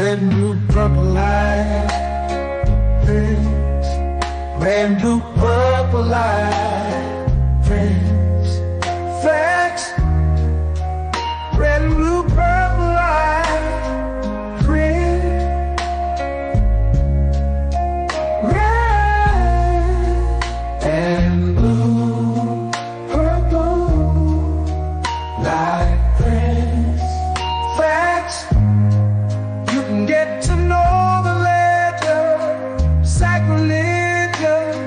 brand new purple light, friends. Brand new purple light, friends. Facts. Brand new purple light, friends. Red and blue, purple light, friends. Facts. You can get to know the legend, sacrilegious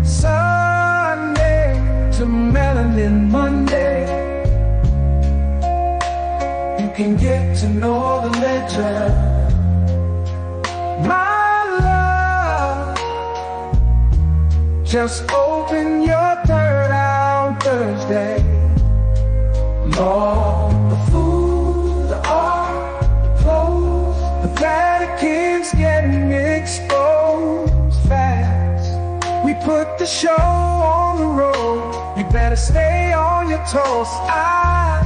Sunday to melanin Monday. You can get to know the legend, my love. Just open your third eye Thursday. Lord, the food, the art, the clothes, the Vatican's getting exposed fast. We put the show on the road. You better stay on your toes. I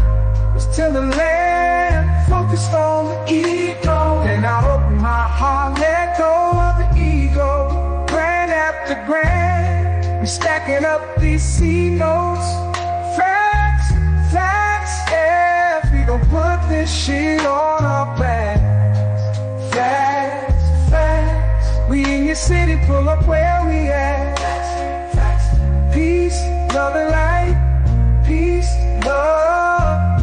was till the land, focused on the ego. Then I open my heart, let go of the ego. Grand after grand, we stacking up these C notes. Facts, facts, yeah. We gon' put this shit on our backs. Facts, facts. We in your city, pull up where we at. Facts, facts. Peace, love and light. Peace, love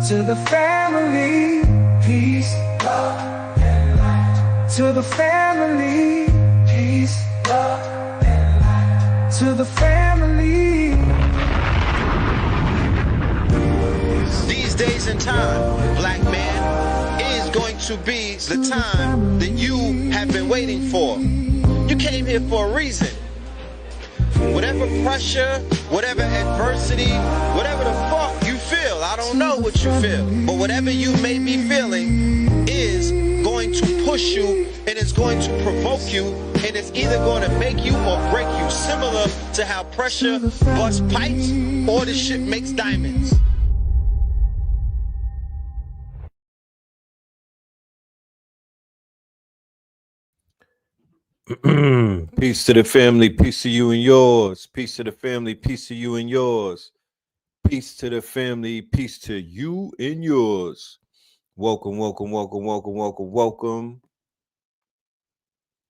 to the family. Peace, love and light to the family. Peace, love and light to the family. These days and time, black man, is going to be the time that you have been waiting for. You came here for a reason. Whatever pressure, whatever adversity, whatever the fuck you feel, I don't know what you feel, but whatever you may be feeling is going to push you, and it's going to provoke you, and it's either going to make you or break you, similar to how pressure busts pipes or the shit makes diamonds. Peace to the family, peace to you and yours. Peace to the family, peace to you and yours. Peace to the family, peace to you and yours. Welcome, welcome, welcome, welcome, welcome, welcome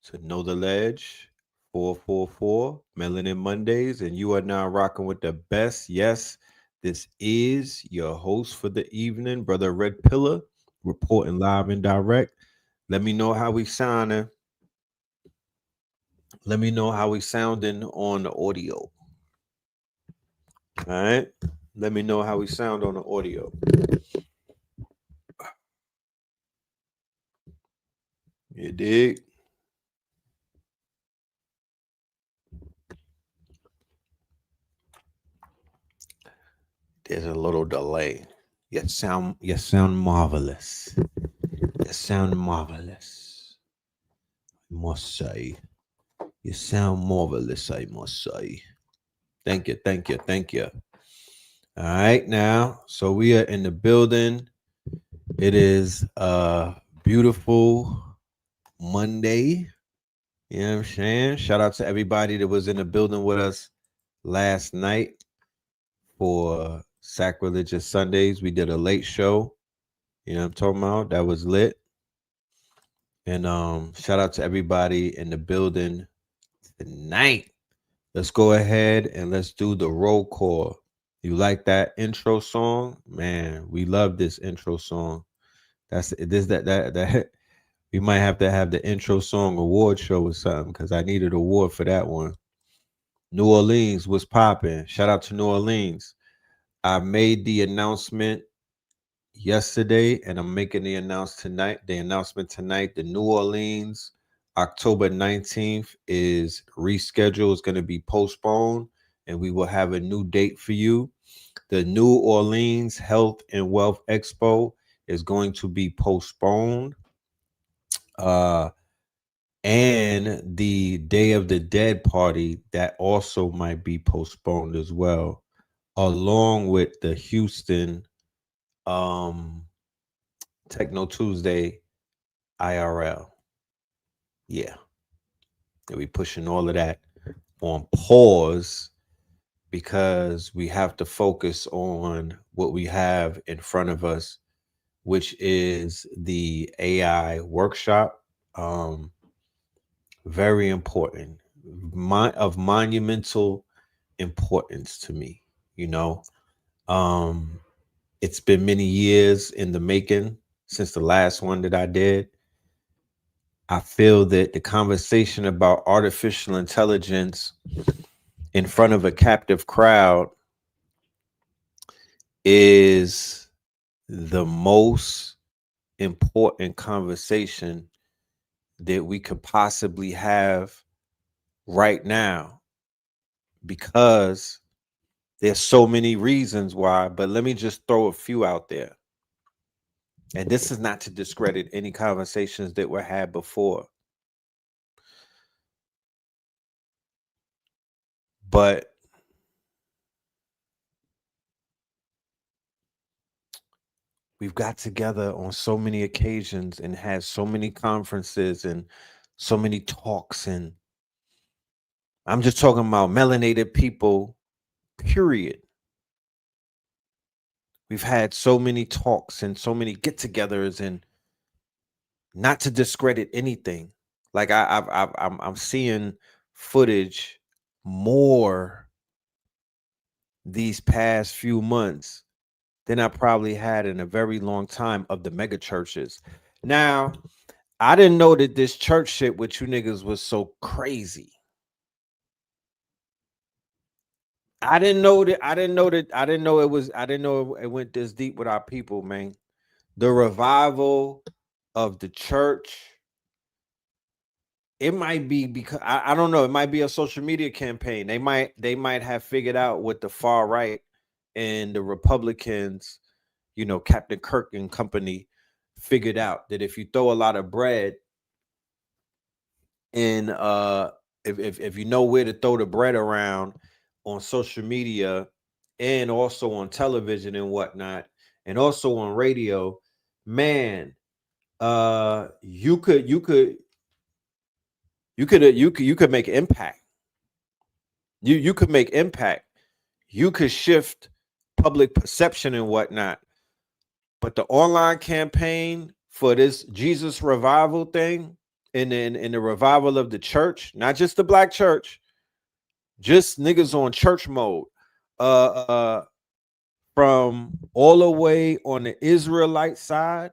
to Know the Ledge 444 Melanin Mondays, and you are now rocking with the best. Yes, this is your host for the evening, Brother Red Pillar, reporting live and direct. Let me know how we sounding. Let me know how we sounding on the audio. All right. Let me know how we sound on the audio. You dig? There's a little delay. You sound marvelous. You sound marvelous. I must say. You sound marvelous, I must say. Thank you, thank you, thank you. All right, now, so we are in the building. It is a beautiful Monday. You know what I'm saying? Shout out to everybody that was in the building with us last night for Sacrilegious Sundays. We did a late show. You know what I'm talking about? That was lit. And shout out to everybody in the building tonight. Let's go ahead and let's do the roll call. You like that intro song? Man, we love this intro song. That's this that we might have to have the intro song award show or something, because I needed an award for that one. New Orleans was popping. Shout out to New Orleans. I made the announcement yesterday, and I'm making the announcement tonight. The New Orleans October 19th is rescheduled. It's going to be postponed, and we will have a new date for you. The New Orleans Health and Wealth Expo is going to be postponed. And the Day of the Dead party, that also might be postponed as well, along with the Houston Techno Tuesday IRL. Yeah. And we pushing all of that on pause because we have to focus on what we have in front of us, which is the AI workshop. Very important, of monumental importance to me. You know, it's been many years in the making since the last one that I did. I feel that the conversation about artificial intelligence in front of a captive crowd is the most important conversation that we could possibly have right now, because there's so many reasons why, but let me just throw a few out there. And this is not to discredit any conversations that were had before, but we've got together on so many occasions and had so many conferences and so many talks. And I'm just talking about melanated people, period. We've had so many talks and so many get-togethers, and not to discredit anything. Like I'm seeing footage more these past few months than I probably had in a very long time of the mega churches. Now, I didn't know that this church shit with you niggas was so crazy. I didn't know it went this deep with our people, man. The revival of the church. It might be because I don't know. It might be a social media campaign. They might have figured out what the far right and the Republicans, Captain Kirk and company, figured out that if you throw a lot of bread in, if you know where to throw the bread around on social media and also on television and whatnot, and also on radio, man, you could make impact. You could make impact. You could shift public perception and whatnot. But the online campaign for this Jesus revival thing, and in the revival of the church, not just the black church, just niggas on church mode, from all the way on the Israelite side,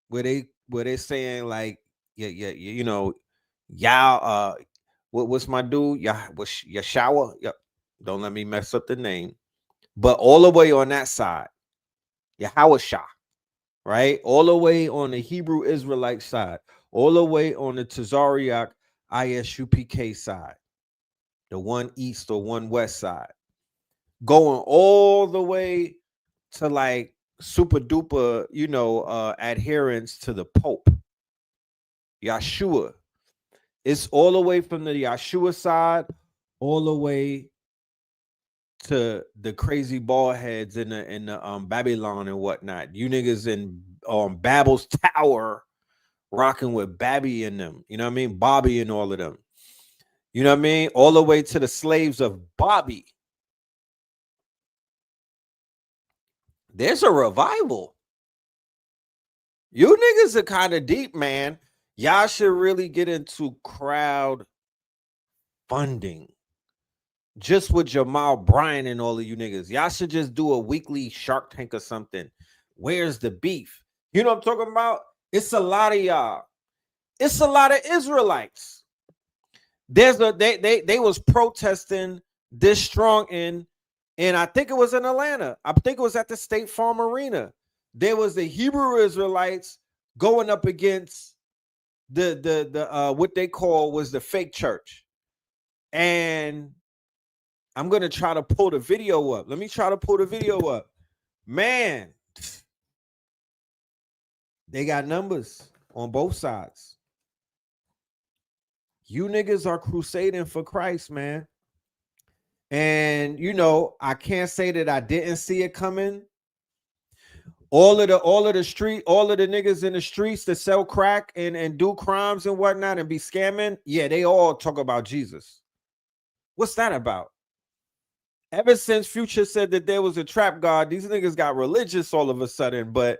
where they're saying like, y'all, what's my dude? Yahshua? Yep. Don't let me mess up the name. But all the way on that side, Yahweh, right? All the way on the Hebrew Israelite side, all the way on the Tazariak ISUPK side, the one east or one west side, going all the way to like super duper, adherence to the Pope, Yahshua. It's all the way from the Yahshua side, all the way to the crazy bald heads in the Babylon and whatnot. You niggas in Babel's Tower rocking with Babby and them. You know what I mean? Bobby and all of them. You know what I mean? All the way to the slaves of Bobby. There's a revival. You niggas are kind of deep, man. Y'all should really get into crowd funding. Just with Jamal Bryan and all of you niggas. Y'all should just do a weekly Shark Tank or something. Where's the beef? You know what I'm talking about? It's a lot of y'all. It's a lot of Israelites. They was protesting this strong and I think it was in Atlanta. I think it was at the State Farm Arena. There was the Hebrew Israelites going up against the what they call was the fake church. And I'm going to try to pull the video up. Let me try to pull the video up. Man, they got numbers on both sides. You niggas are crusading for Christ, man. And, I can't say that I didn't see it coming. All of the niggas in the streets that sell crack and do crimes and whatnot and be scamming, yeah, they all talk about Jesus. What's that about? Ever since Future said that there was a trap god, these niggas got religious all of a sudden. But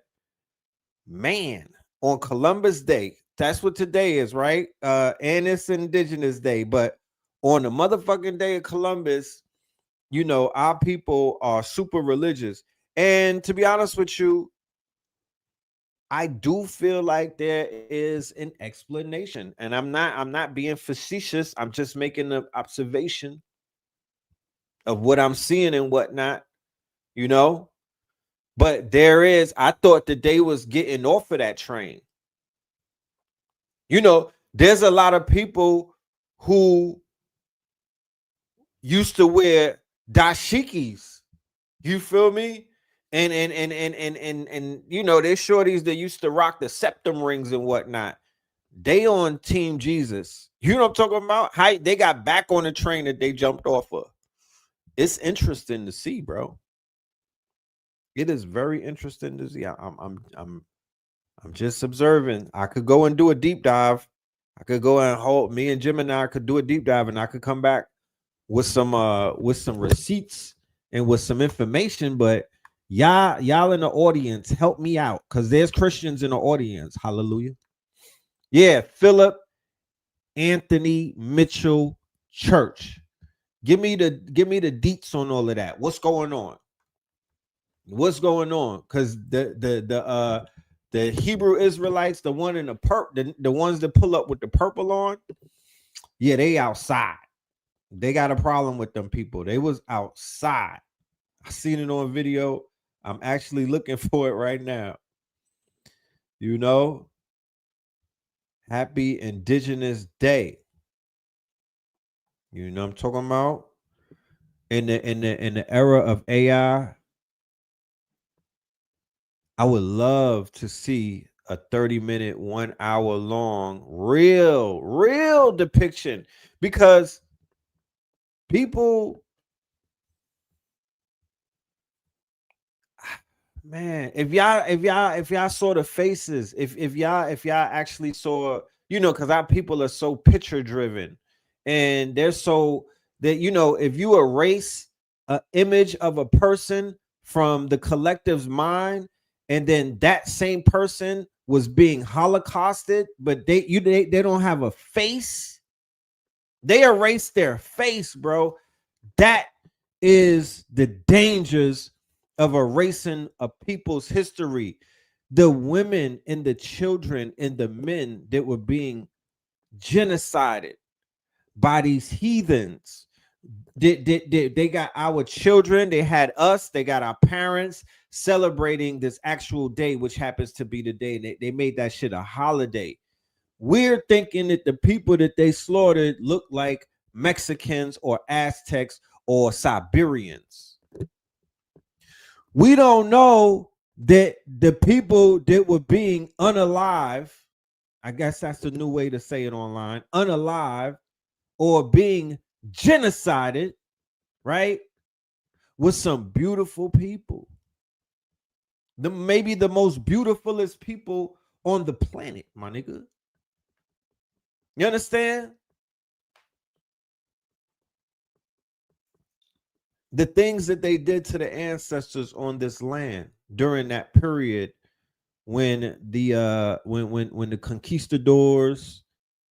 man, on Columbus Day, that's what today is, right? And it's Indigenous Day, but on the motherfucking day of Columbus, you know, our people are super religious. And to be honest with you, I do feel like there is an explanation. And I'm not being facetious. I'm just making an observation of what I'm seeing and whatnot, you know. But there is, I thought that they was getting off of that train. You know, there's a lot of people who used to wear dashikis. You feel me? And you know, there's shorties that used to rock the septum rings and whatnot. They on Team Jesus. You know what I'm talking about? How they got back on the train that they jumped off of. It's interesting to see, bro. It is very interesting to see. I'm just observing. I could go and do a deep dive. I could go and hold me and Jim and I could do a deep dive, and I could come back with some receipts and with some information. But y'all in the audience, help me out, because there's Christians in the audience. Hallelujah. Yeah, Philip Anthony Mitchell Church. Give me the deets on all of that. What's going on? What's going on? Because the Hebrew Israelites, the one in the purple, the ones that pull up with the purple on, yeah, they outside. They got a problem with them people. They was outside. I seen it on video. I'm actually looking for it right now. You know, happy Indigenous Day. You know what I'm talking about? In the era of AI, I would love to see a 30-minute, 1 hour long, real depiction, because people, man, if y'all saw the faces, if y'all actually saw, you know, because our people are so picture driven, and they're so that, you know, if you erase an image of a person from the collective's mind, and then that same person was being holocausted, but they don't have a face, they erase their face, bro. That is the dangers of erasing a people's history. The women and the children and the men that were being genocided by these heathens. They got our children, they had us, they got our parents celebrating this actual day, which happens to be the day they made that shit a holiday. We're thinking that the people that they slaughtered look like Mexicans or Aztecs or Siberians. We don't know that the people that were being unalive, I guess that's the new way to say it online, unalive, or being genocided, right, with some beautiful people. Maybe the most beautifulest people on the planet, my nigga. You understand? The things that they did to the ancestors on this land during that period when the when the conquistadors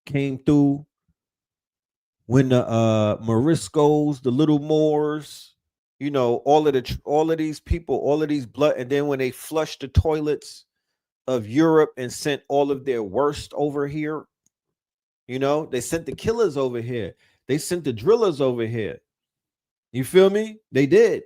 came through, when the Moriscos, the little Moors, you know, all of these people, all of these blood, and then when they flushed the toilets of Europe and sent all of their worst over here, you know, they sent the killers over here, they sent the drillers over here. You feel me? They did.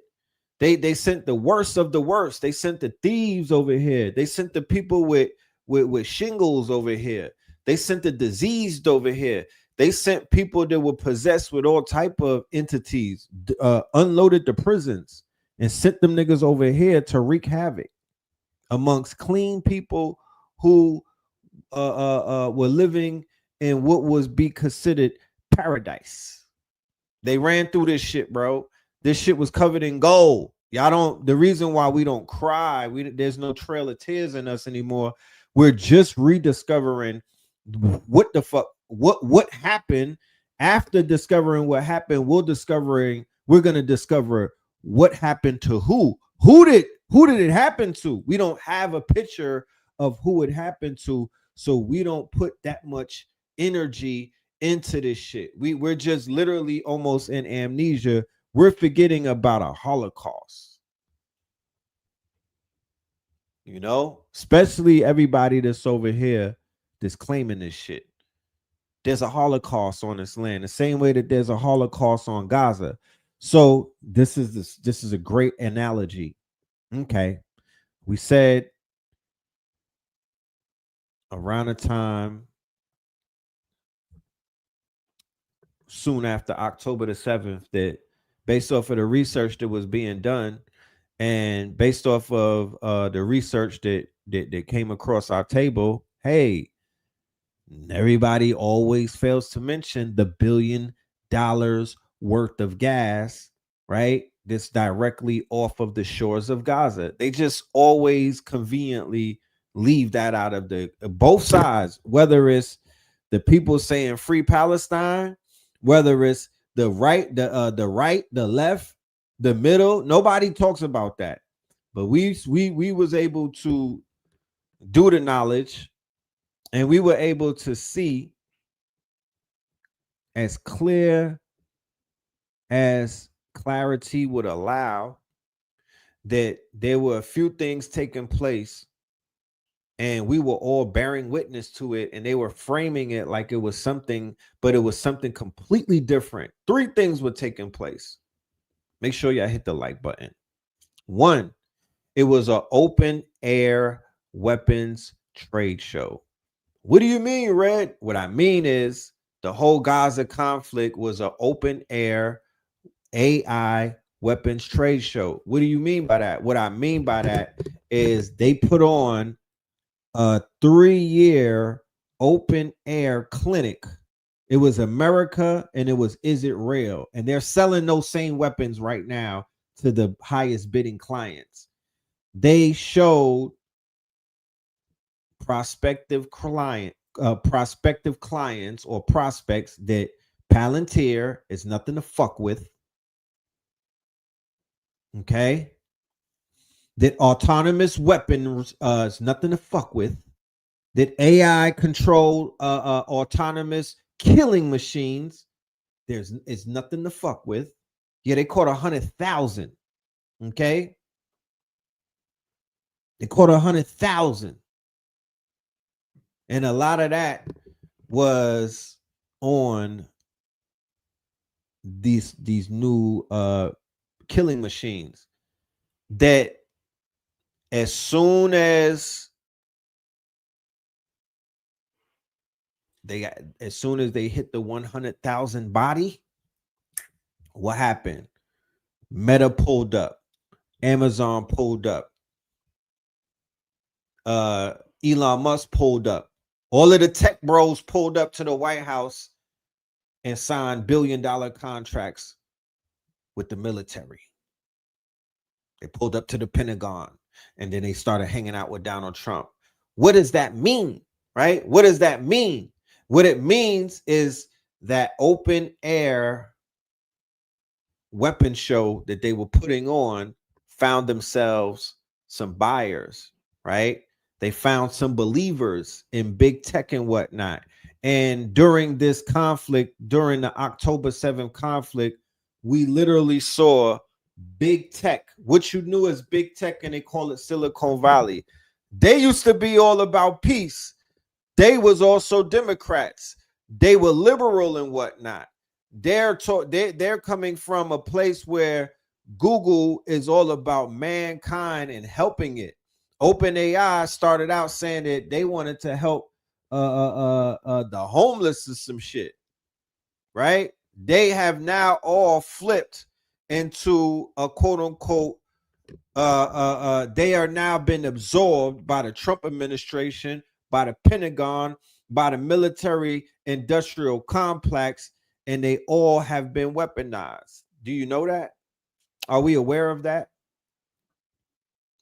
They sent the worst of the worst. They sent the thieves over here. They sent the people with shingles over here. They sent the diseased over here. They sent people that were possessed with all type of entities, unloaded the prisons and sent them niggas over here to wreak havoc amongst clean people who were living in what was be considered paradise. They ran through this shit, bro. This shit was covered in gold. Y'all don't. The reason why we don't cry, there's no trail of tears in us anymore. We're just rediscovering what the fuck, what happened. After discovering what happened, we're gonna discover what happened to who. Who did it happen to? We don't have a picture of who it happened to, so we don't put that much energy into this shit. We're just literally almost in amnesia. We're forgetting about a Holocaust. You know, especially everybody that's over here that's claiming this shit. There's a Holocaust on this land, the same way that there's a Holocaust on Gaza. So this is a great analogy. Okay, we said around the time soon after October the 7th that, based off of the research that was being done, and based off of the research that came across our table, hey, everybody always fails to mention the $1 billion worth of gas, right? That's directly off of the shores of Gaza. They just always conveniently leave that out of the both sides, whether it's the people saying free Palestine, whether it's the right, the left, the middle. Nobody talks about that. But we was able to do the knowledge, and we were able to see as clear as clarity would allow that there were a few things taking place, and we were all bearing witness to it, and they were framing it like it was something, but it was something completely different. Three things were taking place. Make sure y'all hit the like button. One, it was an open air weapons trade show. What do you mean, Red? What I mean is the whole Gaza conflict was an open air AI weapons trade show. What do you mean by that? What I mean by that is they put on a 3-year open air clinic. It was America and it was Is It Real? And they're selling those same weapons right now to the highest bidding clients. They showed prospective clients or prospects that Palantir is nothing to fuck with. Okay, that autonomous weapons is nothing to fuck with. That AI controlled autonomous killing machines is nothing to fuck with. Yeah, they caught 100,000. Okay, they caught 100,000. And a lot of that was on these new killing machines that as soon as they hit the 100,000 body, what happened? Meta pulled up, Amazon pulled up, Elon Musk pulled up. All of the tech bros pulled up to the White House and signed billion-dollar contracts with the military. They pulled up to the Pentagon, and then they started hanging out with Donald Trump. What does that mean, right? What does that mean? What it means is that open air weapon show that they were putting on found themselves some buyers, right? They found some believers in big tech and whatnot. And during this conflict, during the October 7th conflict, we literally saw big tech, what you knew as big tech, and they call it Silicon Valley. They used to be all about peace. They was also Democrats. They were liberal and whatnot. They're coming from a place where Google is all about mankind and helping it. OpenAI started out saying that they wanted to help the homeless or some shit, right? They have now all flipped into a quote unquote they are now been absorbed by the Trump administration, by the Pentagon, by the military industrial complex, and they all have been weaponized. Do you know that? Are we aware of that?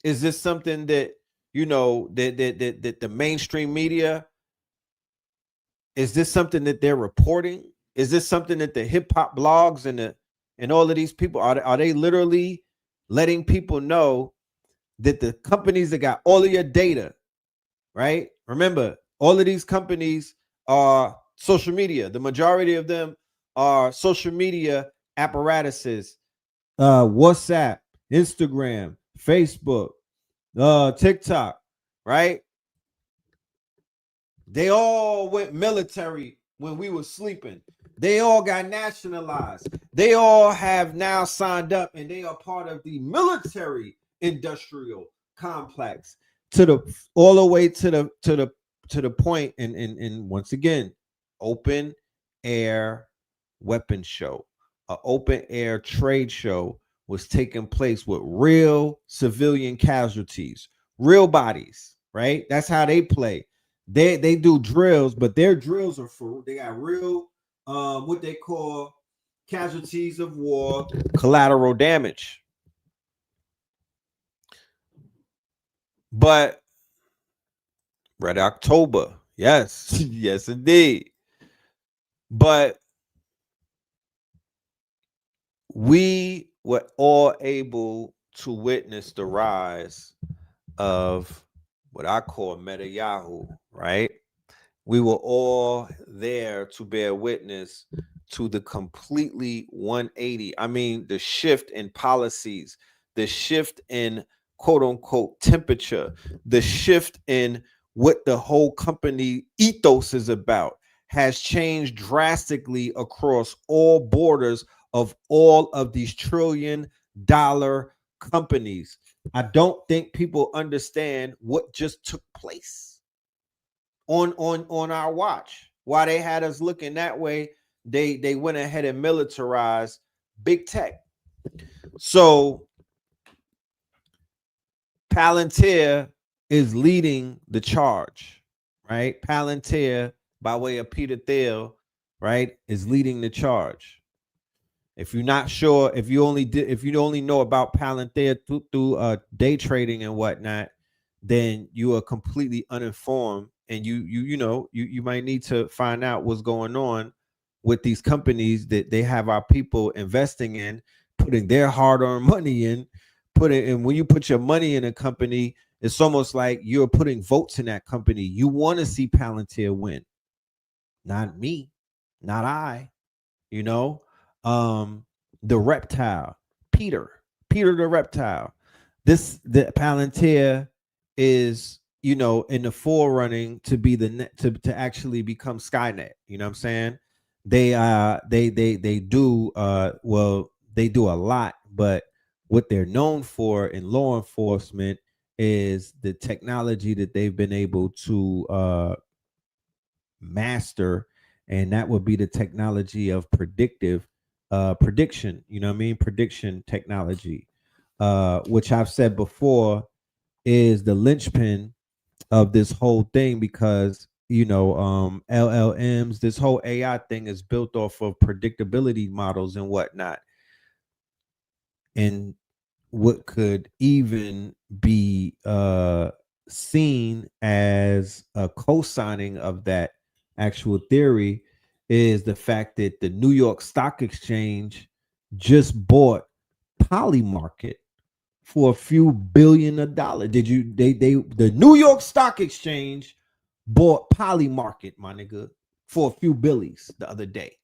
Is this something that, you know, that the mainstream media, is this something that they're reporting? Is this something that the hip hop blogs and all of these people are they literally letting people know that the companies that got all of your data, right? Remember, all of these companies are social media. The majority of them are social media apparatuses. WhatsApp, Instagram, Facebook, TikTok, right? They all went military when we were sleeping. They all got nationalized. They all have now signed up and they are part of the military industrial complex to the all the way to the point and once again, open air weapons show. An open air trade show was taking place with real civilian casualties, real bodies, right? That's how they play. They do drills, but their drills are for they got real what they call casualties of war, collateral damage. But Red October, yes, yes indeed. But we were all able to witness the rise of what I call Meta Yahoo, right? We were all there to bear witness to the completely 180. I mean, the shift in policies, the shift in quote unquote temperature, the shift in what the whole company ethos is about has changed drastically across all borders of all of these $1 trillion companies. I don't think people understand what just took place on our watch. While they had us looking that way, they went ahead and militarized big tech. So Palantir is leading the charge, right? Palantir, by way of Peter Thiel, right, is leading the charge. If you're not sure, if you only know about Palantir through day trading and whatnot, then you are completely uninformed, and you might need to find out what's going on with these companies that they have our people investing in, putting their hard-earned money in, and when you put your money in a company, it's almost like you're putting votes in that company. You want to see Palantir win, not me, not I. You know, the reptile, Peter the reptile. The Palantir is, in the forerunning to be to actually become Skynet. You know what I'm saying? They do well, they do a lot, but what they're known for in law enforcement is the technology that they've been able to master, and that would be the technology of prediction. You know what I mean? Prediction technology, which I've said before is the linchpin of this whole thing, because LLMs, this whole AI thing is built off of predictability models and whatnot. And what could even be seen as a co-signing of that actual theory is the fact that the New York Stock Exchange just bought Polymarket for a few billion of dollars. The New York Stock Exchange bought Polymarket, my nigga, for a few billies the other day.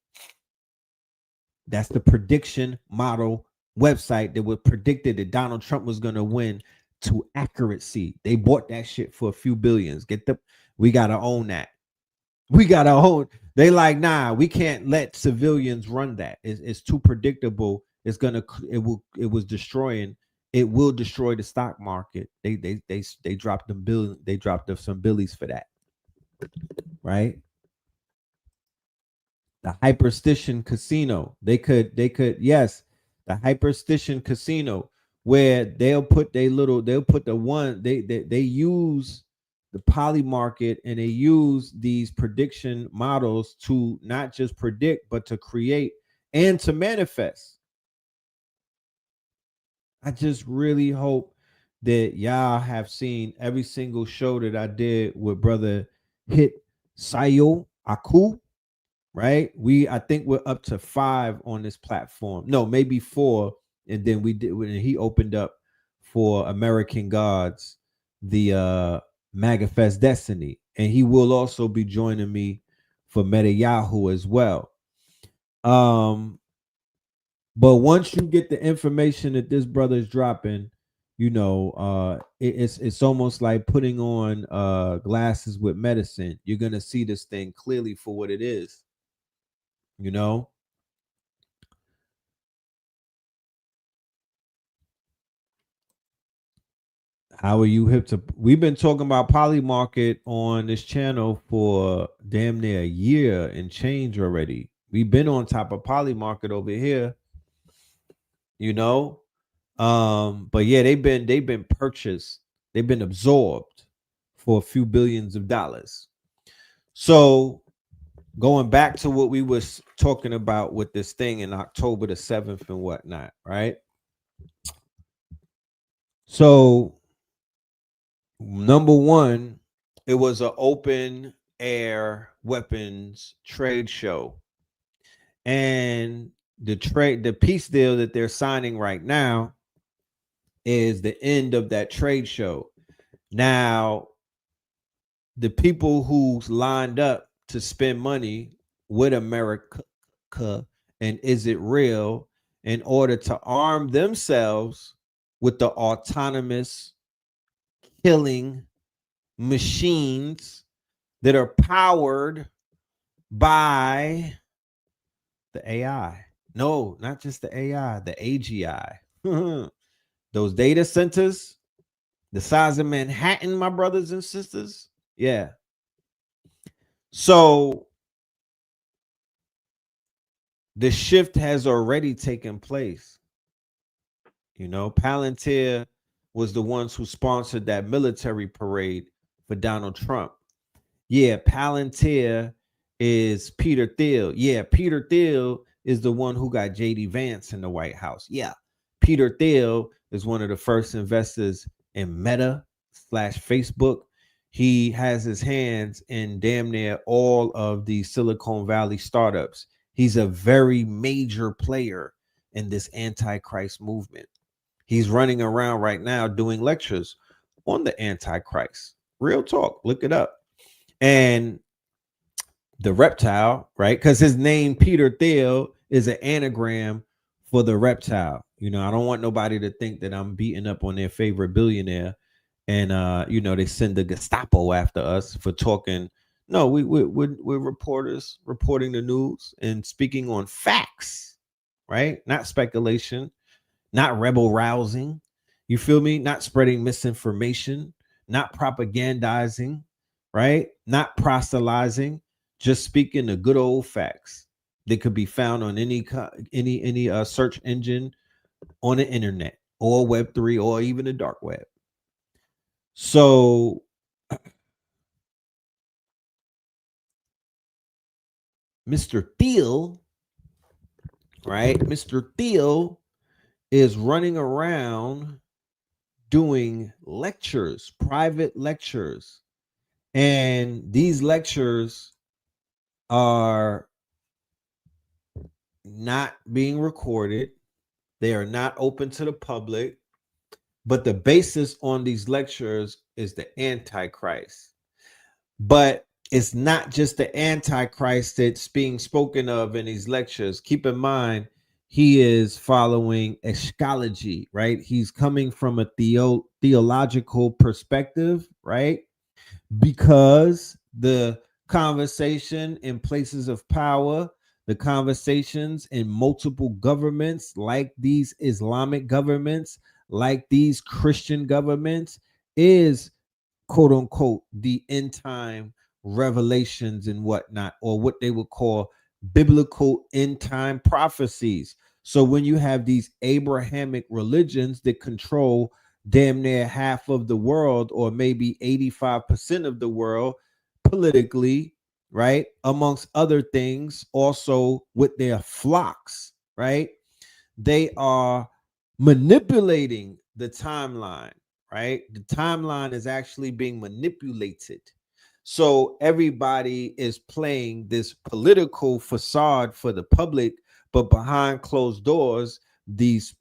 That's the prediction model website that was predicted that Donald Trump was going to win to accuracy. They bought that shit for a few billions. We got to own that. We got to own. They like, nah, we can't let civilians run that. It's too predictable. It will destroy the stock market. They dropped them billion. They dropped some billies for that. Right? The Hyperstition Casino. They could, yes, the Hyperstition Casino, where they'll put the one, they use the Polymarket, and they use these prediction models to not just predict, but to create and to manifest. I just really hope that y'all have seen every single show that I did with brother Hit Sayo Aku, right? I think we're up to 5 on this platform. No, maybe 4. And then we did when he opened up for American Gods, the Magafest Destiny. And he will also be joining me for Meta Yahoo as well. But once you get the information that this brother's dropping, it's almost like putting on glasses with medicine. You're gonna see this thing clearly for what it is. How are you hip to? We've been talking about poly market on this channel for damn near a year and change already. We've been on top of poly market over here, but yeah, they've been purchased, they've been absorbed for a few billions of dollars. So going back to what we was talking about with this thing in October the 7th and whatnot, right? So number one, it was an open air weapons trade show. And the peace deal that they're signing right now is the end of that trade show. Now, the people who's lined up to spend money with America and Is It Real in order to arm themselves with the autonomous killing machines that are powered by the AI. No, not just the AI, the AGI. Those data centers, the size of Manhattan, my brothers and sisters. Yeah. So the shift has already taken place. Palantir was the ones who sponsored that military parade for Donald Trump. Yeah, Palantir is Peter Thiel. Yeah, Peter Thiel is the one who got JD Vance in the White House. Yeah, Peter Thiel is one of the first investors in Meta/Facebook. He has his hands in damn near all of the Silicon Valley startups. He's a very major player in this antichrist movement. He's running around right now doing lectures on the antichrist. Real talk, look it up. And the reptile, right? Because his name, Peter Thiel, is an anagram for the reptile. I don't want nobody to think that I'm beating up on their favorite billionaire and they send the Gestapo after us for talking. No, we're reporters reporting the news and speaking on facts, right? Not speculation, not rebel rousing. You feel me? Not spreading misinformation, not propagandizing, right? Not proselytizing, just speaking the good old facts that could be found on any search engine on the internet or Web3 or even the dark web. So Mr. Thiel, right? Mr. Thiel is running around doing lectures, private lectures. And these lectures are not being recorded. They are not open to the public. But the basis on these lectures is the Antichrist. But it's not just the Antichrist that's being spoken of in these lectures. Keep in mind, he is following eschatology, right? He's coming from a theological perspective, right? Because the conversation in places of power, the conversations in multiple governments, like these Islamic governments, like these Christian governments, is quote unquote the end time revelations and whatnot, or what they would call biblical end time prophecies. So when you have these Abrahamic religions that control damn near half of the world, or maybe 85% of the world politically, right? Amongst other things, also with their flocks, right? They are manipulating the timeline, right? The timeline is actually being manipulated. So everybody is playing this political facade for the public, but behind closed doors, these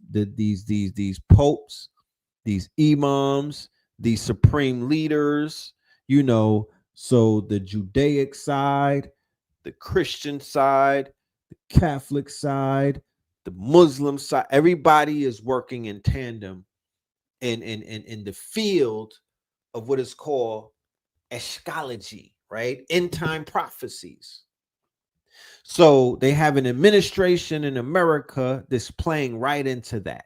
popes, these imams, these supreme leaders, so the Judaic side, the Christian side, the Catholic side, the Muslim side, everybody is working in tandem in the field of what is called eschatology, right? End time prophecies. So they have an administration in America that's playing right into that.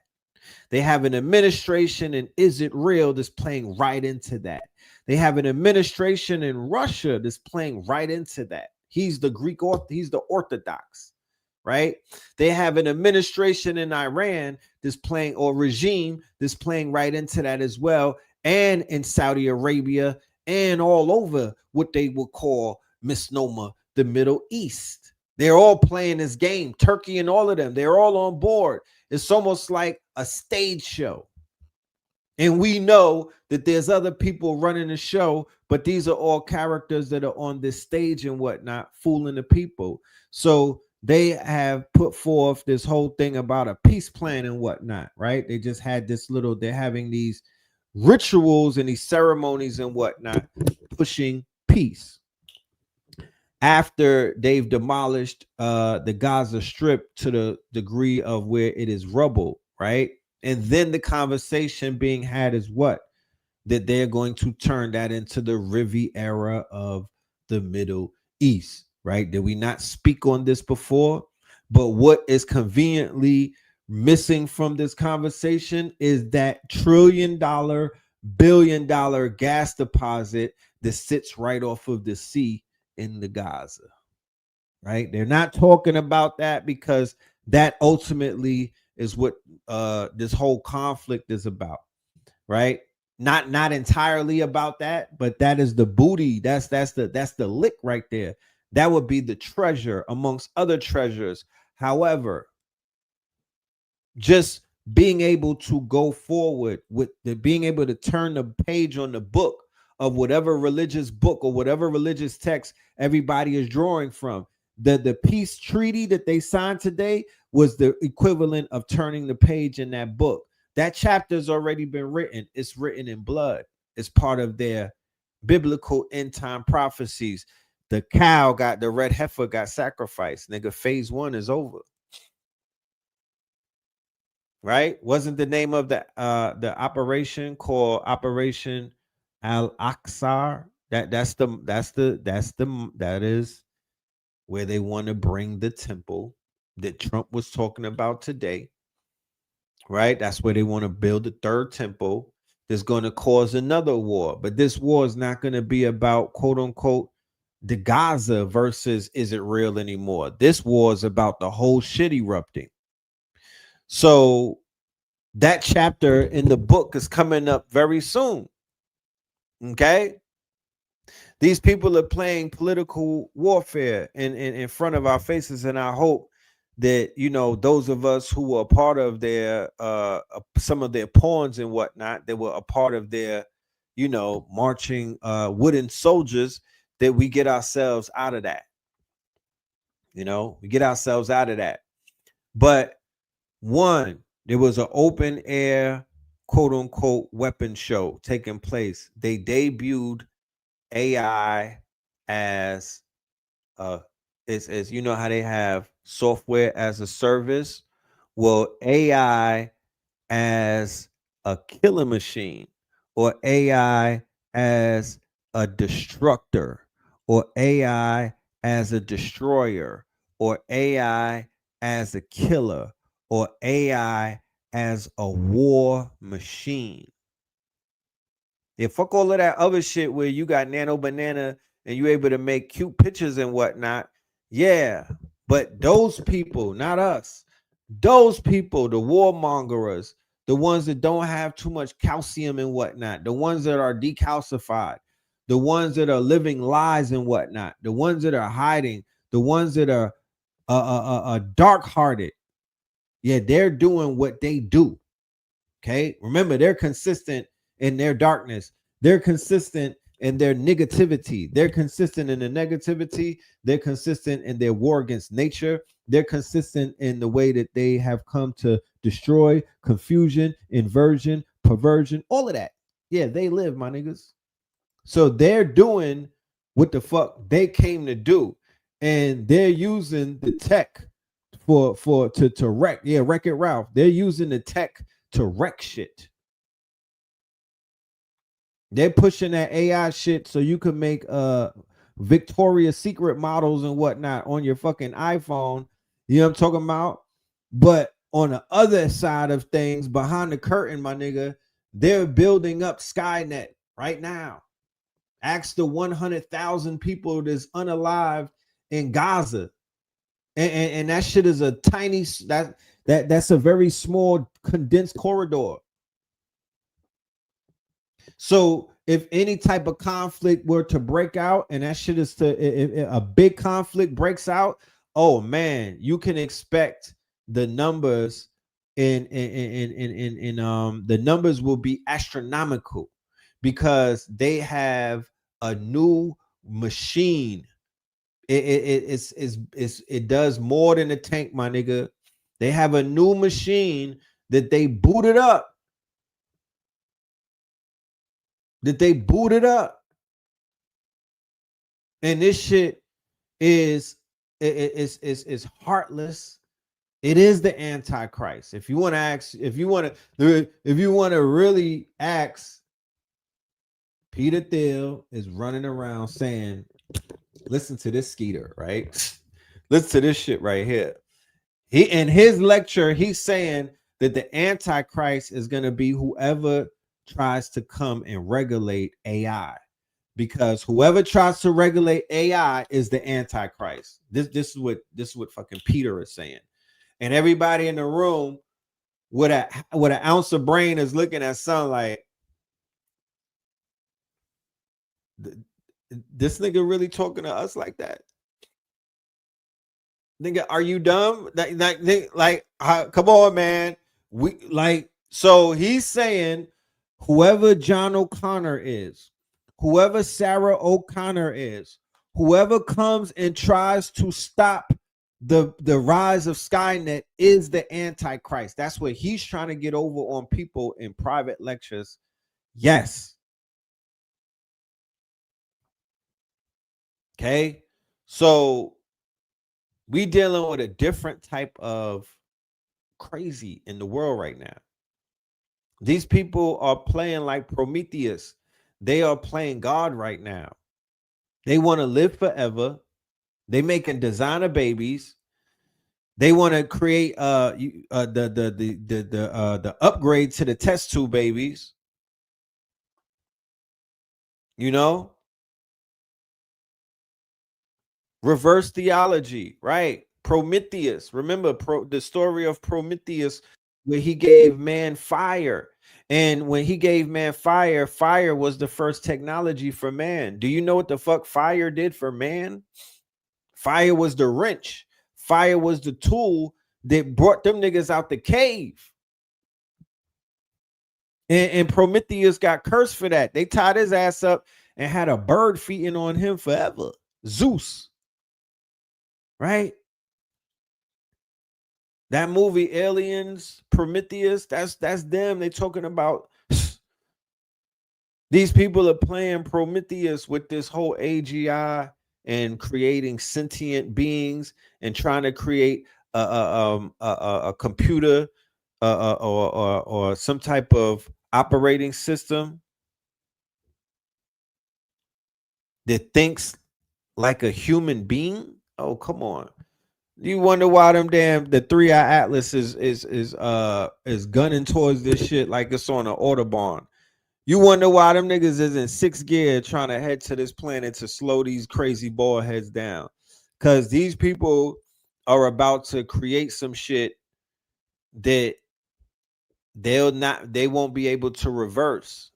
They have an administration in Is It Real that's playing right into that. They have an administration in Russia that's playing right into that. He's the he's the Orthodox, right? They have an administration in Iran that's playing, or regime that's playing right into that as well. And in Saudi Arabia and all over what they would call misnomer, the Middle East. They're all playing this game. Turkey and all of them, they're all on board. It's almost like a stage show. And we know that there's other people running the show, but these are all characters that are on this stage and whatnot, fooling the people. So they have put forth this whole thing about a peace plan and whatnot, right? They just had they're having these rituals and these ceremonies and whatnot, pushing peace. After they've demolished the Gaza Strip to the degree of where it is rubble, right? And then the conversation being had is what? That they're going to turn that into the Riviera of the Middle East, right? Did we not speak on this before? But what is conveniently missing from this conversation is that $1 trillion, $1 billion gas deposit that sits right off of the sea in the Gaza, right? They're not talking about that because that ultimately is what this whole conflict is about, right? Not entirely about that, but that is the booty. That's the lick right there. That would be the treasure amongst other treasures. However, just being able to go forward with being able to turn the page on the book of whatever religious book or whatever religious text everybody is drawing from. The peace treaty that they signed today was the equivalent of turning the page in that book. That chapter's already been written. It's written in blood. It's part of their biblical end time prophecies. The red heifer got sacrificed. Nigga, phase 1 is over. Right? Wasn't the name of the operation called Operation Al-Aqsa? That is where they want to bring the temple that Trump was talking about today. Right? That's where they want to build the third temple that's going to cause another war. But this war is not going to be about, quote unquote, the Gaza versus Is It Real anymore. This war is about the whole shit erupting. So that chapter in the book is coming up very soon. Okay? These people are playing political warfare in front of our faces, and I hope that, those of us who were a part of their some of their pawns and whatnot, that were a part of their, marching wooden soldiers, that we get ourselves out of that. We get ourselves out of that. But one, there was an open air, quote unquote, weapon show taking place. They debuted AI as as you know how they have software as a service. Well, AI as a killer machine, or AI as a destructor, or AI as a destroyer, or AI as a killer, or AI as a war machine. Yeah, fuck all of that other shit where you got nano banana and you able to make cute pictures and whatnot. Yeah, but those people, not us, those people, the warmongers, the ones that don't have too much calcium and whatnot, the ones that are decalcified, the ones that are living lies and whatnot, the ones that are hiding, the ones that are dark-hearted. Yeah, they're doing what they do. Okay, remember, they're consistent in their darkness. They're consistent in their negativity. They're consistent in the negativity. They're consistent in their war against nature. They're consistent in the way that they have come to destroy, confusion, inversion, perversion, all of that. Yeah, they live, my niggas. So they're doing what the fuck they came to do. And they're using the tech to wreck. Yeah, Wreck-It Ralph. They're using the tech to wreck shit. They're pushing that AI shit so you can make Victoria's Secret models and whatnot on your fucking iPhone. You know what I'm talking about? But on the other side of things, behind the curtain, my nigga, they're building up Skynet right now. Ask the 100,000 people that's unalive in Gaza. And that shit is a tiny, that's a very small condensed corridor. So if any type of conflict were to break out, and that shit is if a big conflict breaks out, oh man, you can expect the numbers in the numbers will be astronomical, because they have a new machine. It does more than a tank, my nigga. They have a new machine that they booted up. And this shit is heartless. It is the Antichrist. If you want to really ask, Peter Thiel is running around saying, listen to this Skeeter, right? Listen to this shit right here. He in his lecture, he's saying that the Antichrist is going to be whoever tries to come and regulate AI, because whoever tries to regulate AI is the Antichrist. This is what fucking Peter is saying, and everybody in the room with an ounce of brain is looking at something like, this nigga really talking to us like that? Nigga, are you dumb? Come on, man. So he's saying whoever John O'Connor is, whoever Sarah O'Connor is, whoever comes and tries to stop the rise of Skynet is the Antichrist. That's what he's trying to get over on people in private lectures. Yes. Okay. So we dealing with a different type of crazy in the world right now. These people are playing like Prometheus. They are playing God right now. They want to live forever. They making designer babies. They want to create the upgrade to the test tube babies. You know, reverse theology, right? Prometheus. Remember the story of Prometheus, where he gave man fire. And when he gave man fire, fire was the first technology for man. Do you know what the fuck fire did for man? Fire was the wrench. Fire was the tool that brought them niggas out the cave. And Prometheus got cursed for that. They tied his ass up and had a bird feeding on him forever. Zeus. Right? That movie Aliens, Prometheus, that's them. They talking about these people are playing Prometheus with this whole AGI and creating sentient beings and trying to create a computer or some type of operating system that thinks like a human being. Oh, come on. You wonder why the 3i Atlas is gunning towards this shit like it's on an Autobahn. You wonder why them niggas is in 6th gear trying to head to this planet to slow these crazy ball heads down. Because these people are about to create some shit that they won't be able to reverse.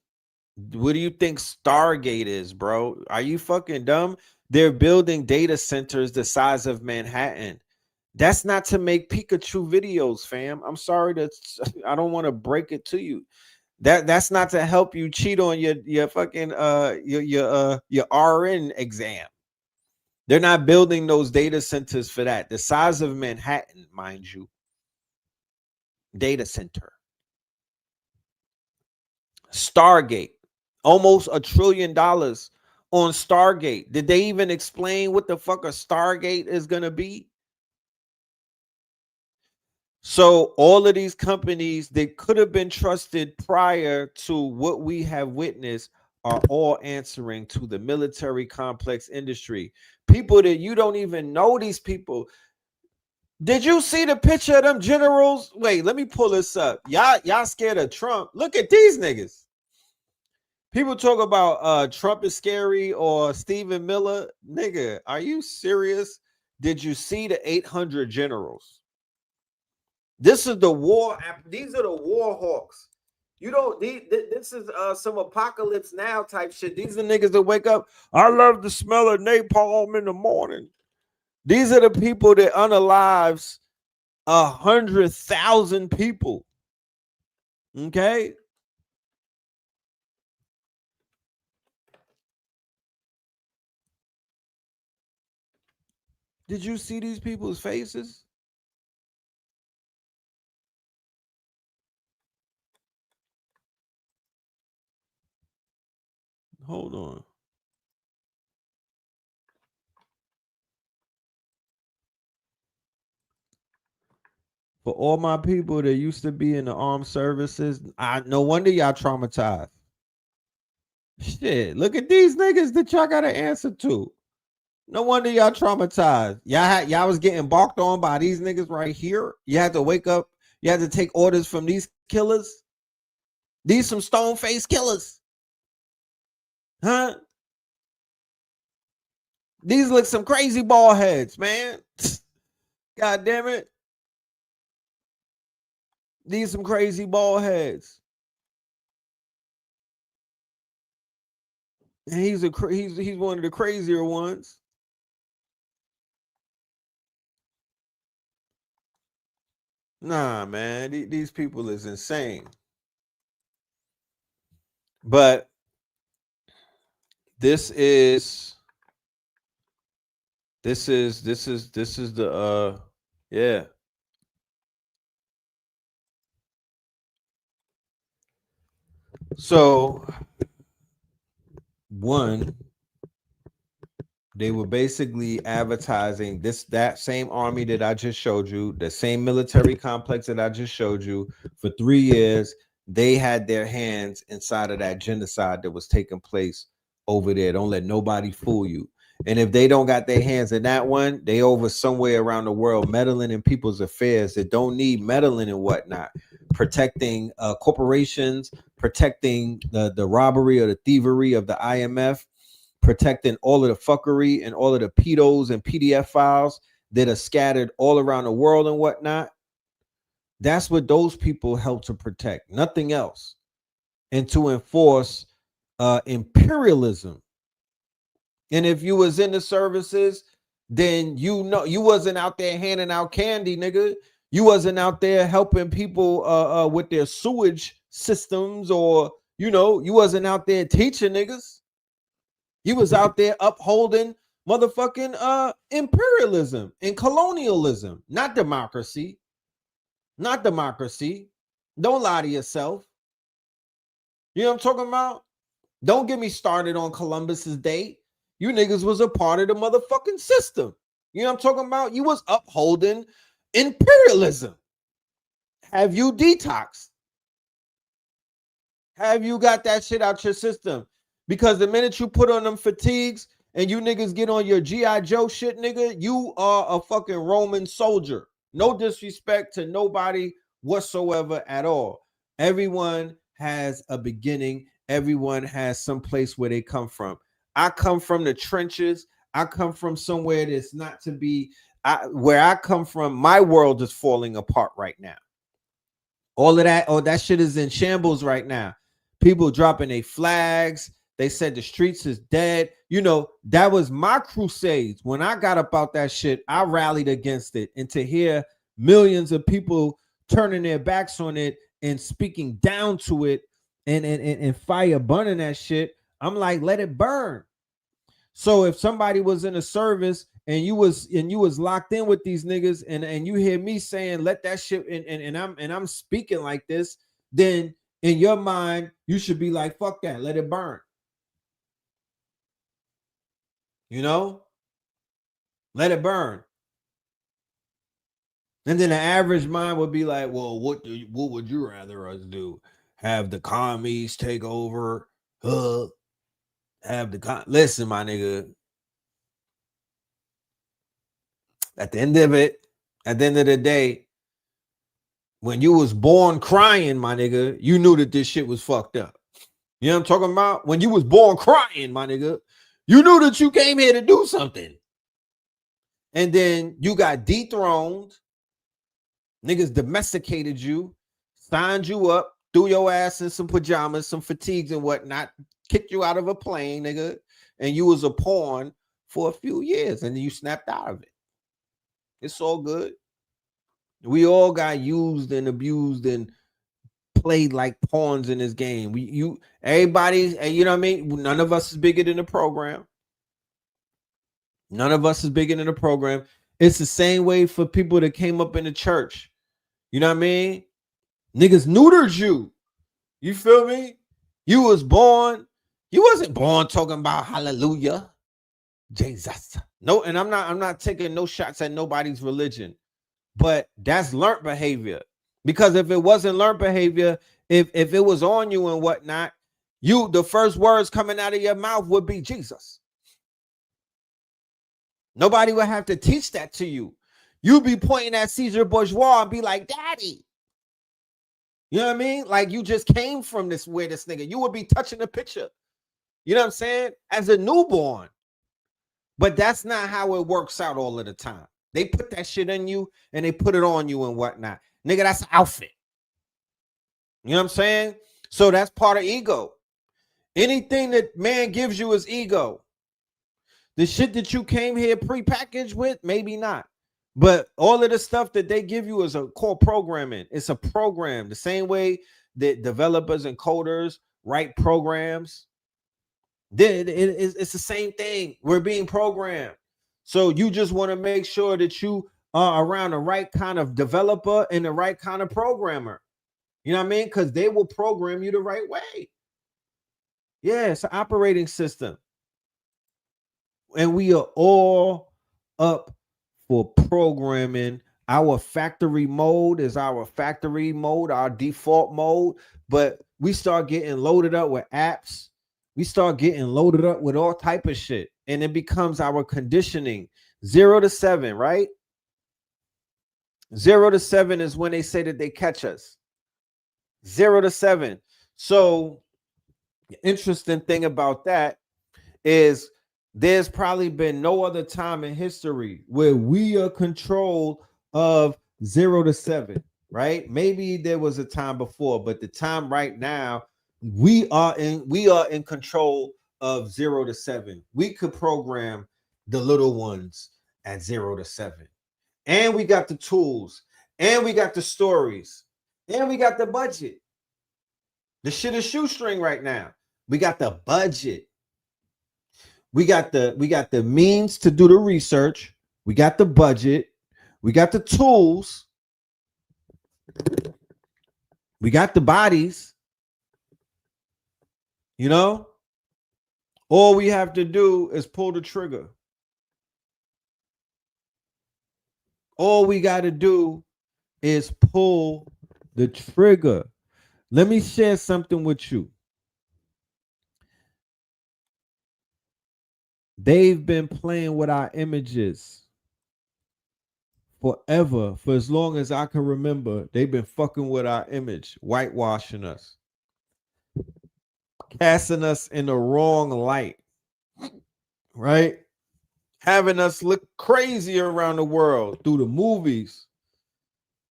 What do you think Stargate is, bro? Are you fucking dumb? They're building data centers the size of Manhattan. That's not to make Pikachu videos, fam. I'm sorry I don't want to break it to you. That's not to help you cheat on your fucking your RN exam. They're not building those data centers for that. The size of Manhattan, mind you. Data center. Stargate. Almost $1 trillion on Stargate. Did they even explain what the fuck a Stargate is going to be? So all of these companies that could have been trusted prior to what we have witnessed are all answering to the military complex industry. People that you don't even know these people. Did you see the picture of them generals? Wait, let me pull this up. Y'all scared of Trump? Look at these niggas. People talk about Trump is scary or Stephen Miller. Nigga, are you serious? Did you see the 800 generals? This is the war. These are the war hawks. You don't need this is some apocalypse now type shit. These are niggas that wake up. I love the smell of napalm in the morning. These are the people that unalives 100,000 people. Okay. Did you see these people's faces? Hold on. For all my people that used to be in the armed services, no wonder y'all traumatized. Shit, look at these niggas that y'all got to answer to. No wonder y'all traumatized. Y'all was getting balked on by these niggas right here. You had to wake up. You had to take orders from these killers. These some stone-faced killers. Huh? These look some crazy ball heads, man. God damn it. These some crazy ball heads. And he's one of the crazier ones. Nah, man, these people is insane. But this is the yeah. So one, they were basically advertising that same army that I just showed you, the same military complex that I just showed you. For 3 years, they had their hands inside of that genocide that was taking place over there. Don't let nobody fool you. And if they don't got their hands in that one, they over somewhere around the world meddling in people's affairs that don't need meddling and whatnot, protecting corporations, protecting the robbery or the thievery of the IMF, protecting all of the fuckery and all of the pedos and PDF files that are scattered all around the world and whatnot. That's what those people help to protect, nothing else. And to enforce imperialism. And if you was in the services, then you know you wasn't out there handing out candy, nigga. You wasn't out there helping people with their sewage systems, or you wasn't out there teaching niggas. You was out there upholding motherfucking imperialism and colonialism, not democracy. Not democracy. Don't lie to yourself. You know what I'm talking about? Don't get me started on Columbus's date. You niggas was a part of the motherfucking system. You know what I'm talking about? You was upholding imperialism. Have you detoxed? Have you got that shit out your system? Because the minute you put on them fatigues and you niggas get on your G.I. Joe shit, nigga, you are a fucking Roman soldier. No disrespect to nobody whatsoever at all. Everyone has a beginning. Everyone has some place where they come from. I come from the trenches. I come from somewhere that's not to be. Where I come from, my world is falling apart right now. All of that shit is in shambles right now. People dropping their flags. They said the streets is dead. That was my crusades. When I got about that shit, I rallied against it. And to hear millions of people turning their backs on it and speaking down to it and fire burning that shit, I'm like, let it burn. So if somebody was in a service and you was locked in with these niggas, and you hear me saying let that shit, and I'm speaking like this, then in your mind you should be like, fuck that, let it burn. You know, let it burn. And then the average mind would be like, well, what would you rather us do? Have the commies take over? Listen, my nigga. At the end of it, at the end of the day, when you was born crying, my nigga, you knew that this shit was fucked up. You know what I'm talking about? When you was born crying, my nigga, you knew that you came here to do something. And then you got dethroned. Niggas domesticated you, signed you up, threw your ass in some pajamas, some fatigues and whatnot, kicked you out of a plane, nigga, and you was a pawn for a few years, and then you snapped out of it. It's all good. We all got used and abused and played like pawns in this game. Everybody, you know what I mean? None of us is bigger than the program. None of us is bigger than the program. It's the same way for people that came up in the church. You know what I mean? Niggas neutered you. You feel me? You wasn't born talking about hallelujah, Jesus. No, and I'm not taking no shots at nobody's religion, but that's learned behavior. Because if it wasn't learned behavior, if it was on you and whatnot, the first words coming out of your mouth would be Jesus. Nobody would have to teach that to you. You'd be pointing at Caesar Bourgeois and be like, Daddy. You know what I mean? Like you just came from this nigga. You would be touching the picture. You know what I'm saying? As a newborn. But that's not how it works out all of the time. They put that shit in you and they put it on you and whatnot. Nigga, that's an outfit. You know what I'm saying? So that's part of ego. Anything that man gives you is ego. The shit that you came here prepackaged with, maybe not. But all of the stuff that they give you is called programming. It's a program. The same way that developers and coders write programs. It's the same thing. We're being programmed. So you just want to make sure that you are around the right kind of developer and the right kind of programmer. You know what I mean? Because they will program you the right way. Yeah, it's an operating system. And we are all up for programming. Our factory mode is our factory mode, our default mode. But we start getting loaded up with apps. We start getting loaded up with all type of shit. And it becomes our conditioning. 0 to 7, right? 0 to 7 is when they say that they catch us. 0 to 7. So the interesting thing about that is there's probably been no other time in history where we are controlled of 0 to 7, right? Maybe there was a time before, but the time right now, we are in control of 0 to 7. We could program the little ones at 0 to 7. And we got the tools, and we got the stories, and we got the budget. The shit is shoestring right now. We got the budget. We got the means to do the research. We got the budget. We got the tools. We got the bodies. You know? All we have to do is pull the trigger. All we got to do is pull the trigger. Let me share something with you. They've been playing with our images forever. For as long as I can remember, they've been fucking with our image, whitewashing us, casting us in the wrong light, right? Having us look crazy around the world through the movies,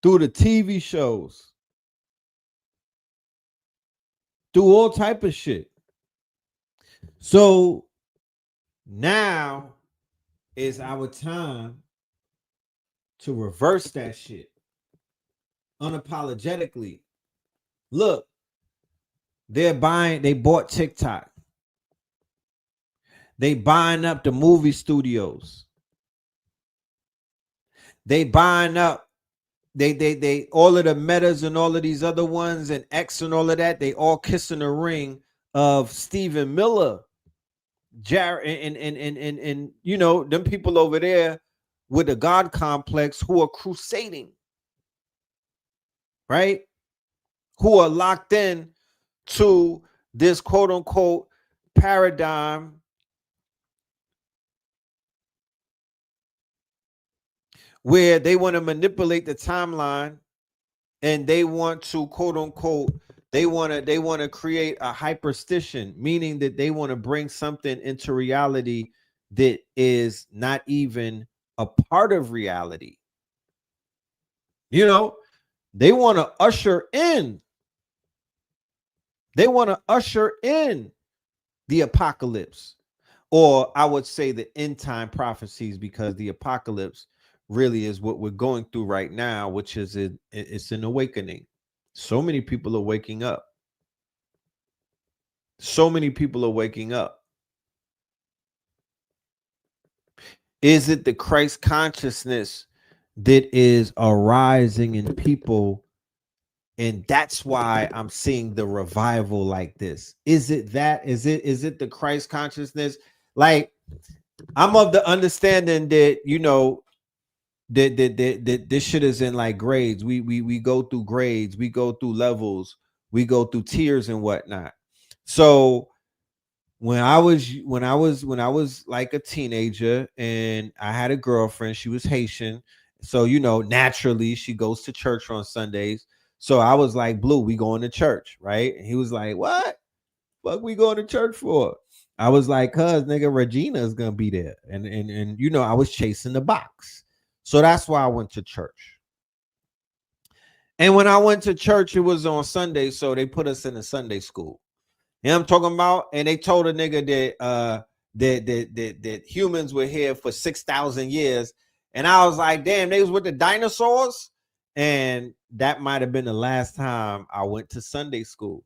through the TV shows, through all type of shit. So now is our time to reverse that shit unapologetically. Look, They bought TikTok. They buying up the movie studios. They buying up they all of the Metas and all of these other ones and X and all of that. They all kissing the ring of Stephen Miller, Jared, and you know, them people over there with the God complex who are crusading, right? Who are locked in to this quote unquote paradigm where they want to manipulate the timeline and they want to quote unquote they want to create a hyperstition, meaning that they want to bring something into reality that is not even a part of reality. You know, they want to usher in the apocalypse, or I would say the end time prophecies, because the apocalypse really is what we're going through right now, which is it's an awakening. So many people are waking up. So many people are waking up. Is it the Christ consciousness that is arising in people? And that's why I'm seeing the revival like this. Is it that? Is it the Christ consciousness? Like, I'm of the understanding that, you know, that this shit is in like grades. We go through grades, we go through levels, we go through tiers and whatnot. So when I was like a teenager and I had a girlfriend, she was Haitian. So, you know, naturally she goes to church on Sundays. So I was like, Blue, we going to church, right? And he was like, what? Fuck we going to church for? I was like, cuz nigga, Regina is gonna be there. And you know, I was chasing the box. So that's why I went to church. And when I went to church, it was on Sunday. So they put us in a Sunday school. You know what I'm talking about? And they told a nigga that humans were here for 6,000 years. And I was like, damn, they was with the dinosaurs. And that might have been the last time I went to Sunday school.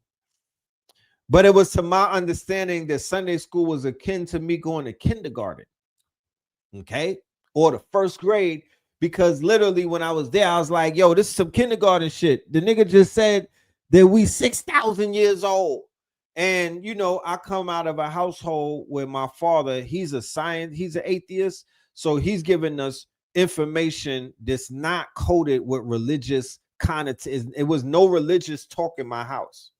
But it was to my understanding that Sunday school was akin to me going to kindergarten. Okay. Or the first grade. Because literally when I was there, I was like, yo, this is some kindergarten shit. The nigga just said that we 6,000 years old. And, you know, I come out of a household where my father, he's an atheist. So he's giving us information that's not coded with religious connotation. It was no religious talk in my house.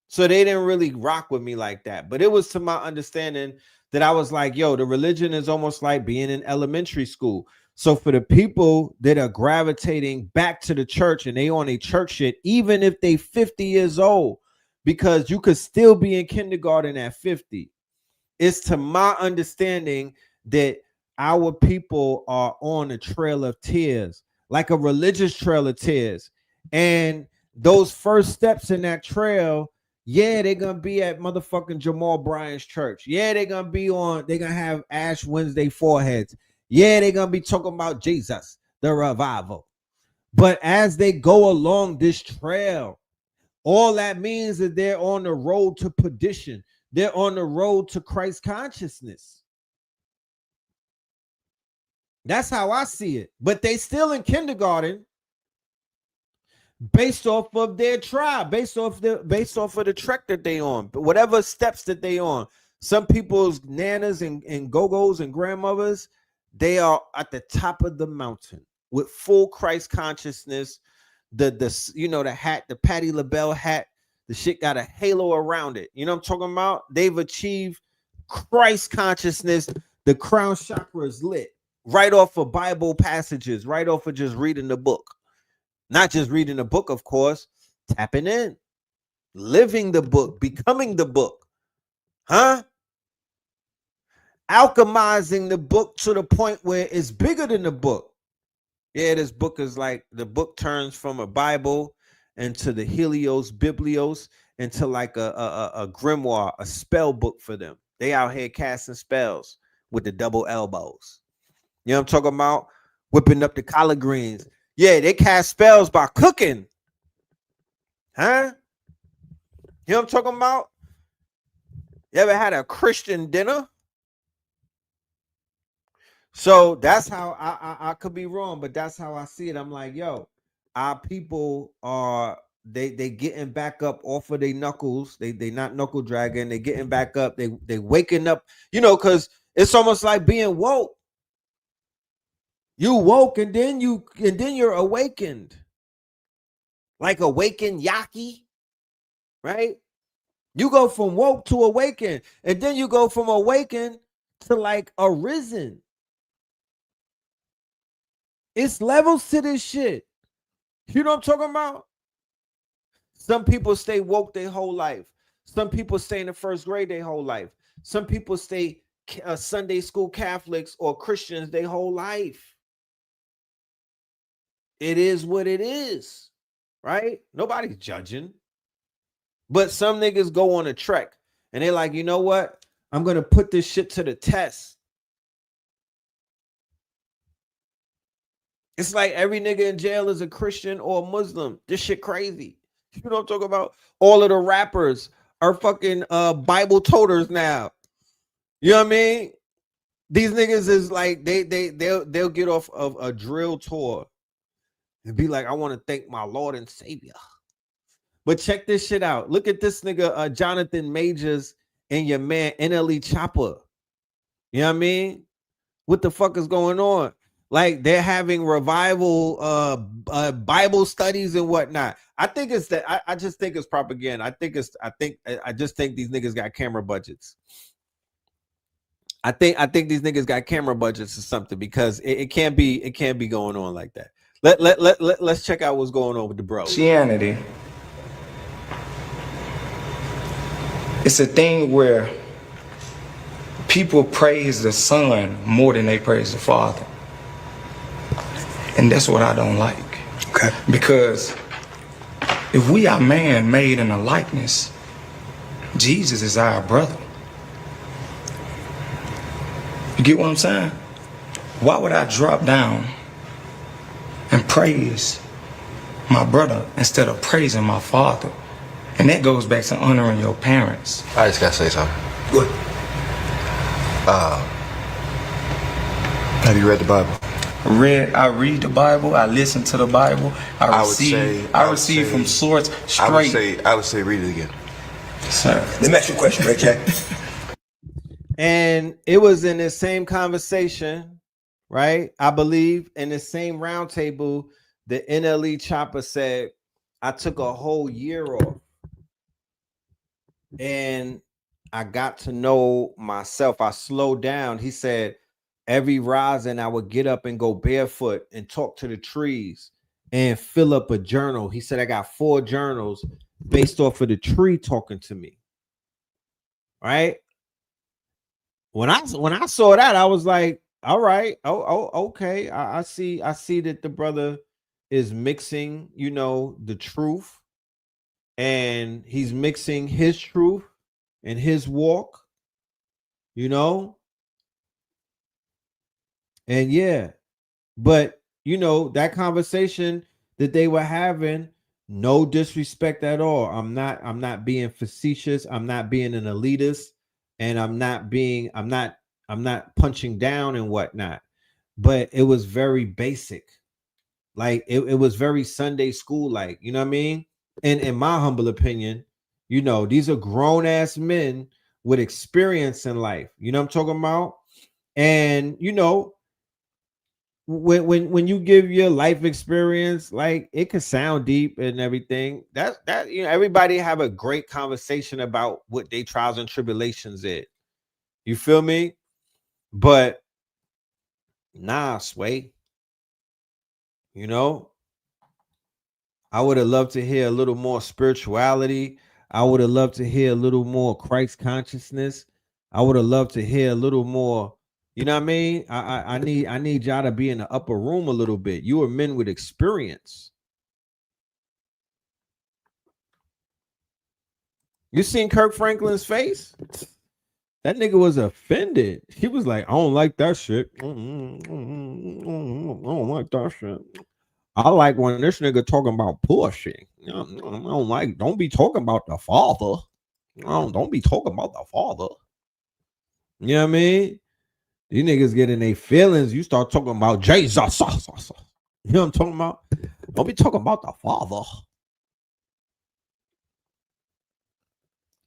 So they didn't really rock with me like that. But it was to my understanding that I was like, yo, the religion is almost like being in elementary school. So for the people that are gravitating back to the church and they on a church shit, even if they 50 years old, because you could still be in kindergarten at 50. It's to my understanding that our people are on a trail of tears, like a religious trail of tears. And those first steps in that trail, yeah, they're going to be at motherfucking Jamal Bryant's church. Yeah, they're going to have Ash Wednesday foreheads. Yeah, they're going to be talking about Jesus, the revival. But as they go along this trail, all that means is they're on the road to perdition. They're on the road to Christ consciousness. That's how I see it. But they still in kindergarten based off of their tribe, based off of the trek that they on, but whatever steps that they on. Some people's nanas and go-go's and grandmothers, they are at the top of the mountain with full Christ consciousness. The you know, the hat, the Patti LaBelle hat, the shit got a halo around it. You know what I'm talking about? They've achieved Christ consciousness. The crown chakra is lit right off of Bible passages, right off of just reading the book. Not just reading the book, of course, tapping in, living the book, becoming the book, huh? Alchemizing the book to the point where it's bigger than the book. Yeah, this book is like, the book turns from a Bible into the Helios Biblios into like a grimoire, a spell book for them. They out here casting spells with the double elbows. You know what I'm talking about? Whipping up the collard greens. Yeah, they cast spells by cooking. Huh? You know what I'm talking about? You ever had a Christian dinner? So that's how I could be wrong, but that's how I see it. I'm like, yo, our people are they getting back up off of their knuckles. They not knuckle dragging. They getting back up. They waking up. Because it's almost like being woke. You woke and then you're awakened, like awakened Yaki, right? You go from woke to awaken, and then you go from awaken to like arisen. It's levels to this shit. You know what I'm talking about? Some people stay woke their whole life. Some people stay in the first grade their whole life. Some people stay Sunday school Catholics or Christians their whole life. It is what it is, right? Nobody's judging. But some niggas go on a trek and they're like, you know what? I'm going to put this shit to the test. It's like every nigga in jail is a Christian or a Muslim. This shit crazy. You know what I'm talking about? All of the rappers are fucking Bible toters now. You know what I mean? These niggas is like they'll get off of a drill tour and be like, I want to thank my Lord and Savior. But check this shit out. Look at this nigga Jonathan Majors and your man NLE Chopper. You know what I mean? What the fuck is going on? Like they're having revival Bible studies and whatnot. I think it's that I just think it's propaganda. I just think these niggas got camera budgets. I think these niggas got camera budgets or something, because it can't be going on like that. Let's check out what's going on with the bro. Christianity, it's a thing where people praise the Son more than they praise the Father. And that's what I don't like. Okay. Because if we are man made in a likeness, Jesus is our brother. You get what I'm saying? Why would I drop down and praise my brother instead of praising my father? And that goes back to honoring your parents. I just gotta say something. Good. Have you read the Bible? I read the Bible. I listen to the Bible. I receive from source straight. I would say read it again. Sir. Let me ask you a question, Ray J. And it was in this same conversation, right? I believe in the same roundtable, the NLE Chopper said, I took a whole year off and I got to know myself. I slowed down. He said, every rising, I would get up and go barefoot and talk to the trees and fill up a journal. He said, I got 4 journals based off of the tree talking to me. Right? When I saw that, I was like, all right, okay. I see that the brother is mixing, the truth, and he's mixing his truth and his walk, and yeah, but that conversation that they were having, no disrespect at all. I'm not being facetious. I'm not being an elitist, and I'm not punching down and whatnot. But it was very basic. Like it was very Sunday school, like, you know what I mean? And in my humble opinion, these are grown ass men with experience in life. You know what I'm talking about? And when you give your life experience, like, it could sound deep and everything. That everybody have a great conversation about what they trials and tribulations is. You feel me? But nah, Sway. I would have loved to hear a little more spirituality. I would have loved to hear a little more Christ consciousness. I would have loved to hear a little more. You know what I mean? I need y'all to be in the upper room a little bit. You are men with experience. You seen Kirk Franklin's face? That nigga was offended. He was like, I don't like that shit. I don't like that shit. I like when this nigga talking about pushing. You know, I don't like. Don't be talking about the father. Don't be talking about the father. You know what I mean? These niggas get in their feelings. You start talking about Jesus. You know what I'm talking about? Don't be talking about the father.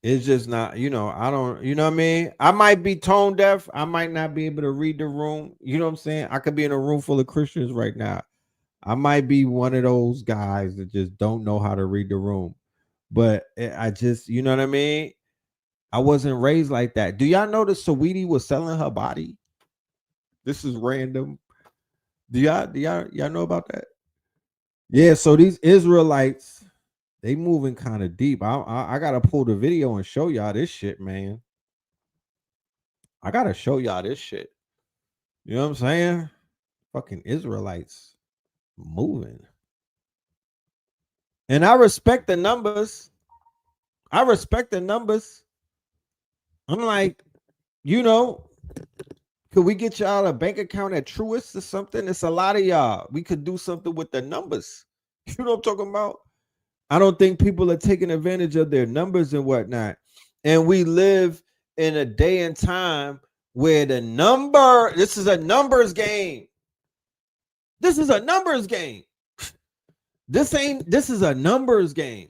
It's just not, you know, I don't, you know what I mean? I might be tone deaf. I might not be able to read the room. You know what I'm saying? I could be in a room full of Christians right now. I might be one of those guys that just don't know how to read the room. But I just, you know what I mean? I wasn't raised like that. Do y'all know that Saweetie was selling her body? This is random. Do y'all know about that? Yeah, so these Israelites, they moving kind of deep. I gotta pull the video and show y'all this shit, man. I gotta show y'all this shit. You know what I'm saying? Fucking Israelites moving. And I respect the numbers. I respect the numbers. I'm like, you know, could we get y'all a bank account at Truist or something? It's a lot of y'all. We could do something with the numbers. You know what I'm talking about? I don't think people are taking advantage of their numbers and whatnot. And we live in a day and time where this is a numbers game. This is a numbers game. This is a numbers game.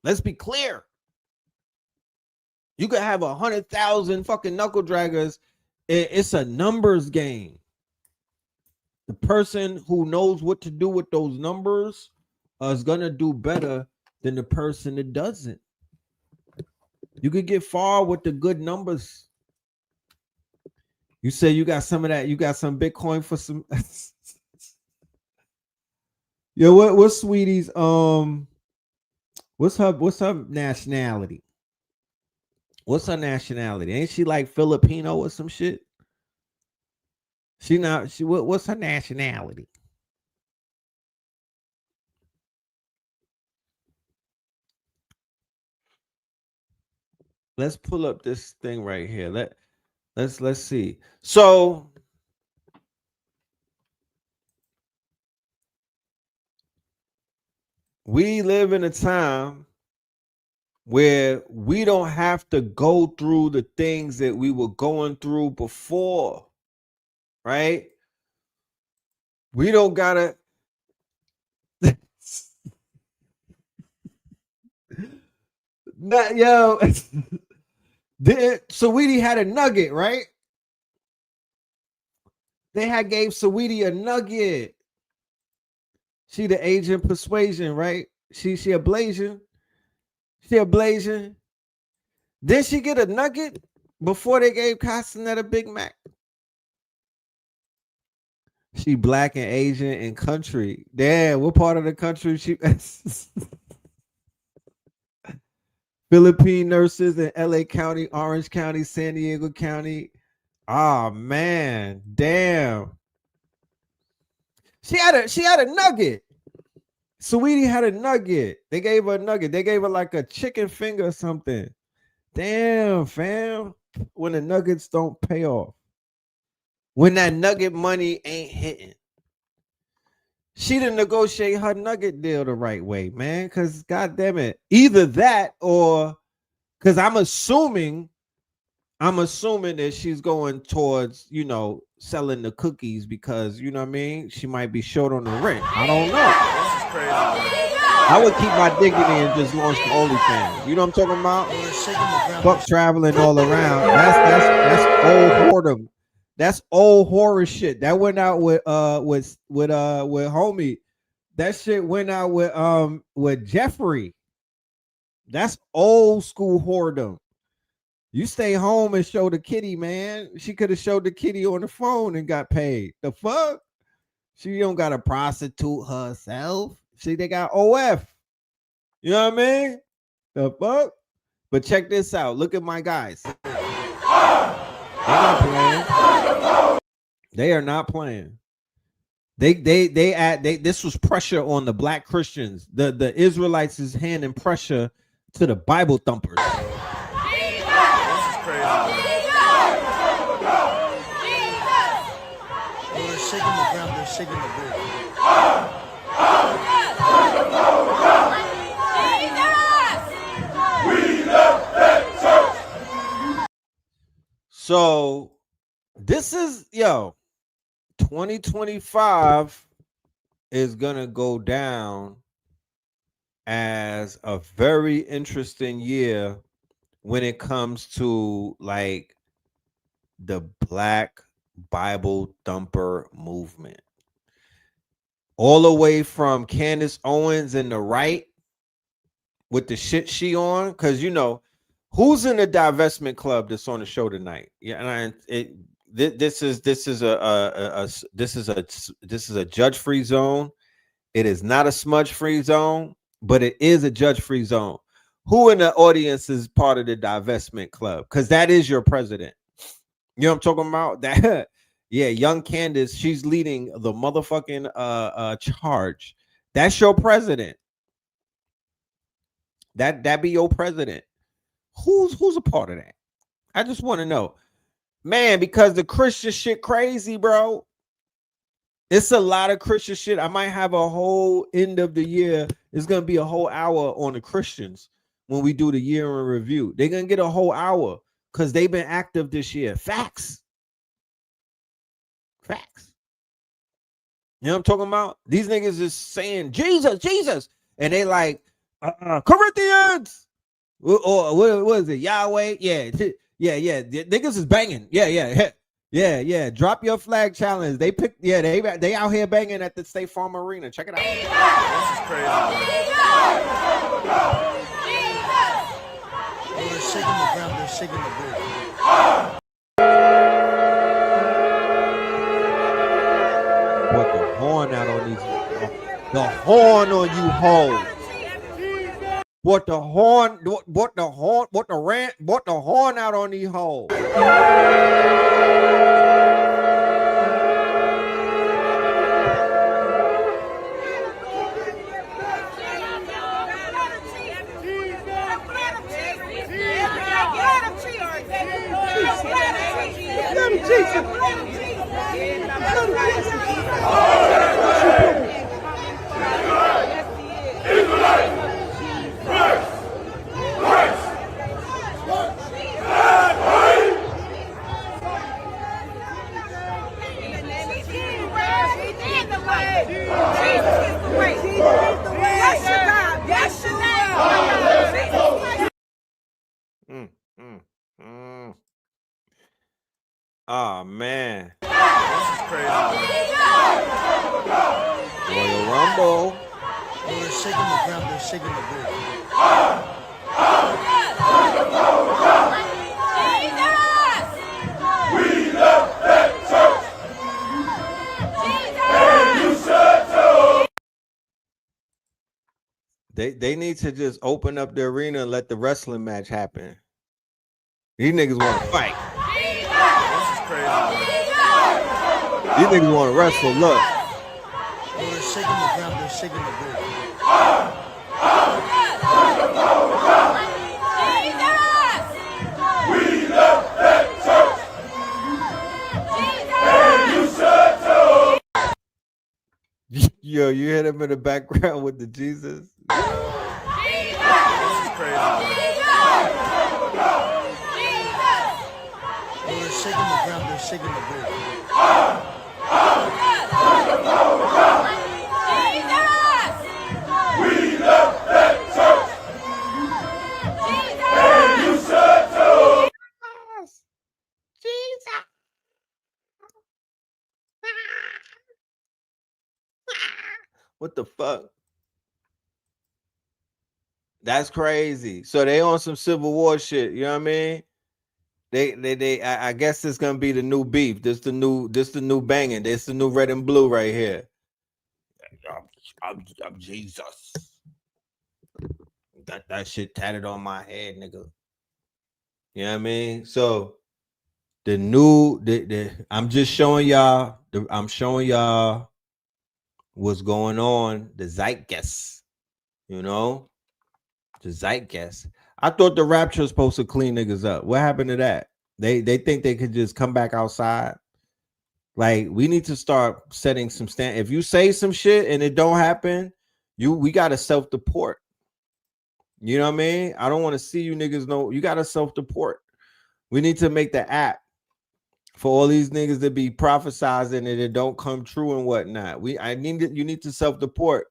Let's be clear. You could have 100,000 fucking knuckle draggers. It's a numbers game. The person who knows what to do with those numbers is gonna do better than the person that doesn't. You could get far with the good numbers. You say you got some of that. You got some Bitcoin for some. Yo, what's Sweetie's what's her nationality? What's her nationality? Ain't she like Filipino or some shit? What's her nationality? Let's pull up this thing right here. Let's see. So we live in a time where we don't have to go through the things that we were going through before, right? We don't gotta. Yo, Saweetie had a nugget, right? They gave Saweetie a nugget. She the agent persuasion, right? She a Blasian. She a Blasian. Did she get a nugget before they gave Castanet a Big Mac? She black and Asian and country. Damn, what part of the country she? Philippine nurses in LA County, Orange County, San Diego County. Oh man, damn. She had a nugget. Saweetie had a nugget. They gave her a nugget. They gave her like a chicken finger or something. Damn, fam. When the nuggets don't pay off. When that nugget money ain't hitting. She didn't negotiate her nugget deal the right way, man. Because God damn it. Either that or because I'm assuming that she's going towards, you know, selling the cookies because, you know what I mean? She might be short on the rent. I don't know. This is crazy. I would keep my dignity and just launch the OnlyFans. You know what I'm talking about? Fuck traveling all around. That's old whoredom. That's old horror shit. That went out with homie. That shit went out with Jeffrey. That's old school whoredom. You stay home and show the kitty, man. She could have showed the kitty on the phone and got paid. The fuck? She don't got to prostitute herself. See, they got OF. You know what I mean? The fuck? But check this out. Look at my guys. They're not playing. They are not playing. This was pressure on the black Christians. The Israelites is handing pressure to the Bible thumpers. So this is 2025 is gonna go down as a very interesting year when it comes to like the Black Bible thumper movement. All the way from Candace Owens and the right with the shit she on, because who's in the divestment club that's on the show tonight? Yeah, and this is a judge-free zone. It is not a smudge-free zone, but it is a judge-free zone. Who in the audience is part of the divestment club? Because that is your president. You know what I'm talking about? That yeah, young Candace, she's leading the motherfucking charge. That's your president. That be your president. Who's a part of that? I just want to know. Man, because the Christian shit crazy, bro. It's a lot of Christian shit. I might have a whole end of the year. It's gonna be a whole hour on the Christians when we do the year in review. They're gonna get a whole hour because they've been active this year. Facts. You know what I'm talking about? These niggas is saying Jesus, and they like Corinthians. Or what is it? Yahweh? Yeah. The niggas is banging. Yeah. Drop your flag challenge. They out here banging at the State Farm Arena. Check it out. This is crazy. They're shaking the ground. They're shaking the ground. What the horn out on these? The horn on you hoes. What the horn out on these hoes. Oh man. This is crazy. Royal Rumble. They're shaking the ground. They're shaking the ground. We love that church. And you should too. They need to just open up the arena and let the wrestling match happen. These niggas want to fight. This is crazy. These niggas want to wrestle. Look. They're shaking the ground. They're shaking the ground. We love that church. And you should too. Yo, you hit him in the background with the Jesus. This is crazy. They're shaking the ground. They're shaking the ground. We love that church. And you should too. What the fuck? That's crazy. So they on some Civil War shit. You know what I mean? I guess it's gonna be the new beef. This the new banging. This the new red and blue right here. I'm Jesus. Got that shit tatted on my head, nigga. You know what I mean? So the new I'm just showing y'all. I'm showing y'all what's going on. The zeitgeist. You know, the zeitgeist. I thought the rapture was supposed to clean niggas up. What happened to that? They think they could just come back outside. Like, we need to start setting some stand. If you say some shit and it don't happen, we gotta self-deport. You know what I mean? I don't want to see you niggas know. You gotta self-deport. We need to make the app for all these niggas to be prophesizing and it don't come true and whatnot. You need to self-deport.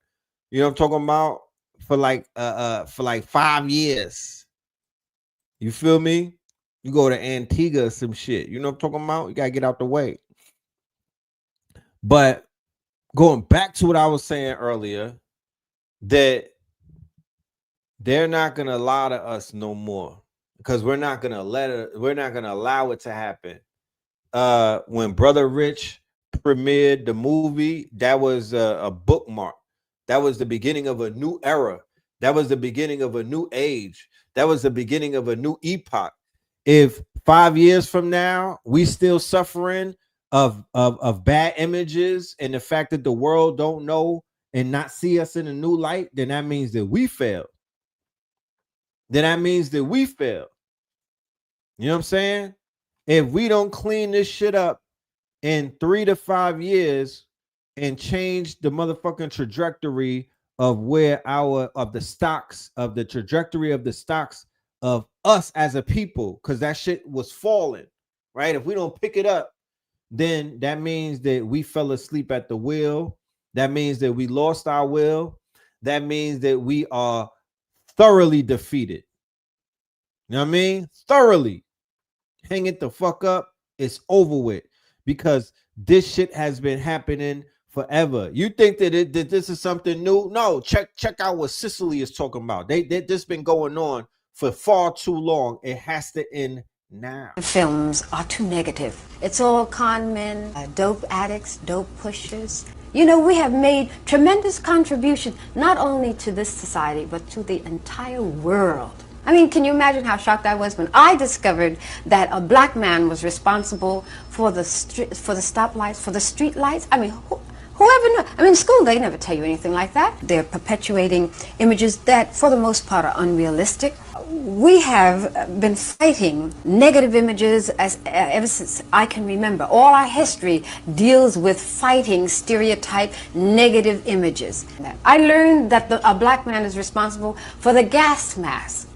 You know what I'm talking about? For like 5 years. You feel me? You go to Antigua or some shit. You know what I'm talking about? You gotta get out the way. But going back to what I was saying earlier, that they're not gonna lie to us no more, because we're not gonna allow it to happen. When Brother Rich premiered the movie, that was a bookmark. That was the beginning of a new era. That was the beginning of a new age. That was the beginning of a new epoch. If 5 years from now we still suffering of bad images and the fact that the world don't know and not see us in a new light, then that means that we failed. You know what I'm saying? If we don't clean this shit up in 3 to 5 years and change the motherfucking trajectory of the trajectory of the stocks of us as a people, because that shit was falling, right? If we don't pick it up, then that means that we fell asleep at the wheel. That means that we lost our will. That means that we are thoroughly defeated. You know what I mean? Thoroughly. Hang it the fuck up. It's over with, because this shit has been happening forever. You think that this is something new? No, check out what Sicily is talking about. This been going on for far too long. It has to end now. Films are too negative. It's all con men, dope addicts, dope pushers. You know, we have made tremendous contribution not only to this society but to the entire world. I mean, can you imagine how shocked I was when I discovered that a black man was responsible for the stoplights, for the street lights? I mean, whoever knew? I mean, in school they never tell you anything like that. They're perpetuating images that, for the most part, are unrealistic. We have been fighting negative images ever since I can remember. All our history deals with fighting stereotype negative images. I learned that a black man is responsible for the gas mask,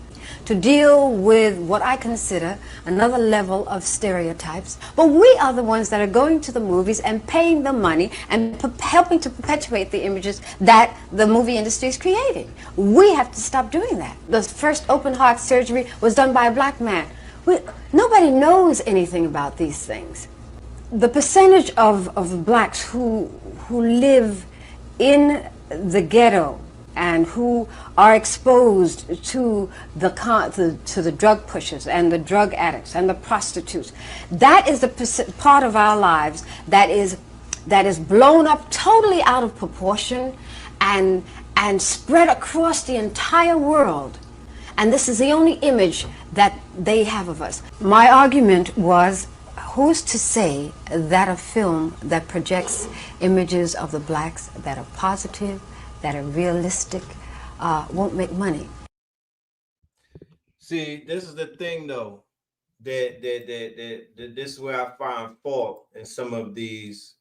to deal with what I consider another level of stereotypes. But we are the ones that are going to the movies and paying the money and helping to perpetuate the images that the movie industry is creating. We have to stop doing that. The first open heart surgery was done by a black man. Nobody knows anything about these things. The percentage of blacks who live in the ghetto and who are exposed to the drug pushers and the drug addicts and the prostitutes, that is the part of our lives that is blown up totally out of proportion and spread across the entire world. And this is the only image that they have of us. My argument was, who's to say that a film that projects images of the blacks that are positive, that are realistic, won't make money? See, this is the thing, though. That this is where I find fault in some of these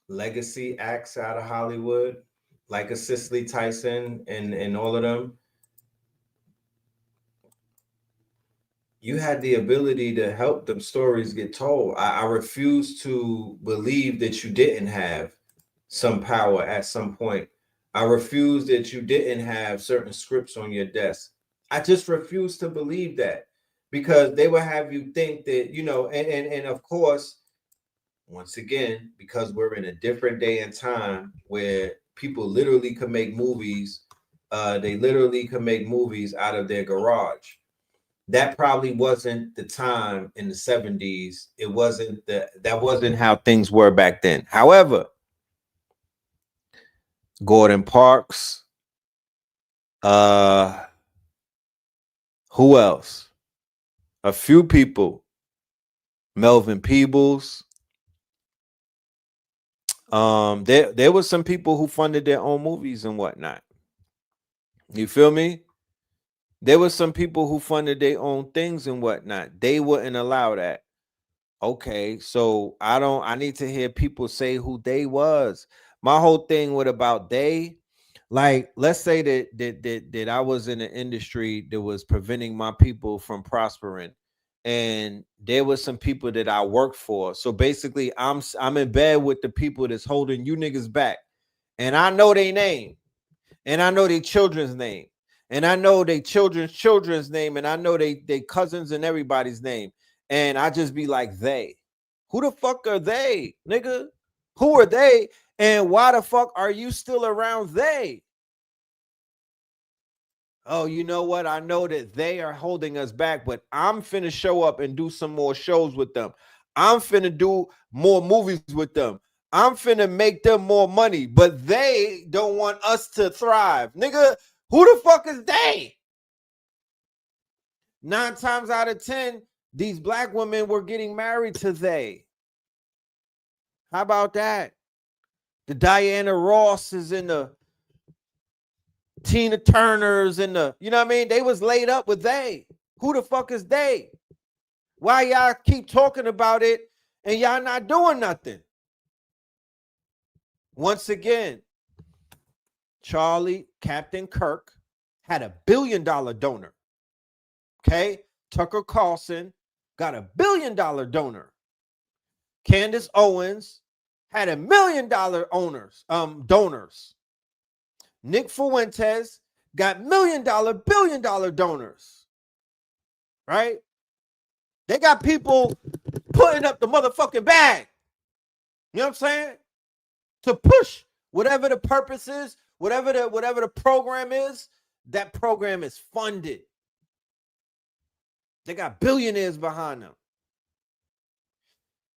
legacy acts out of Hollywood, like a Cicely Tyson and all of them. You had the ability to help them stories get told. I refuse to believe that you didn't have some power at some point. I refuse that you didn't have certain scripts on your desk. I just refuse to believe that, because they will have you think that, you know, and of course, once again, because we're in a different day and time where people literally can make movies, they literally can make movies out of their garage. That probably wasn't the time in the 70s. That wasn't how things were back then. However, Gordon Parks, who else? A few people. Melvin Peebles. There was some people who funded their own movies and whatnot. You feel me? There were some people who funded their own things and whatnot. They wouldn't allow that. Okay, so I need to hear people say who they was. My whole thing with about they, like, let's say that I was in an industry that was preventing my people from prospering, and there was some people that I worked for. So basically, I'm in bed with the people that's holding you niggas back, and I know their name, and I know their children's name, and I know their children's name, and I know they cousins and everybody's name, and I just be like, they, who the fuck are they, nigga? Who are they, and why the fuck are you still around they? Oh, you know what? I know that they are holding us back, but I'm finna show up and do some more shows with them. I'm finna do more movies with them. I'm finna make them more money, but they don't want us to thrive. Nigga, who the fuck is they? 9 times out of 10, these black women were getting married to they. How about that? The Diana Rosses and the Tina Turners and the, you know what I mean? They was laid up with they. Who the fuck is they? Why y'all keep talking about it and y'all not doing nothing? Once again, Charlie, Captain Kirk, had $1 billion donor. Okay? Tucker Carlson got $1 billion donor. Candace Owens had $1 million donors. Nick Fuentes got $1 billion donors. Right? They got people putting up the motherfucking bag. You know what I'm saying? To push whatever the purpose is, whatever the program is, that program is funded. They got billionaires behind them.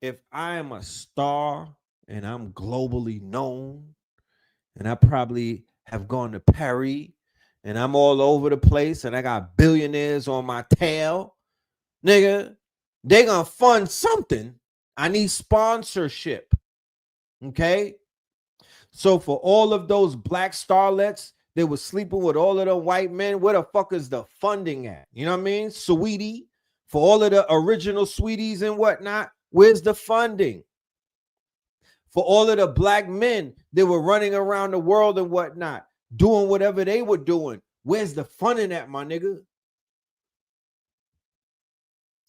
If I am a star and I'm globally known, and I probably have gone to Paris, and I'm all over the place, and I got billionaires on my tail, nigga, they gonna fund something. I need sponsorship. Okay? So for all of those black starlets that was sleeping with all of the white men, where the fuck is the funding at? You know what I mean? Sweetie, for all of the original sweeties and whatnot, where's the funding? For all of the black men that were running around the world and whatnot, doing whatever they were doing, where's the funding at, my nigga?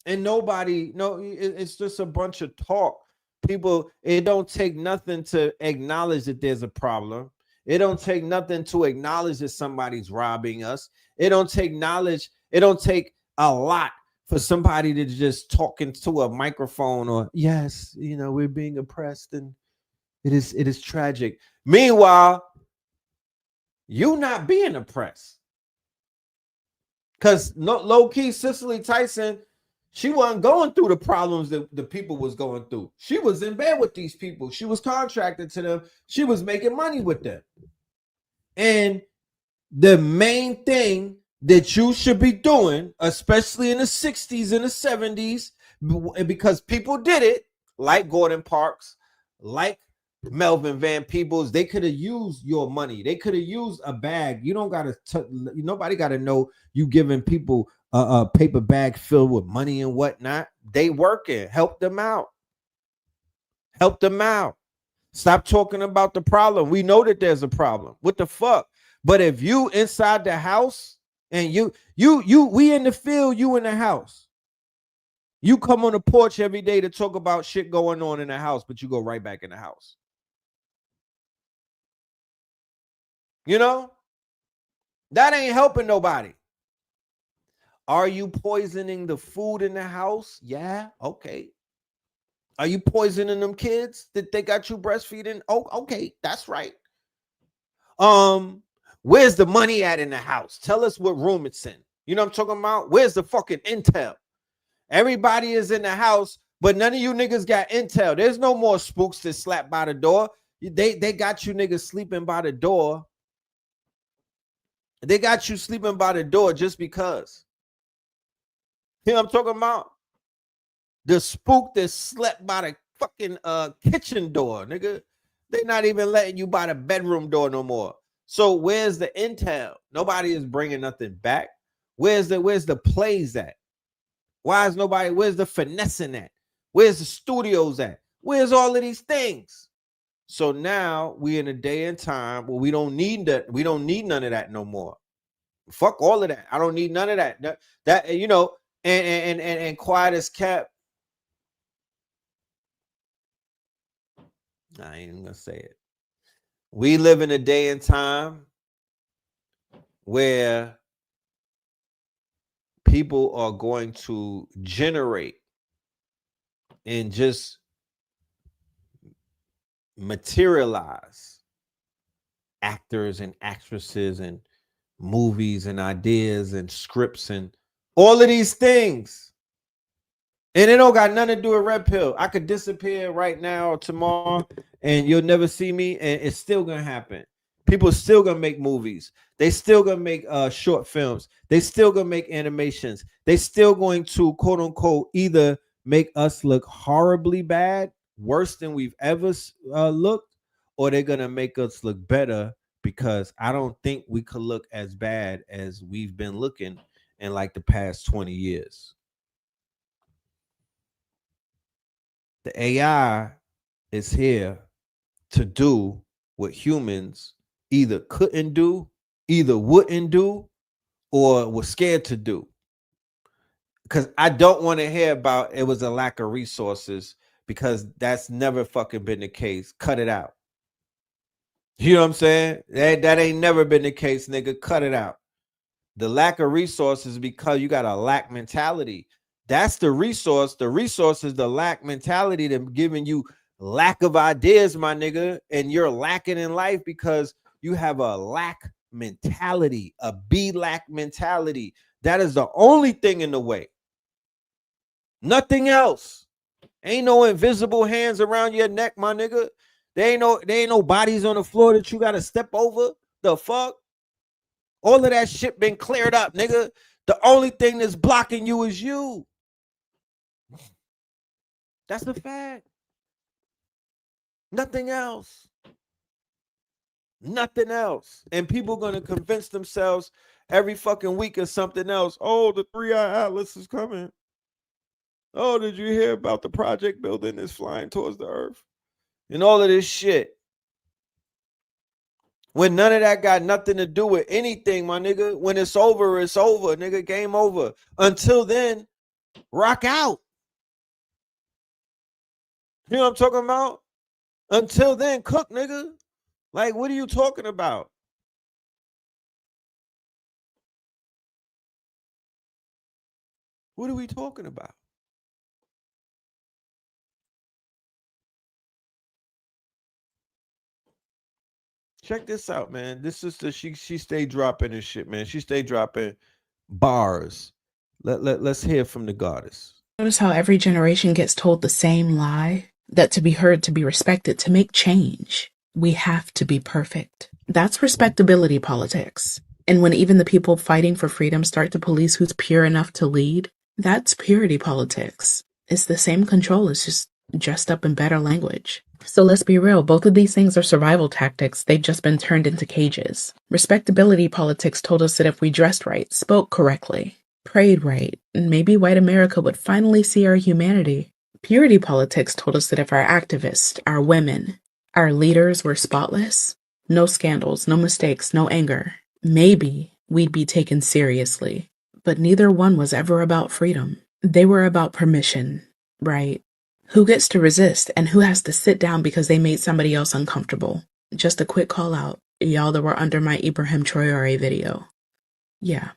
And nobody, no, it's just a bunch of talk. People, it don't take nothing to acknowledge that there's a problem. It don't take nothing to acknowledge that somebody's robbing us. It don't take knowledge. It don't take a lot for somebody to just talk into a microphone or, yes, you know, we're being oppressed and it is tragic. Meanwhile, you not being oppressed. Because low-key, Cicely Tyson, she wasn't going through the problems that the people was going through. She was in bed with these people. She was contracted to them. She was making money with them. And the main thing that you should be doing, especially in the 60s and the 70s, because people did it, like Gordon Parks, like Melvin Van Peebles, they could have used your money. They could have used a bag. You don't gotta. Nobody gotta know you giving people a paper bag filled with money and whatnot. They working. Help them out. Help them out. Stop talking about the problem. We know that there's a problem. What the fuck? But if you inside the house and we in the field, you in the house. You come on the porch every day to talk about shit going on in the house, but you go right back in the house. You know? That ain't helping nobody. Are you poisoning the food in the house? Yeah, okay. Are you poisoning them kids that they got you breastfeeding? Oh, okay, that's right. Where's the money at in the house? Tell us what room it's in. You know what I'm talking about? Where's the fucking intel? Everybody is in the house, but none of you niggas got intel. There's no more spooks that slap by the door. They got you niggas sleeping by the door. They got you sleeping by the door just because. You know what I'm talking about? The spook that slept by the fucking kitchen door, nigga. They not even letting you by the bedroom door no more. So where's the intel? Nobody is bringing nothing back. Where's the plays at? Why is nobody? Where's the finessing at? Where's the studios at? Where's all of these things? So now we in a day and time where we don't need that. We don't need none of that no more. Fuck all of that. I don't need none of that. That you know, and quiet as kept. I ain't even gonna say it. We live in a day and time where people are going to generate and just materialize actors and actresses and movies and ideas and scripts and all of these things. And it don't got nothing to do with red pill. I could disappear right now or tomorrow and you'll never see me, and it's still gonna happen. People still gonna make movies. They still gonna make short films. They still gonna make animations. They still going to quote unquote either make us look horribly bad, worse than we've ever looked, or they're gonna make us look better, because I don't think we could look as bad as we've been looking in like the past 20 years. The AI is here to do what humans either couldn't do, either wouldn't do, or were scared to do. Because I don't want to hear about it was a lack of resources, because that's never fucking been the case. Cut it out. You know what I'm saying? That ain't never been the case, nigga. Cut it out. The lack of resources because you got a lack mentality. That's the resource. The resource is the lack mentality that giving you lack of ideas, my nigga. And you're lacking in life because you have a lack mentality, a be lack mentality. That is the only thing in the way. Nothing else. Ain't no invisible hands around your neck, my nigga. There ain't no bodies on the floor that you gotta step over. The fuck? All of that shit been cleared up, nigga. The only thing that's blocking you is you. That's the fact. Nothing else. Nothing else. And people gonna convince themselves every fucking week of something else. Oh, the 3-eye atlas is coming. Oh, did you hear about the project building that's flying towards the earth? And all of this shit. When none of that got nothing to do with anything, my nigga. When it's over, nigga. Game over. Until then, rock out. You know what I'm talking about? Until then, cook, nigga. Like, what are you talking about? What are we talking about? Check this out, man. This sister, she stayed dropping this shit, man. She stayed dropping bars. Let's hear from the goddess. Notice how every generation gets told the same lie, that to be heard, to be respected, to make change, we have to be perfect. That's respectability politics. And when even the people fighting for freedom start to police who's pure enough to lead, that's purity politics. It's the same control, it's just dressed up in better language. So let's be real, both of these things are survival tactics. They've just been turned into cages. Respectability politics told us that if we dressed right, spoke correctly, prayed right, maybe white America would finally see our humanity. Purity politics told us that if our activists, our women, our leaders were spotless, no scandals, no mistakes, no anger, maybe we'd be taken seriously. But neither one was ever about freedom. They were about permission, right? Who gets to resist and who has to sit down because they made somebody else uncomfortable? Just a quick call out, y'all that were under my Ibrahim Traore video. Yeah,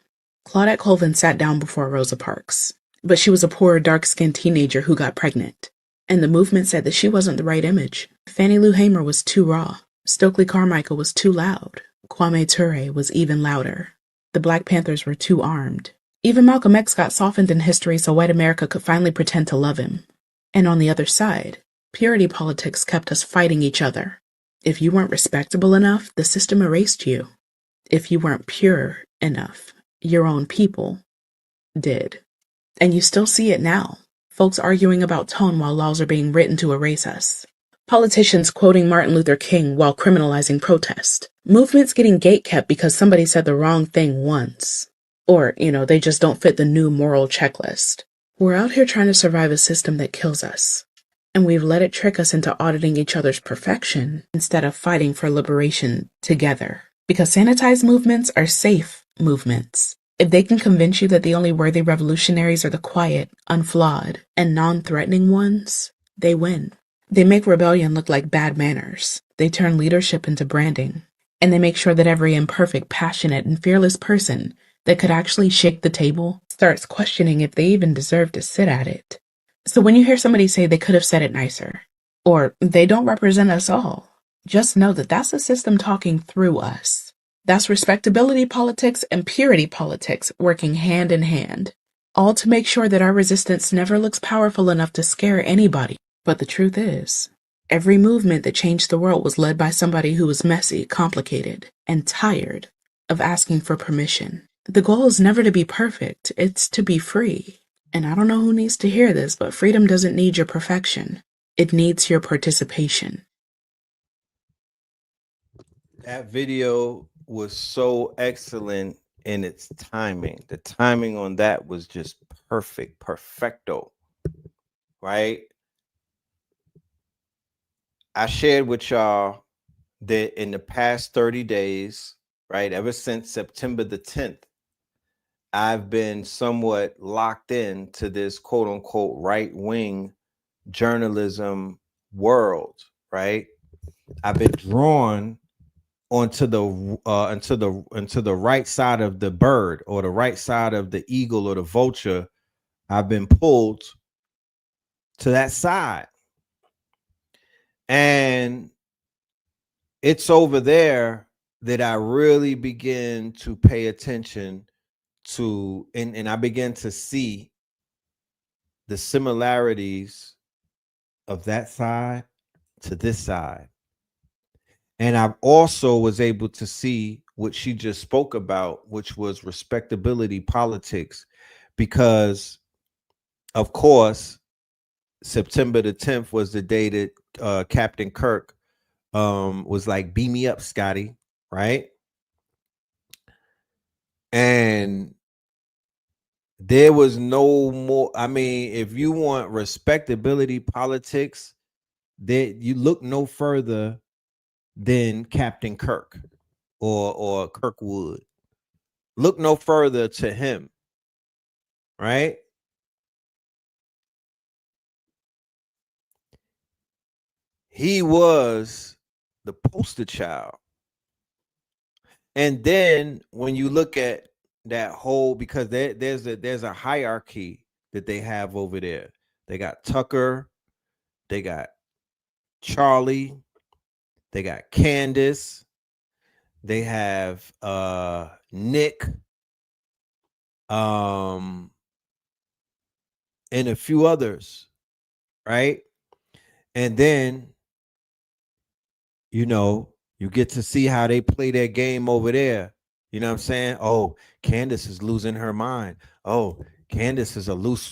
Claudette Colvin sat down before Rosa Parks, but she was a poor, dark-skinned teenager who got pregnant. And the movement said that she wasn't the right image. Fannie Lou Hamer was too raw. Stokely Carmichael was too loud. Kwame Ture was even louder. The Black Panthers were too armed. Even Malcolm X got softened in history so white America could finally pretend to love him. And on the other side, purity politics kept us fighting each other. If you weren't respectable enough, the system erased you. If you weren't pure enough, your own people did. And you still see it now. Folks arguing about tone while laws are being written to erase us. Politicians quoting Martin Luther King while criminalizing protest. Movements getting gatekept because somebody said the wrong thing once. Or, they just don't fit the new moral checklist. We're out here trying to survive a system that kills us, and we've let it trick us into auditing each other's perfection instead of fighting for liberation together. Because sanitized movements are safe movements. If they can convince you that the only worthy revolutionaries are the quiet, unflawed, and non-threatening ones, they win. They make rebellion look like bad manners. They turn leadership into branding. And they make sure that every imperfect, passionate, and fearless person that could actually shake the table starts questioning if they even deserve to sit at it. So when you hear somebody say they could have said it nicer, or they don't represent us all, just know that that's the system talking through us. That's respectability politics and purity politics working hand in hand, all to make sure that our resistance never looks powerful enough to scare anybody. But the truth is, every movement that changed the world was led by somebody who was messy, complicated, and tired of asking for permission. The goal is never to be perfect, it's to be free. And I don't know who needs to hear this, but freedom doesn't need your perfection. It needs your participation. That video was so excellent in its timing. The timing on that was just perfect, perfecto, right? I shared with y'all that in the past 30 days, right, ever since September the 10th, I've been somewhat locked in to this quote unquote right wing journalism world, right? I've been drawn onto the right side of the bird, or the right side of the eagle or the vulture. I've been pulled to that side. And it's over there that I really begin to pay attention to, and I begin to see the similarities of that side to this side. And I also was able to see what she just spoke about, which was respectability politics, because of course, September the 10th was the day that Captain Kirk was like, beam me up, Scotty, right? And there was no more. I mean, if you want respectability politics, that you look no further than Captain Kirk or Kirkwood. Look no further to him, right? He was the poster child. And then when you look at that whole, because there's a hierarchy that they have over there. They got Tucker, they got Charlie, they got Candace, they have Nick, and a few others, right? And then you get to see how they play their game over there. You know what I'm saying? Oh, Candace is losing her mind. Oh, Candace is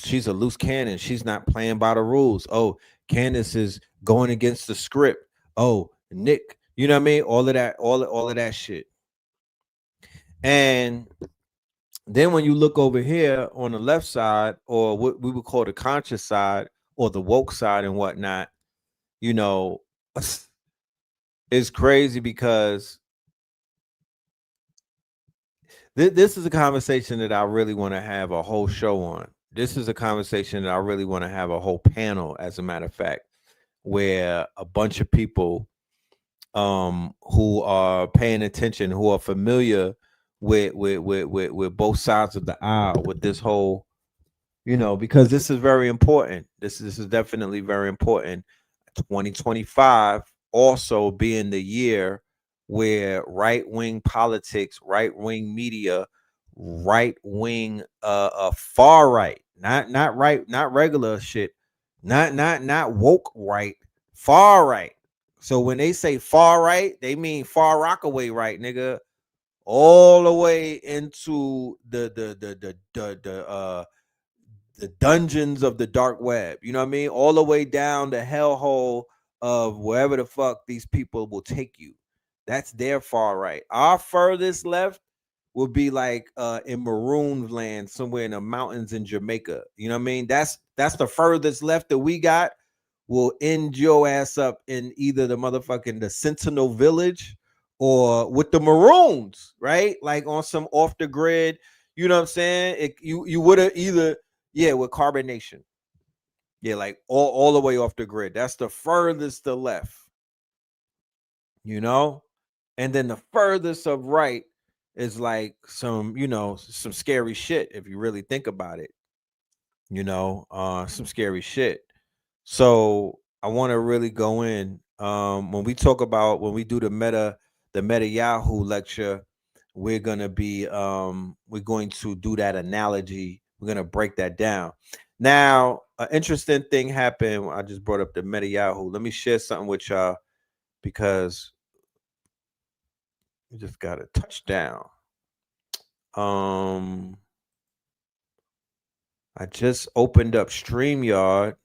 she's a loose cannon. She's not playing by the rules. Oh, Candace is going against the script. Oh, Nick, you know what I mean? All of that, all of that shit. And then when you look over here on the left side, or what we would call the conscious side or the woke side and whatnot, it's crazy because this is a conversation that I really want to have a whole show on. This is a conversation that I really want to have a whole panel, as a matter of fact, where a bunch of people who are paying attention, who are familiar with both sides of the aisle, with this whole, because this is very important. This is definitely very important. 2025 also being the year where right-wing politics, right-wing media, right-wing far right, not right, not regular shit, not woke right, far right. So when they say far right, they mean far rockaway right, nigga, all the way into the dungeons of the dark web. You know what I mean? All the way down the hellhole of wherever the fuck these people will take you. That's their far right. Our furthest left, will be like in maroon land somewhere in the mountains in Jamaica. You know what I mean? That's the furthest left that we got. Will end your ass up in either the motherfucking the Sentinel Village or with the Maroons, right? Like on some off the grid. You know what I'm saying? You would have either with carbonation. Yeah, like all the way off the grid. That's the furthest to left. You know? And then the furthest of right is like some, some scary shit if you really think about it. Some scary shit. So I want to really go in. When we do the meta Yahoo lecture, we're gonna be we're going to do that analogy. We're gonna break that down. Now, an interesting thing happened. I just brought up the meta Yahoo. Let me share something with y'all because we just got a touchdown. I just opened up StreamYard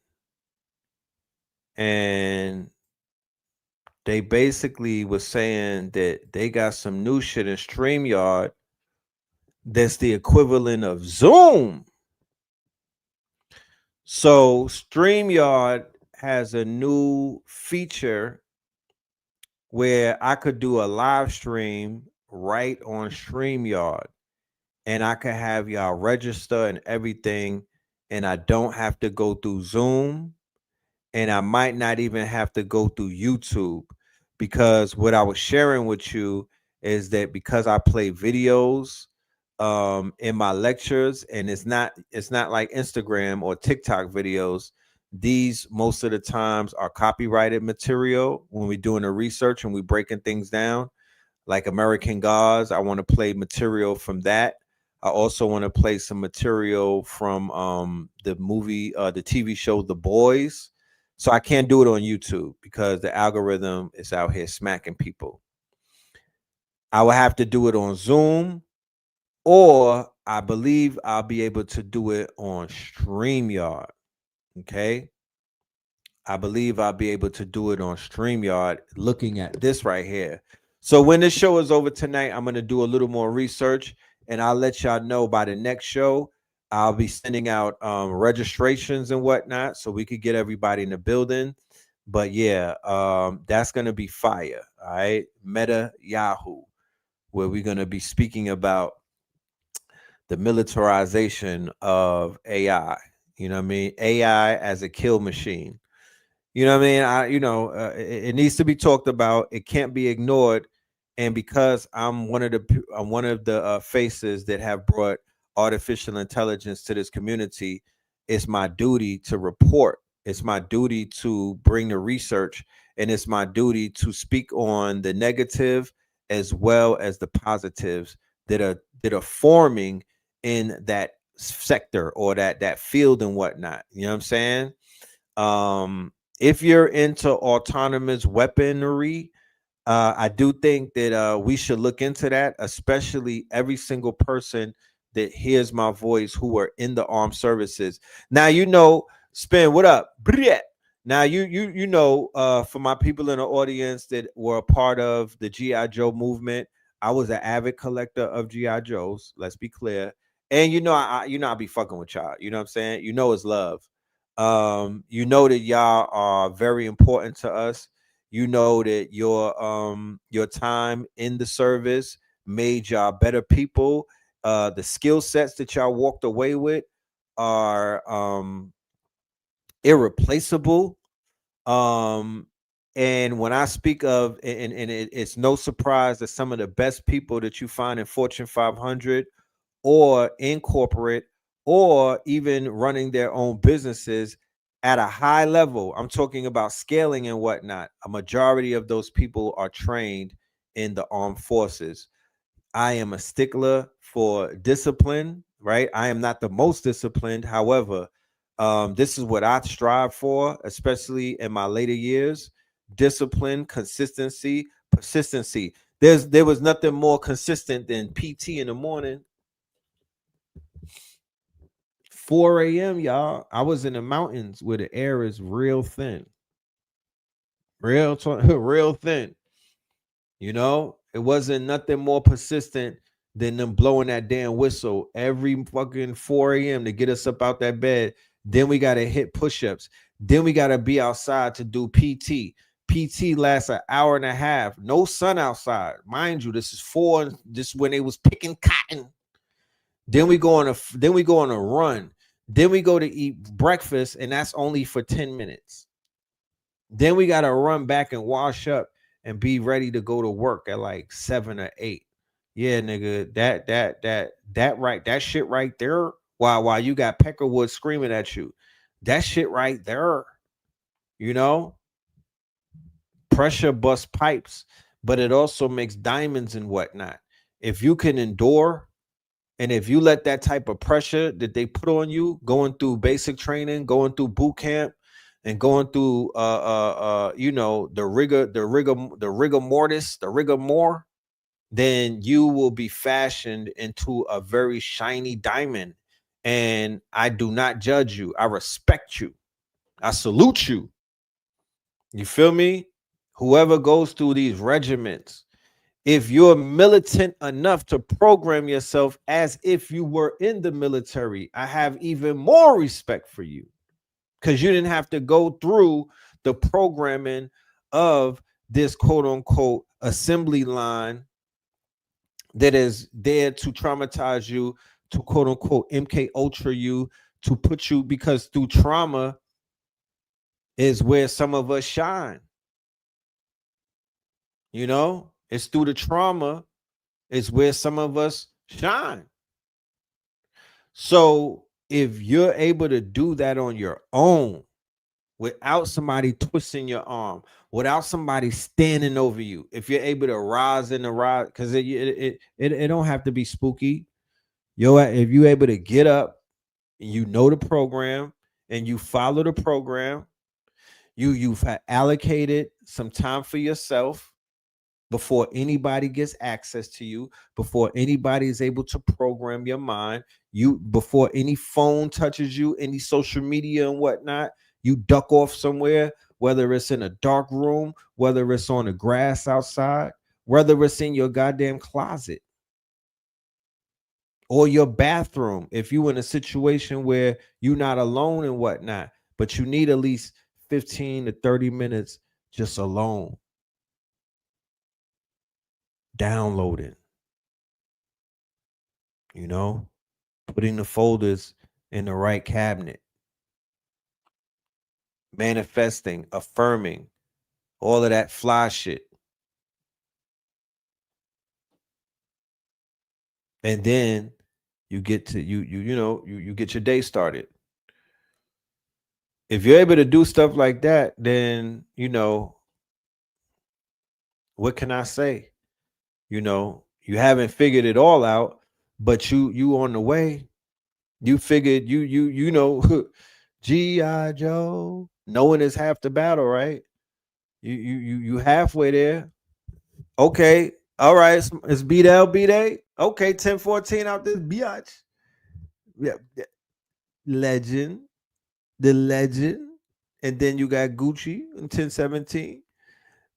and they basically was saying that they got some new shit in StreamYard that's the equivalent of Zoom. So StreamYard has a new feature where I could do a live stream right on StreamYard and I could have y'all register and everything, and I don't have to go through Zoom, and I might not even have to go through YouTube, because what I was sharing with you is that because I play videos in my lectures, and it's not like Instagram or TikTok videos. These most of the times are copyrighted material when we're doing the research and we breaking things down. Like American Gods, I want to play material from that. I also want to play some material from the movie, the TV show The Boys. So I can't do it on YouTube because the algorithm is out here smacking people. I will have to do it on Zoom, or I believe I'll be able to do it on StreamYard. Okay. I believe I'll be able to do it on StreamYard looking at this right here. So when this show is over tonight, I'm going to do a little more research and I'll let y'all know by the next show. I'll be sending out registrations and whatnot so we could get everybody in the building. But yeah, that's going to be fire. All right. Meta Yahoo, where we're going to be speaking about the militarization of AI. You know what I mean? AI as a kill machine. You know what I mean? It needs to be talked about. It can't be ignored. And because I'm one of the faces that have brought artificial intelligence to this community, it's my duty to report. It's my duty to bring the research, and it's my duty to speak on the negative as well as the positives that are forming in that sector or that field and whatnot. You know what I'm saying? If you're into autonomous weaponry, I do think that we should look into that, especially every single person that hears my voice who are in the armed services. Now, Spin, what up? Now, for my people in the audience that were a part of the G.I. Joe movement, I was an avid collector of G.I. Joes. Let's be clear. And I'll be fucking with y'all. You know what I'm saying? It's love. That y'all are very important to us. That your time in the service made y'all better people. The skill sets that y'all walked away with are irreplaceable. And when I speak of, and it's no surprise that some of the best people that you find in Fortune 500 or in corporate or even running their own businesses at a high level, I'm talking about scaling and whatnot, a majority of those people are trained in the armed forces. I am a stickler for discipline, right? I am not the most disciplined. However, this is what I strive for, especially in my later years: discipline, consistency, persistency. There was nothing more consistent than PT in the morning. 4 a.m., y'all. I was in the mountains where the air is real thin. Real thin. It wasn't nothing more persistent than them blowing that damn whistle every fucking 4 a.m. to get us up out that bed. Then we got to hit push-ups. Then we got to be outside to do PT. PT lasts an hour and a half. No sun outside. Mind you, this is when they was picking cotton. Then we go on a run. Then we go to eat breakfast, and that's only for 10 minutes. Then we got to run back and wash up and be ready to go to work at like 7 or 8. Yeah, nigga, that shit right there. While you got Peckerwood screaming at you, that shit right there. You know, pressure busts pipes, but it also makes diamonds and whatnot. If you can endure, and if you let that type of pressure that they put on you, going through basic training, going through boot camp, and going through you know, the rigor mortis, the rigor more, then you will be fashioned into a very shiny diamond. And I do not judge you. I respect you. I salute you. You feel me? Whoever goes through these regiments, if you're militant enough to program yourself as if you were in the military, I have even more respect for you, because you didn't have to go through the programming of this quote unquote assembly line that is there to traumatize you, to quote unquote MK Ultra you, to put you, because through trauma is where some of us shine. You know, it's through the trauma is where some of us shine. So if you're able to do that on your own, without somebody twisting your arm, without somebody standing over you, if you're able to rise in the rise, because it don't have to be spooky. Yo, if you're able to get up and you know the program and you follow the program, you've allocated some time for yourself before anybody gets access to you, before anybody is able to program your mind, before any phone touches you, any social media and whatnot, you duck off somewhere, whether it's in a dark room, whether it's on the grass outside, whether it's in your goddamn closet or your bathroom. If you're in a situation where you're not alone and whatnot, but you need at least 15 to 30 minutes just alone, downloading, you know, putting the folders in the right cabinet, manifesting, affirming, all of that fly shit. And then you get to you get your day started. If you're able to do stuff like that, then what can I say? You haven't figured it all out, but you on the way. You figured G.I. Joe. Knowing is half the battle, right? You halfway there. Okay. All right. It's B-Day, B-Day. Okay, 10-14 out this biatch. Yeah. Legend. The legend. And then you got Gucci in 10-17.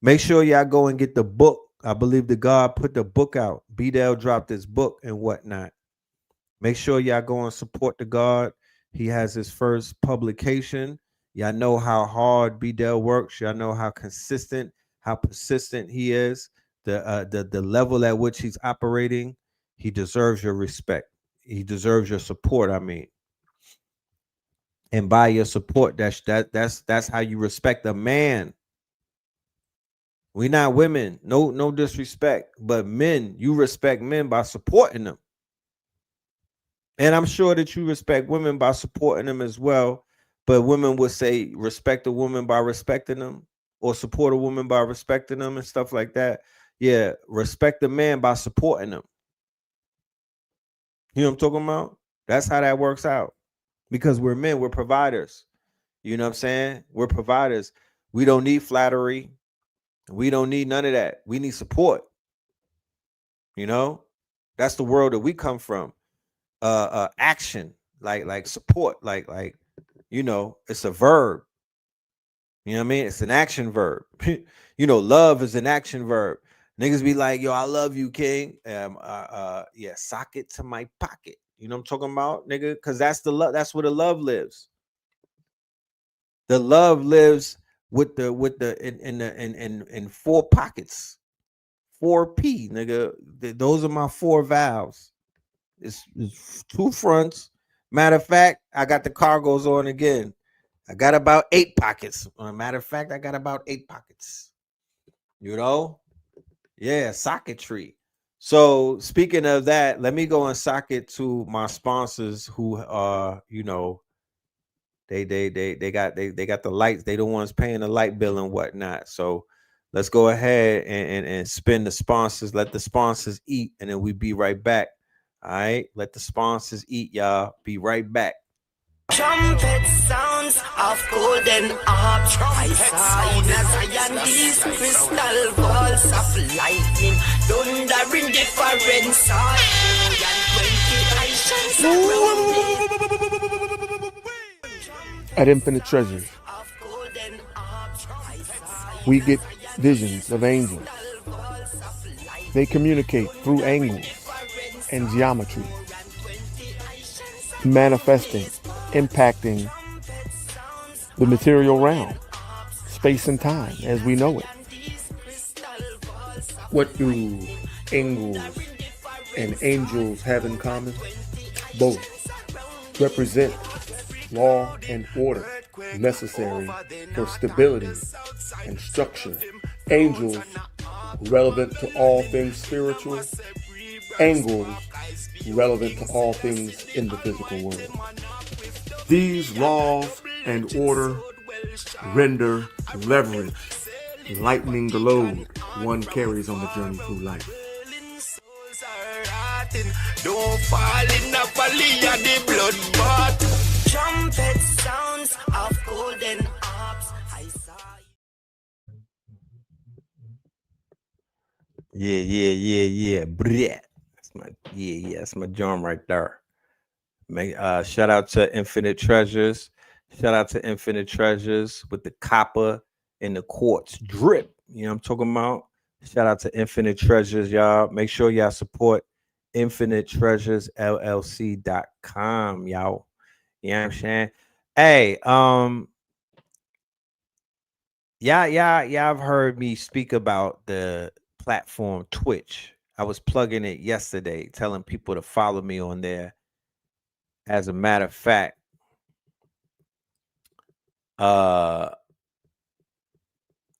Make sure y'all go and get the book. I believe the God put the book out. B-Day dropped his book and whatnot. Make sure y'all go and support the God. He has his first publication. Y'all know how hard B-Day works. Y'all know how consistent, how persistent he is. The level at which he's operating. He deserves your respect. He deserves your support. I mean, and by your support, that's how you respect a man. We not women. No disrespect, but men. You respect men by supporting them. And I'm sure that you respect women by supporting them as well. But women would say respect a woman by respecting them, or support a woman by respecting them and stuff like that. Yeah, respect the man by supporting them. You know what I'm talking about? That's how that works out. Because we're men, we're providers. You know what I'm saying? We're providers. We don't need flattery. We don't need none of that. We need support. That's the world that we come from. Action, like support, like it's a verb. You know what I mean? It's an action verb. Love is an action verb. Niggas be like, yo, I love you, King. Yeah, sock it to my pocket. You know what I'm talking about, nigga? Because that's the love. That's where the love lives. The love lives in four pockets. 4P, nigga. Those are my four valves. It's two fronts. Matter of fact, I got the cargos on again. I got about 8 pockets. Matter of fact, I got about 8 pockets. You know? Yeah, socketry. So speaking of that, let me go and socket to my sponsors who you know, they got the lights. They the ones paying the light bill and whatnot. So let's go ahead and spin the sponsors. Let the sponsors eat, and then we be right back. All right, let the sponsors eat, y'all. Be right back. Trumpet sounds of golden arch. I saw in a Zion these crystal balls of lightning, thundering different sound. At Infinite Treasures, we get visions of angels. They communicate through angles and geometry, manifesting, impacting the material realm, space and time as we know it. What do angles and angels have in common? Both represent law and order necessary for stability and structure. Angels relevant to all things spiritual, angles relevant to all things in the physical world. These laws and order render leverage, lightening the load one carries on the journey through life. Don't fall in the valley of the bloodbath. Trumpet sounds of golden harps. I saw. Yeah. Bleh. That's my joint right there. Shout out to Infinite Treasures. Shout out to Infinite Treasures with the copper and the quartz drip. You know what I'm talking about? Shout out to Infinite Treasures, y'all. Make sure y'all support InfiniteTreasuresLLC.com, y'all. You know what I'm saying? Hey, y'all have heard me speak about the platform Twitch. I was plugging it yesterday, telling people to follow me on there. As a matter of fact, I'm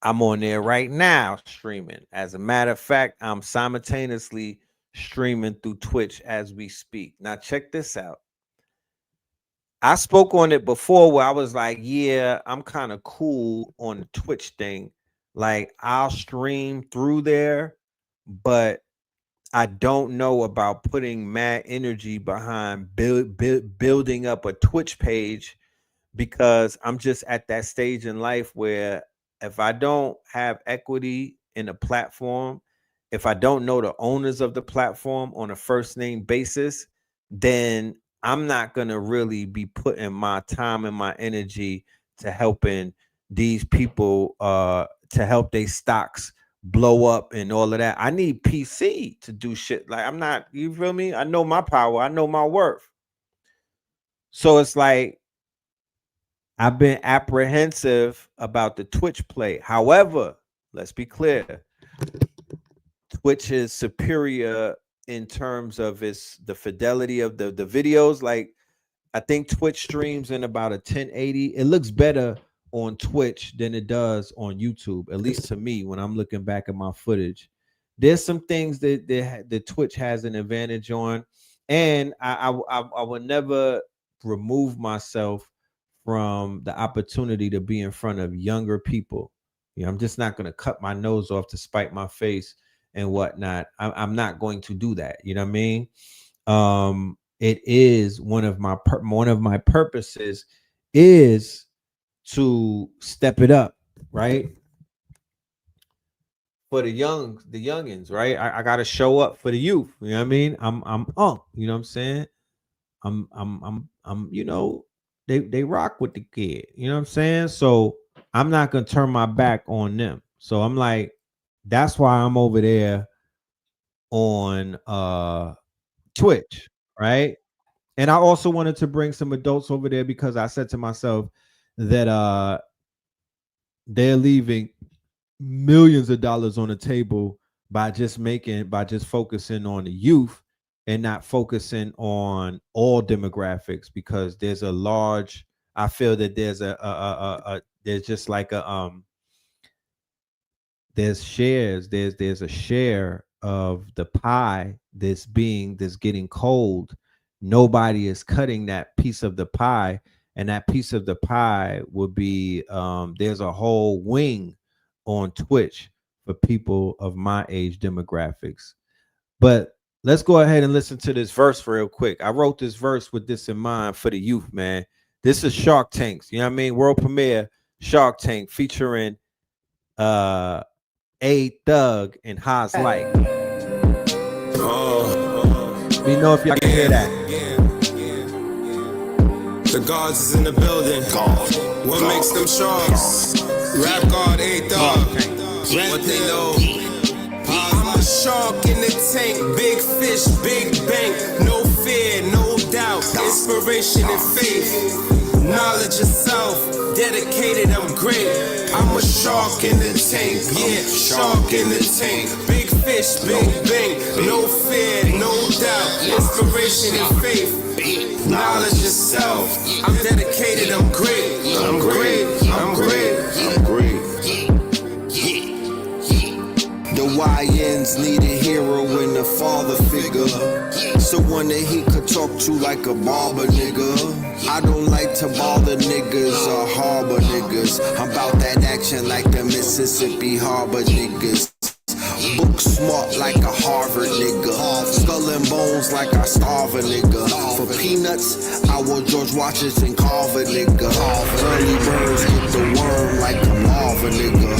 on there right now streaming. As a matter of fact, I'm simultaneously streaming through Twitch as we speak. Now check this out. I spoke on it before where I was like, yeah, I'm kind of cool on the Twitch thing. Like I'll stream through there, but I don't know about putting mad energy behind building up a Twitch page, because I'm just at that stage in life where if I don't have equity in a platform, if I don't know the owners of the platform on a first name basis, then I'm not going to really be putting my time and my energy to helping these people to help their stocks blow up and all of that. I need PC to do shit. Like I'm not, you feel me? I know my power, I know my worth. So it's like I've been apprehensive about the Twitch play. However, let's be clear. Twitch is superior in terms of the fidelity of the videos. Like I think Twitch streams in about a 1080. It looks better on Twitch than it does on YouTube, at least to me when I'm looking back at my footage. There's some things that the Twitch has an advantage on, and I would never remove myself from the opportunity to be in front of younger people. You know, I'm just not going to cut my nose off to spite my face and whatnot. I'm not going to do that. You know what I mean? It is one of my purposes is to step it up, right? For the youngins, right? I got to show up for the youth. You know what I mean? I'm you know what I'm saying? I'm you know, they rock with the kid. You know what I'm saying? So I'm not gonna turn my back on them. So I'm like, That's why I'm over there on Twitch, right? And I also wanted to bring some adults over there because I said to myself that they're leaving millions of dollars on the table by just focusing on the youth and not focusing on all demographics, because there's a large, I feel that there's there's just like there's a share of the pie that's getting cold. Nobody is cutting that piece of the pie, and that piece of the pie would be there's a whole wing on Twitch for people of my age demographics. But let's go ahead and listen to this verse real quick. I wrote this verse with this in mind for the youth, man. This is Shark Tanks, you know what I mean? World premiere Shark Tank featuring A Thug and Haas Light. Let me know if y'all can hear that. The guards is in the building. What makes them sharks? Rap guard, A Thug. What they know? I'm a shark in the tank. Big fish, big bank. No fear, no doubt. Inspiration and faith. Knowledge of self. Dedicated, I'm great. I'm a shark in the tank. Yeah, shark in the tank. Big fish, big bank. No fear, no doubt. Inspiration and faith. Knowledge of self. I'm dedicated, I'm great. I'm great. I'm great. I'm great. The YNs need a hero and a father figure. Someone that he could talk to like a barber nigga. I don't like to bother niggas or harbor niggas. I'm about that action like the Mississippi Harbor niggas. Book smart like a Harvard nigga. Skull and bones like I starve a nigga. For peanuts, I want George Washington Carver nigga. Early birds get the worm like a lava nigga.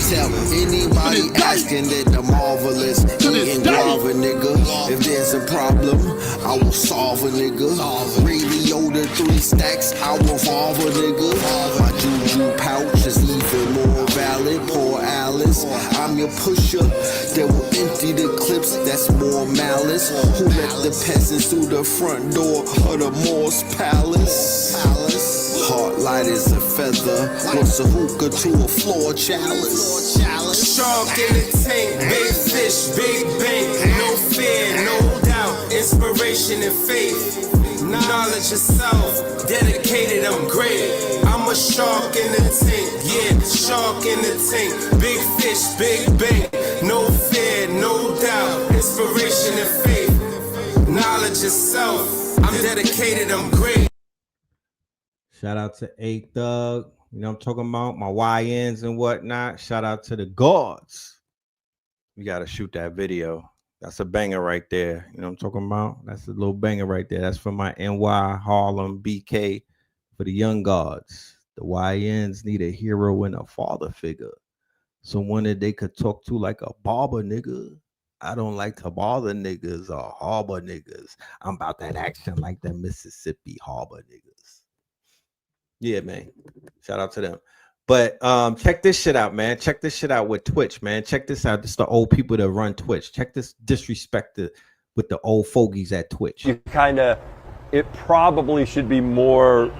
Tell anybody asking that the marvelous eating guava nigga. If there's a problem, I will solve a nigga. Radio the 3 stacks, I will solve a nigga. My juju pouch is even more valid. Poor Alice, I'm your pusher. That will empty the clips, that's more malice. Who let the peasants through the front door of the Moor's palace? Heart light is a feather. What's a hookah to a floor chalice? Shark in the tank, big fish, big bank. No fear, no doubt. Inspiration and faith. Knowledge of self. Dedicated, I'm great. I'm a shark in the tank. Yeah, shark in the tank. Big fish, big bank. No fear, no doubt. Inspiration and faith. Knowledge of self. I'm dedicated, I'm great. Shout out to A Thug. You know what I'm talking about? My YNs and whatnot. Shout out to the guards. We got to shoot that video. That's a banger right there. You know what I'm talking about? That's a little banger right there. That's for my NY, Harlem, BK, for the young guards. The YNs need a hero and a father figure. Someone that they could talk to like a barber nigga. I don't like to bother niggas or harbor niggas. I'm about that action like the Mississippi Harbor niggas. Yeah, man. Shout out to them. But check this shit out, man. Check this shit out with Twitch, man. Check this out. This is the old people that run Twitch. Check this disrespect with the old fogies at Twitch. It probably should be more,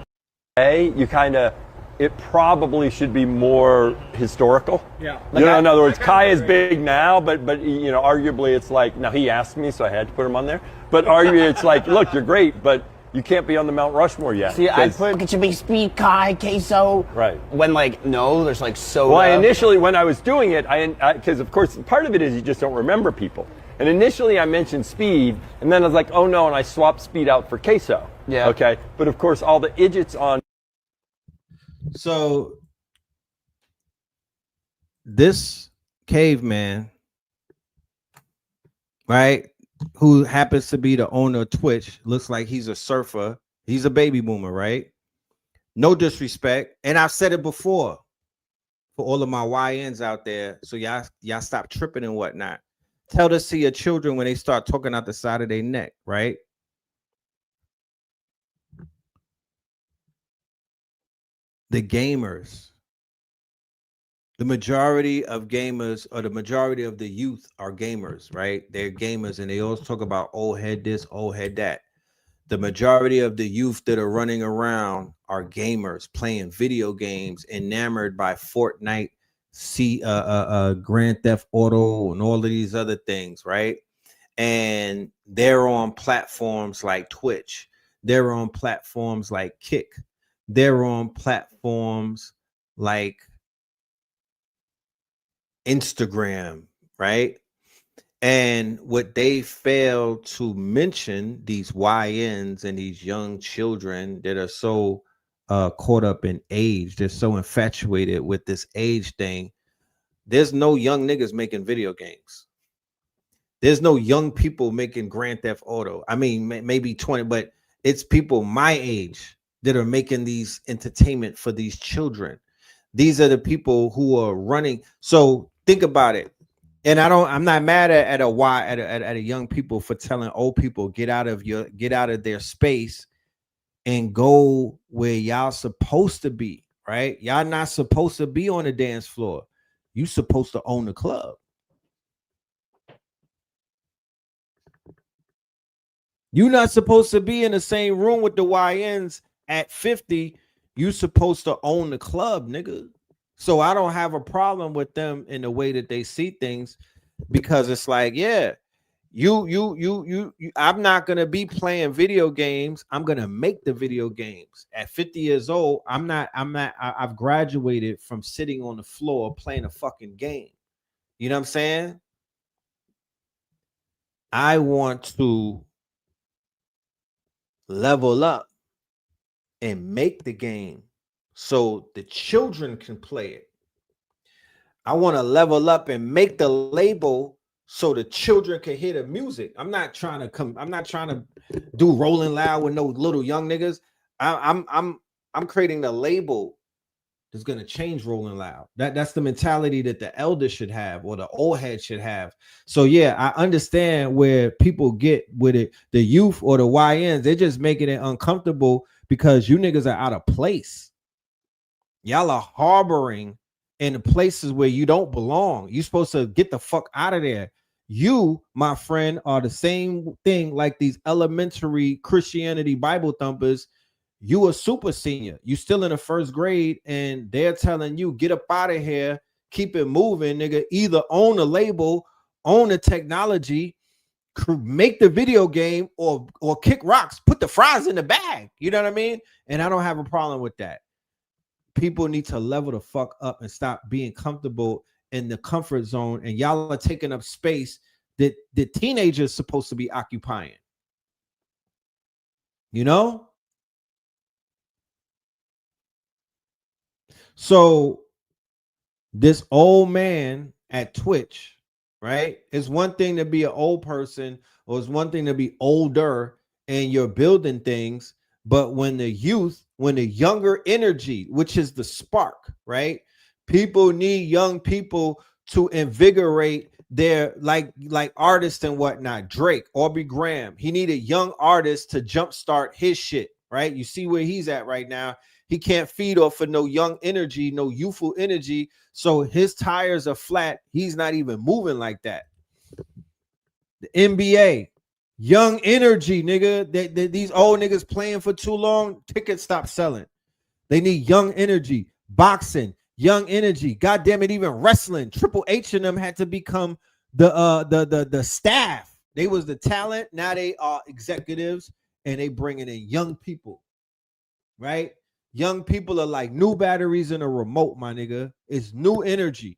it probably should be more historical. Yeah. Like in other words, Kai is big now, but you know, arguably it's like, now he asked me, so I had to put him on there. But arguably it's like, look, you're great, but you can't be on the Mount Rushmore yet. See, I put, it should be Speed, Kai, Queso. Right. When there's like soda. Well, initially when I was doing it, because of course part of it is you just don't remember people. And initially I mentioned Speed, and then I was like, oh no, and I swapped Speed out for Queso. Yeah. Okay. But of course all the idiots on. So this caveman, right, who happens to be the owner of Twitch, looks like he's a surfer. He's a baby boomer, right? No disrespect. And I've said it before for all of my YNs out there. So y'all stop tripping and whatnot. Tell this to your children when they start talking out the side of their neck, right? The gamers, The majority of gamers, or the majority of the youth, are gamers, right? They're gamers, and they always talk about old head this, old head that. The majority of the youth that are running around are gamers, playing video games, enamored by Fortnite, Grand Theft Auto, and all of these other things, right? And they're on platforms like Twitch. They're on platforms like Kick. They're on platforms like Instagram, right? And what they fail to mention, these YNs and these young children that are so caught up in age, they're so infatuated with this age thing. There's no young niggas making video games. There's no young people making Grand Theft Auto. I mean, maybe 20, but it's people my age that are making these entertainment for these children. These are the people who are running. So think about it. And I'm not mad at a young people for telling old people get out of their space and go where y'all supposed to be, right? Y'all not supposed to be on the dance floor. You supposed to own the club. You're not supposed to be in the same room with the YNs at 50. You supposed to own the club, nigga. So I don't have a problem with them in the way that they see things, because it's like, yeah, you I'm not gonna be playing video games. I'm gonna make the video games. At 50 years old, I've graduated from sitting on the floor playing a fucking game. You know what I'm saying? I want to level up and make the game so the children can play it. I want to level up and make the label so the children can hear the music. I'm not trying to do Rolling Loud with no little young niggas. I'm creating the label that's gonna change Rolling Loud. That's the mentality that the elders should have, or the old head should have. So yeah, I understand where people get with it. The youth or the YNs, they're just making it uncomfortable because you niggas are out of place. Y'all are harboring in the places where you don't belong. You're supposed to get the fuck out of there. You, my friend, are the same thing like these elementary Christianity Bible thumpers. You a super senior. You still in the first grade, and they're telling you, get up out of here, keep it moving, nigga. Either own the label, own the technology, make the video game, or kick rocks, put the fries in the bag. You know what I mean? And I don't have a problem with that. People need to level the fuck up and stop being comfortable in the comfort zone. And y'all are taking up space that the teenagers supposed to be occupying. You know? So this old man at Twitch, right? It's one thing to be an old person, or it's one thing to be older and you're building things. But when the younger energy, which is the spark, right? People need young people to invigorate their like artists and whatnot. Drake, Aubrey Graham, he needed young artists to jumpstart his shit, right? You see where he's at right now. He can't feed off of no young energy, no youthful energy. So his tires are flat. He's not even moving like that. The NBA, young energy, nigga. These old niggas playing for too long, tickets stop selling. They need young energy. Boxing, young energy. God damn it, even wrestling. Triple H and them had to become the staff. They was the talent. Now they are executives, and they bringing in young people, right? Young people are like new batteries in a remote, my nigga. It's new energy.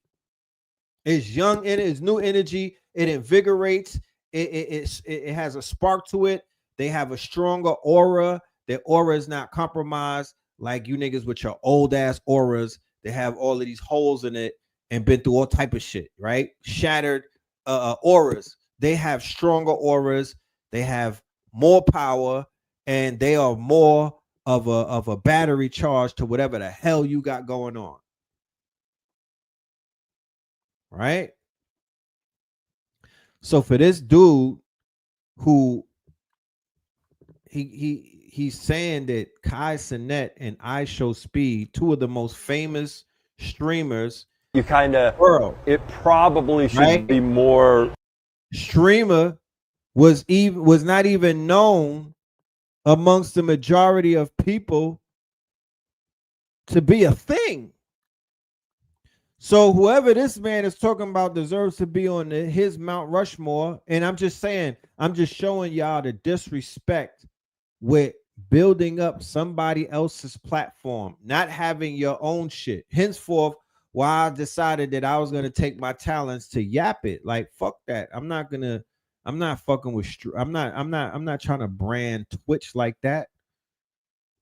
It's young, it's new energy. It invigorates. It has a spark to it. They have a stronger aura. Their aura is not compromised like you niggas with your old ass auras. They have all of these holes in it and been through all type of shit, right? Shattered auras. They have stronger auras. They have more power, and they are more of a battery charge to whatever the hell you got going on. Right? So for this dude who he's saying that Kai Cenat and I Show Speed, two of the most famous streamers You kind of, world. it probably should Right? be more. Streamer was not even known amongst the majority of people to be a thing. So whoever this man is talking about deserves to be on his Mount Rushmore. And I'm just saying, I'm just showing y'all the disrespect with building up somebody else's platform, not having your own shit. Henceforth, why I decided that I was going to take my talents to yap it. Like, fuck that. I'm not fucking with, I'm not trying to brand Twitch like that.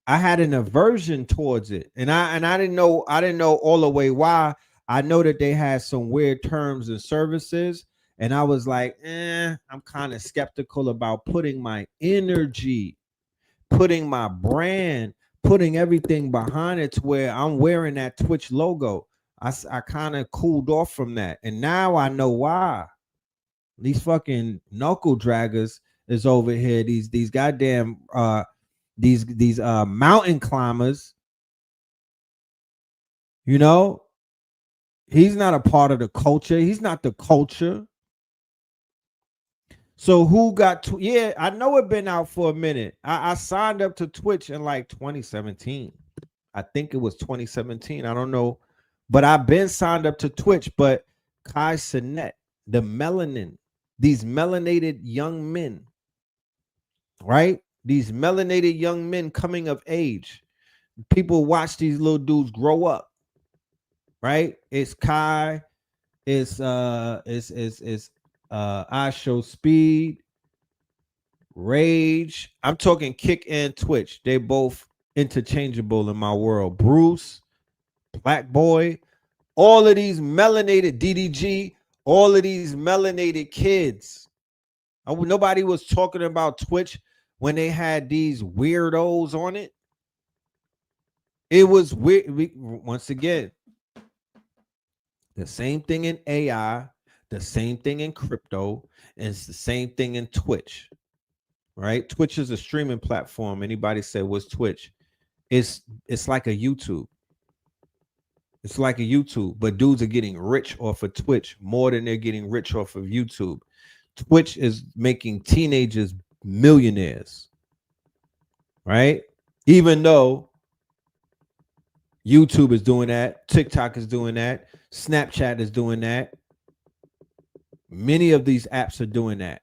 I had an aversion towards it. And I didn't know all the way why. I know that they had some weird terms and services. And I was like, I'm kind of skeptical about putting my energy, putting my brand, putting everything behind it to where I'm wearing that Twitch logo. I kind of cooled off from that. And now I know why. These fucking knuckle draggers is over here. These goddamn these mountain climbers. You know, he's not a part of the culture. He's not the culture. So who got yeah, I know it been out for a minute. I signed up to Twitch in like 2017. I think it was 2017. I don't know. But I've been signed up to Twitch. But Kai Cenat, the melanin, these melanated young men, right? These melanated young men coming of age. People watch these little dudes grow up, right? It's Kai, it's I Show Speed, Rage. I'm talking Kick and Twitch. They both interchangeable in my world. Bruce, Black Boy, all of these melanated DDG, all of these melanated kids. Nobody was talking about Twitch when they had these weirdos on it. It was weird. Once again, the same thing in AI, the same thing in crypto, and it's the same thing in Twitch. Right? Twitch is a streaming platform. Anybody said what's Twitch? It's like a YouTube. It's like a YouTube, but dudes are getting rich off of Twitch more than they're getting rich off of YouTube. Twitch is making teenagers millionaires, right? Even though YouTube is doing that, TikTok is doing that, Snapchat is doing that. Many of these apps are doing that.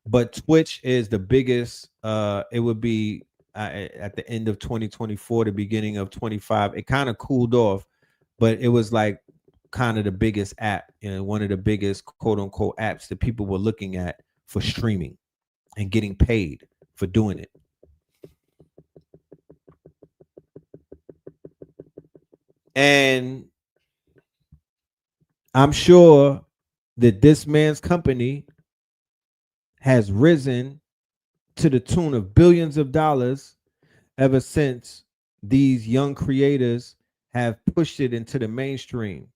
But Twitch is the biggest. It would be at the end of 2024, the beginning of 25. It kind of cooled off, but it was like kind of the biggest app, one of the biggest quote unquote apps that people were looking at for streaming and getting paid for doing it. And I'm sure that this man's company has risen to the tune of billions of dollars ever since these young creators have pushed it into the mainstream.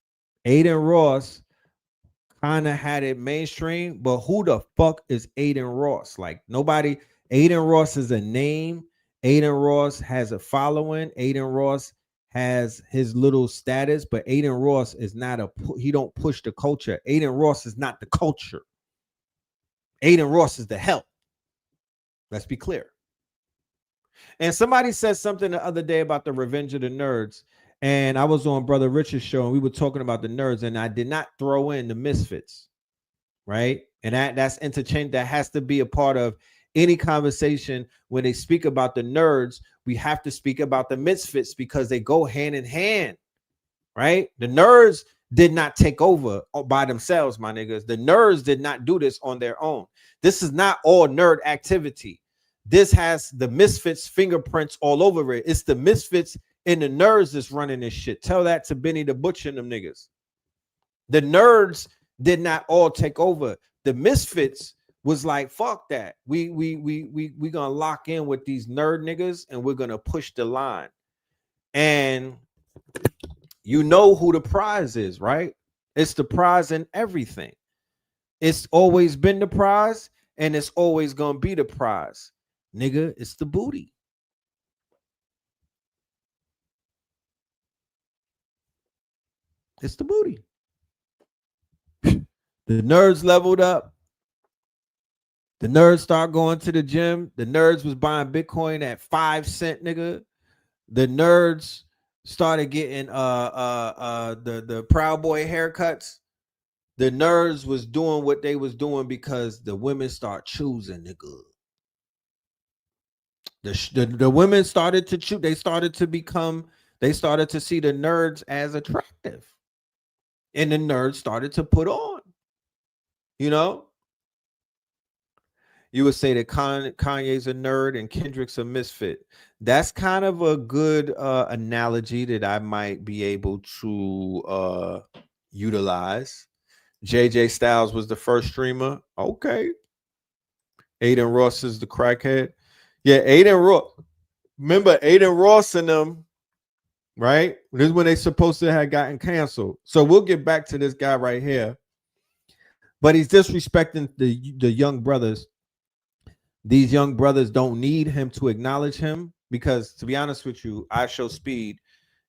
Aiden Ross kind of had it mainstream, but who the fuck is Aiden Ross? Like nobody. Aiden Ross is a name. Aiden Ross has a following. Aiden Ross has his little status, but Aiden Ross is not he don't push the culture. Aiden Ross is not the culture. Aiden Ross is the help. Let's be clear. And somebody said something the other day about the Revenge of the Nerds. And I was on Brother Richard's show and we were talking about the nerds, and I did not throw in the misfits, right? And that's interchange. That has to be a part of any conversation. When they speak about the nerds, we have to speak about the misfits because they go hand in hand, right? The nerds did not take over by themselves, my niggas. The nerds did not do this on their own. This is not all nerd activity. This has the misfits fingerprints all over it. It's the misfits and the nerds that's running this shit. Tell that to Benny the Butcher and them niggas. The nerds did not all take over. The misfits was like, fuck that. We gonna lock in with these nerd niggas and we're gonna push the line. And you know who the prize is, right? It's the prize in everything. It's always been the prize, and it's always gonna be the prize. Nigga, it's the booty. It's the booty. The nerds leveled up. The nerds start going to the gym. The nerds was buying Bitcoin at 5 cents, nigga. The nerds started getting the Proud Boy haircuts. The nerds was doing what they was doing because the women start choosing, nigga. The women started to choose. They started to see the nerds as attractive. And the nerds started to put on. You know? You would say that Kanye's a nerd and Kendrick's a misfit. That's kind of a good analogy that I might be able to utilize. JJ Styles was the first streamer. Okay. Aiden Ross is the crackhead. Yeah, Aiden Ross. Remember Aiden Ross and them, right? This is when they supposed to have gotten canceled. So we'll get back to this guy right here. But he's disrespecting the young brothers. These young brothers don't need him to acknowledge him because, to be honest with you, I Show Speed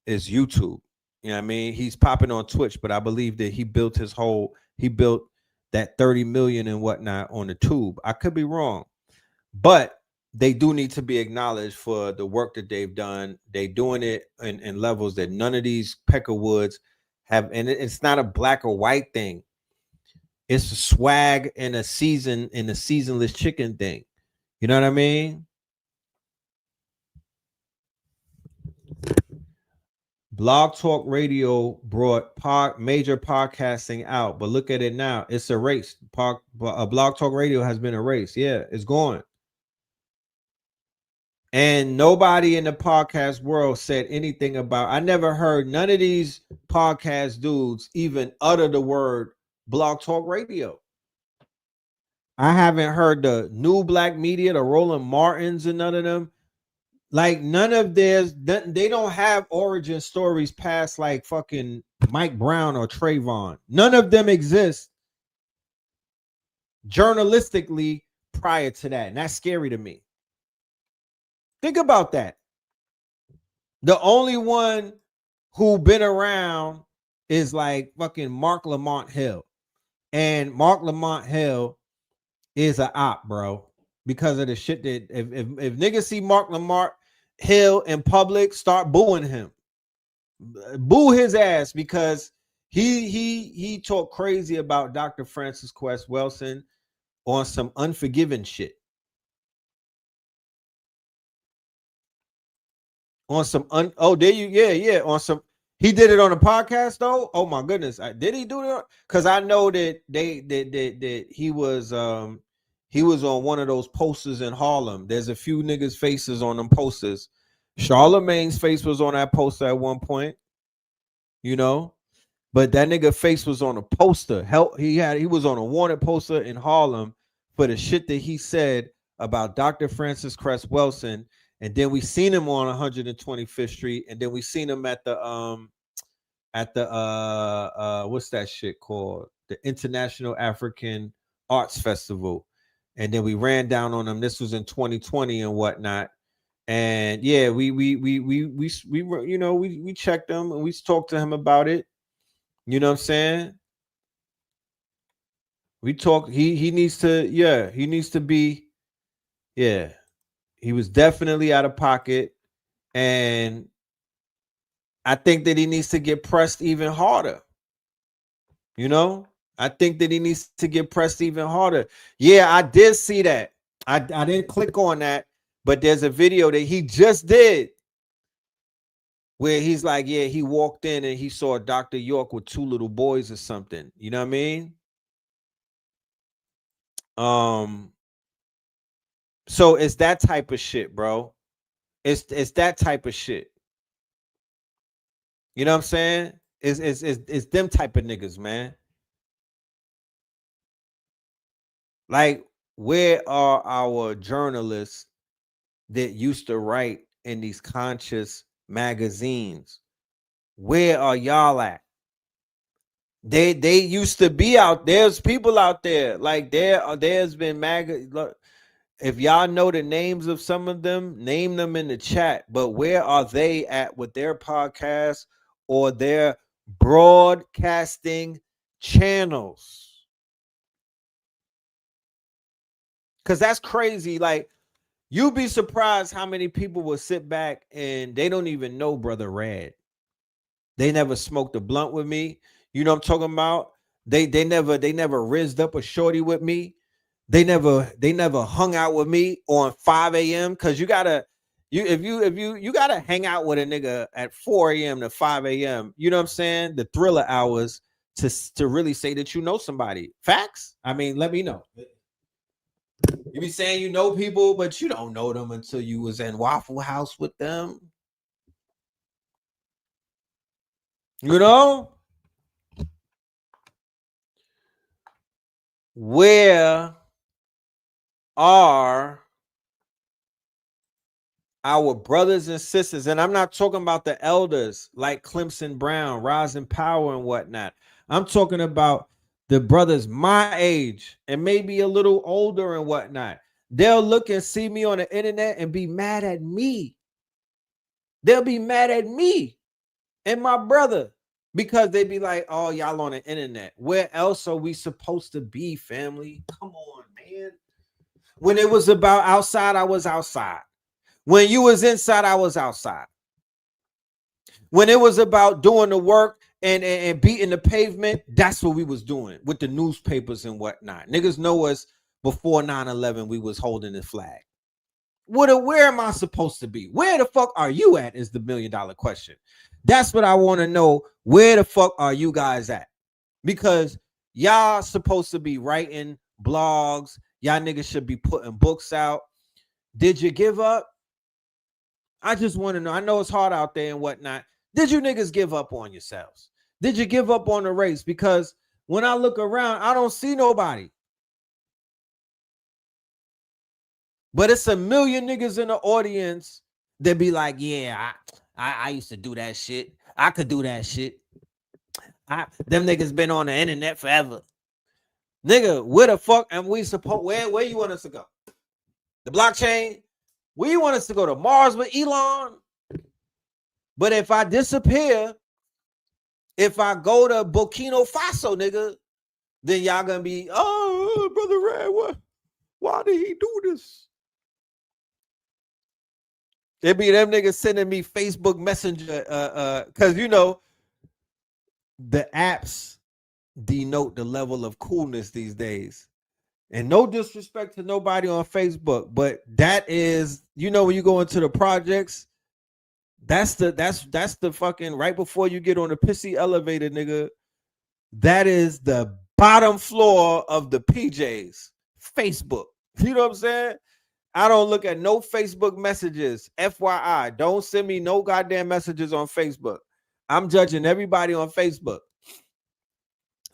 is YouTube. You know what I mean? He's popping on Twitch, but I believe that he built that 30 million and whatnot on the tube. I could be wrong, but they do need to be acknowledged for the work that they've done. They're doing it in levels that none of these Peckerwoods have. And it's not a black or white thing. It's a swag and a seasonless chicken thing. You know what I mean? Blog Talk Radio brought major podcasting out, but look at it now. It's erased. Blog Talk Radio has been erased. Yeah, it's gone. And nobody in the podcast world said anything about. I never heard none of these podcast dudes even utter the word Blog Talk Radio. I haven't heard the New Black Media, the Roland Martins, and none of them. Like none of theirs, they don't have origin stories past like fucking Mike Brown or Trayvon. None of them exist journalistically prior to that. And that's scary to me. Think about that. The only one who been around is like fucking Mark Lamont Hill. And Mark Lamont Hill is a op, bro. Because of the shit that if niggas see Mark Lamont Hill in public, start booing him. Boo his ass because he talked crazy about Dr. Francis Quest Wilson on some Unforgiven shit. On some on some. He did it on a podcast though. Oh my goodness, did he do it? Because I know that that he was on one of those posters in Harlem. There's a few niggas' faces on them posters. Charlemagne's face was on that poster at one point, you know, but that nigga face was on a poster. He was on a wanted poster in Harlem for the shit that he said about Dr. Francis Cress Wilson. And then we seen him on 125th Street, and then we seen him at the what's that shit called? The International African Arts Festival. And then we ran down on him. This was in 2020 and whatnot. And yeah, we were, you know, we checked him and we talked to him about it. You know what I'm saying? We talked. He needs to be. He was definitely out of pocket, and I think that he needs to get pressed even harder. You know, I think that he needs to get pressed even harder. Yeah, I did see that. I didn't click on that, but there's a video that he just did where he's like, yeah, he walked in and he saw Dr. York with two little boys or something. You know what I mean? So it's that type of shit, bro. It's that type of shit. You know what I'm saying? It's them type of niggas, man. Like, where are our journalists that used to write in these conscious magazines? Where are y'all at? They used to be out. There's people out there. Like there's been look, if y'all know the names of some of them, name them in the chat. But where are they at with their podcasts or their broadcasting channels. Because that's crazy. Like, you'd be surprised how many people will sit back and they don't even know Brother Rad. They never smoked a blunt with me. You know what I'm talking about? They never rizzed up a shorty with me. They never hung out with me on 5 a.m. Because you gotta hang out with a nigga at 4 a.m. to 5 a.m. You know what I'm saying? The thriller hours to really say that you know somebody. Facts? I mean, let me know. You be saying you know people, but you don't know them until you was in Waffle House with them. You know? Where are our brothers and sisters? And I'm not talking about the elders like Clemson Brown, Rising Power, and whatnot. I'm talking about the brothers my age and maybe a little older and whatnot. They'll look and see me on the internet and be mad at me. They'll be mad at me and my brother because they be like, oh, y'all on the internet. Where else are we supposed to be, family? Come on, man. When it was about outside, I was outside. When you was inside, I was outside. When it was about doing the work and beating the pavement, that's what we was doing with the newspapers and whatnot. Niggas know us before 9/11, we was holding the flag. Where am I supposed to be? Where the fuck are you at is the $1 million question. That's what I want to know. Where the fuck are you guys at? Because y'all supposed to be writing blogs. Y'all niggas should be putting books out. Did you give up? I just want to know. I know it's hard out there and whatnot. Did you niggas give up on yourselves? Did you give up on the race? Because when I look around, I don't see nobody. But it's a million niggas in the audience that be like, yeah, I used to do that shit. I could do that shit. Them niggas been on the internet forever. Nigga, where the fuck am we supposed? Where you want us to go? The blockchain? Where you want us to go? To Mars with Elon? But if I disappear, if I go to Burkina Faso, nigga, then y'all gonna be, oh, Brother Red, why did he do this? It be them niggas sending me Facebook Messenger, because you know the apps denote the level of coolness these days. And no disrespect to nobody on Facebook, but that is, you know, when you go into the projects, that's the fucking right before you get on the pissy elevator, nigga. That is the bottom floor of the PJs. Facebook. You know what I'm saying? I don't look at no Facebook messages. FYI, don't send me no goddamn messages on Facebook. I'm judging everybody on Facebook.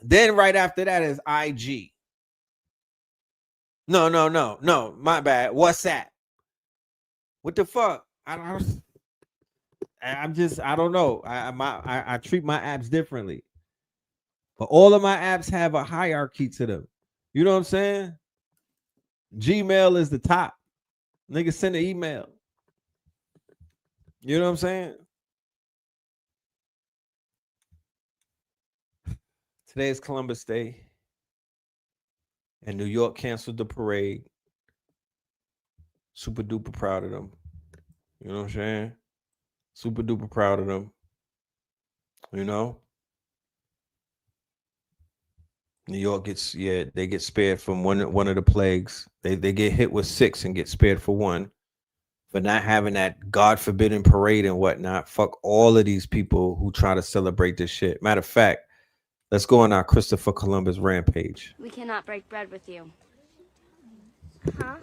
Then right after that is IG. No, my bad. WhatsApp. What the fuck? I don't know. I treat my apps differently. But all of my apps have a hierarchy to them. You know what I'm saying? Gmail is the top. Niggas send an email. You know what I'm saying? Today is Columbus Day. And New York canceled the parade. Super duper proud of them. You know what I'm saying? Super duper proud of them. You know? New York they get spared from one of the plagues. They get hit with 6 and get spared for 1. For not having that God forbidden parade and whatnot. Fuck all of these people who try to celebrate this shit. Matter of fact, let's go on our Christopher Columbus rampage. We cannot break bread with you. Huh?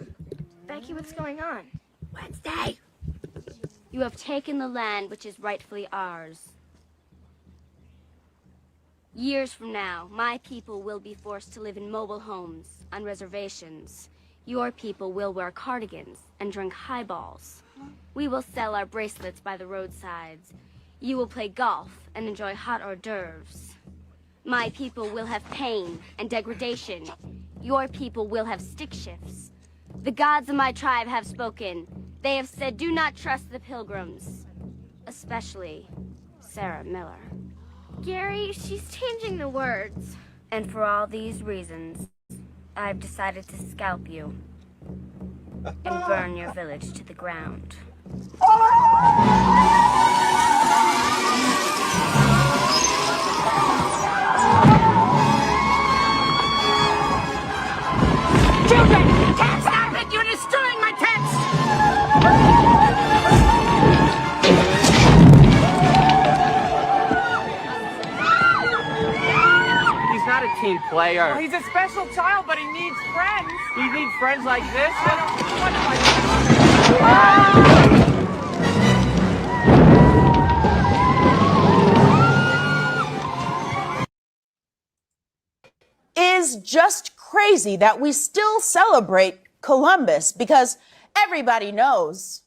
Becky, what's going on? Wednesday! You have taken the land which is rightfully ours. Years from now, my people will be forced to live in mobile homes, on reservations. Your people will wear cardigans and drink highballs. We will sell our bracelets by the roadsides. You will play golf and enjoy hot hors d'oeuvres. My people will have pain and degradation. Your people will have stick shifts. The gods of my tribe have spoken. They have said, do not trust the pilgrims. Especially Sarah Miller. Gary, she's changing the words. And for all these reasons, I've decided to scalp you and burn your village to the ground. Children! Can't stop it! You're destroying my text! He's not a team player. Well, he's a special child, but he needs friends. He needs friends like this. Is just crazy that we still celebrate Columbus because everybody knows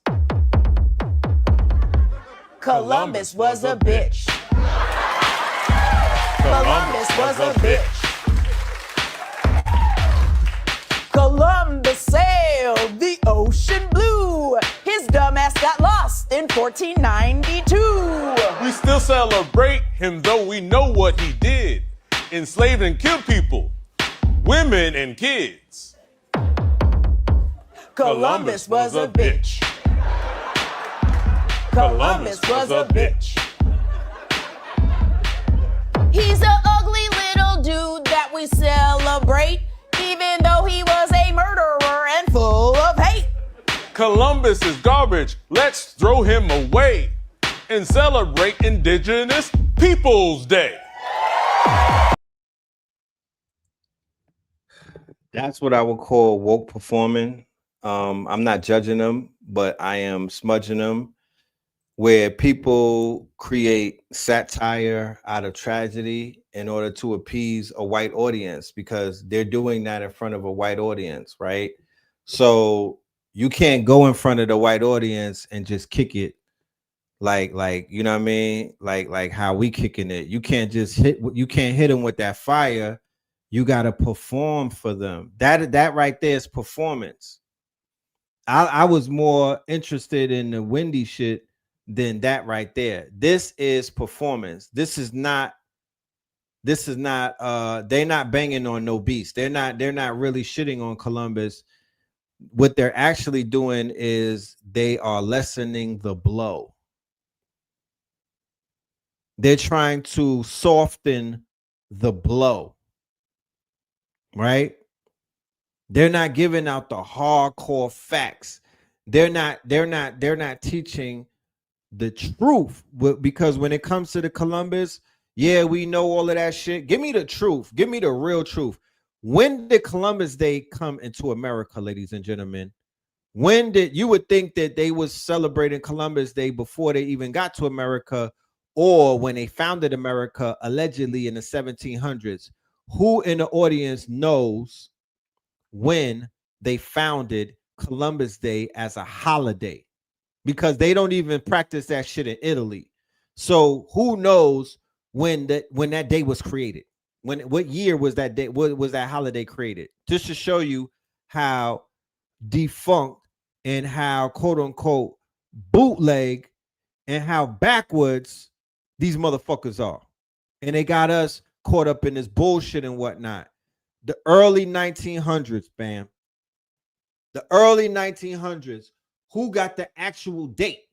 Columbus was a bitch. Columbus was a bitch. Columbus sailed the ocean blue. His dumbass got lost in 1492. We still celebrate him though we know what he did. Enslaved and killed people, women and kids. Columbus was a bitch. Columbus was a bitch. He's an ugly little dude that we celebrate, even though he was a murderer and full of hate. Columbus is garbage. Let's throw him away and celebrate Indigenous Peoples Day. That's what I would call woke performing. I'm not judging them, but I am smudging them, where people create satire out of tragedy in order to appease a white audience, because they're doing that in front of a white audience, right? So you can't go in front of the white audience and just kick it like you know what I mean, like how we kicking it. You can't just hit them with that fire. You got to perform for them. That right there is performance. I was more interested in the Wendy shit than that right there. This is performance. This is not they're not banging on no beast. They're not really shitting on Columbus. What they're actually doing is they are lessening the blow. They're trying to soften the blow. Right? They're not giving out the hardcore facts. They're not teaching the truth, because when it comes to the Columbus, yeah, we know all of that shit. Give me the truth. Give me the real truth. When did Columbus Day come into America, ladies and gentlemen? When did you would think that they was celebrating Columbus Day before they even got to America, or when they founded America allegedly in the 1700s? Who in the audience knows when they founded Columbus Day as a holiday? Because they don't even practice that shit in Italy. So who knows when that day was created? What year was that day? What was that holiday created? Just to show you how defunct and how quote unquote bootleg and how backwards these motherfuckers are. And they got us caught up in this bullshit and whatnot. The early 1900s, bam. The early 1900s. Who got the actual date?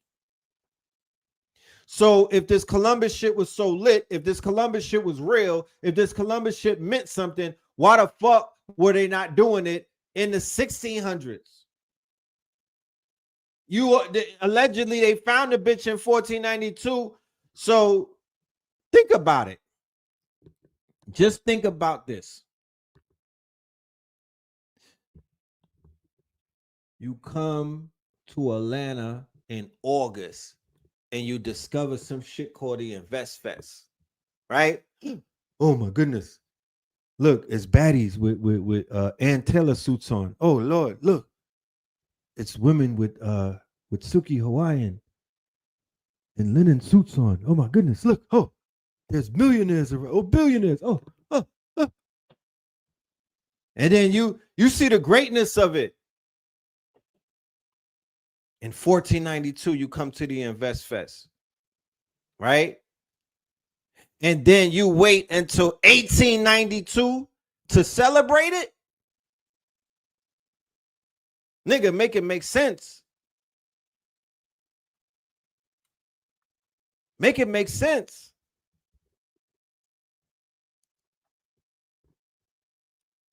So if this Columbus shit was so lit, if this Columbus shit was real, if this Columbus shit meant something, why the fuck were they not doing it in the 1600s? Allegedly they found the bitch in 1492. So think about it. Just think about this. You come to Atlanta in August and you discover some shit called the Invest Fest, right? Oh my goodness. Look, it's baddies with Ann Taylor suits on. Oh Lord, look. It's women with Suki Hawaiian and linen suits on. Oh my goodness, look. Oh, there's millionaires around. Oh, billionaires. Oh. And then you see the greatness of it. In 1492, you come to the Invest Fest, right? and then you wait until 1892 to celebrate it? Nigga, make it make sense. Make it make sense.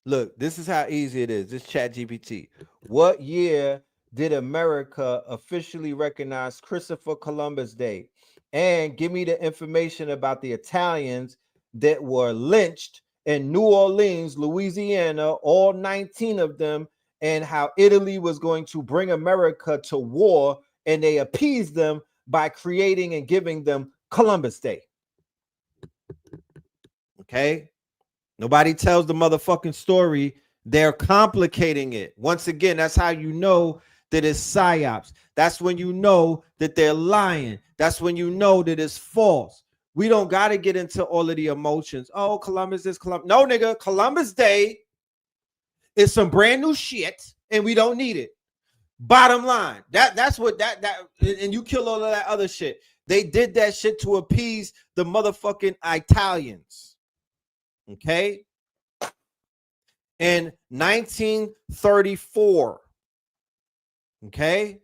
Look, this is how easy it is. This chat GPT. What year did America officially recognize Christopher Columbus Day? And give me the information about the Italians that were lynched in New Orleans, Louisiana, all 19 of them, and how Italy was going to bring America to war, and they appeased them by creating and giving them Columbus Day. Okay? Nobody tells the motherfucking story. They're complicating it. Once again, that's how you know that it's psyops. That's when you know that they're lying. That's when you know that it's false. We don't got to get into all of the emotions. Oh, Columbus is Columbus. No, nigga, Columbus Day is some brand new shit, and we don't need it. Bottom line, that's what that and you kill all of that other shit. They did that shit to appease the motherfucking Italians. Okay. In 1934. Okay.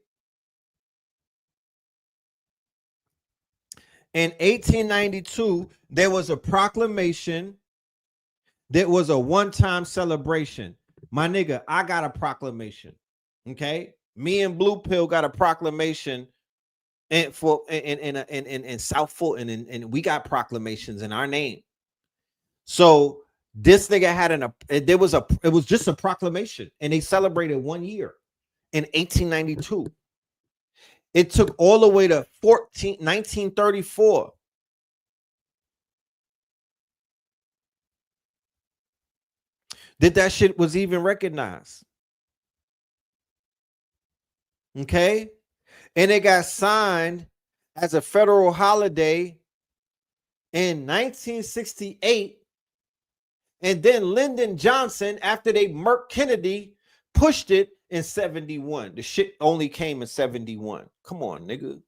In 1892, there was a proclamation that was a one-time celebration. My nigga, I got a proclamation. Okay. Me and Blue Pill got a proclamation in South Fulton, and we got proclamations in our name. So this nigga had it was just a proclamation, and they celebrated 1 year in 1892. It took all the way to 1934. That shit was even recognized. Okay? And it got signed as a federal holiday in 1968. And then Lyndon Johnson, after they murked Kennedy, pushed it in 71. The shit only came in 71. Come on, nigga.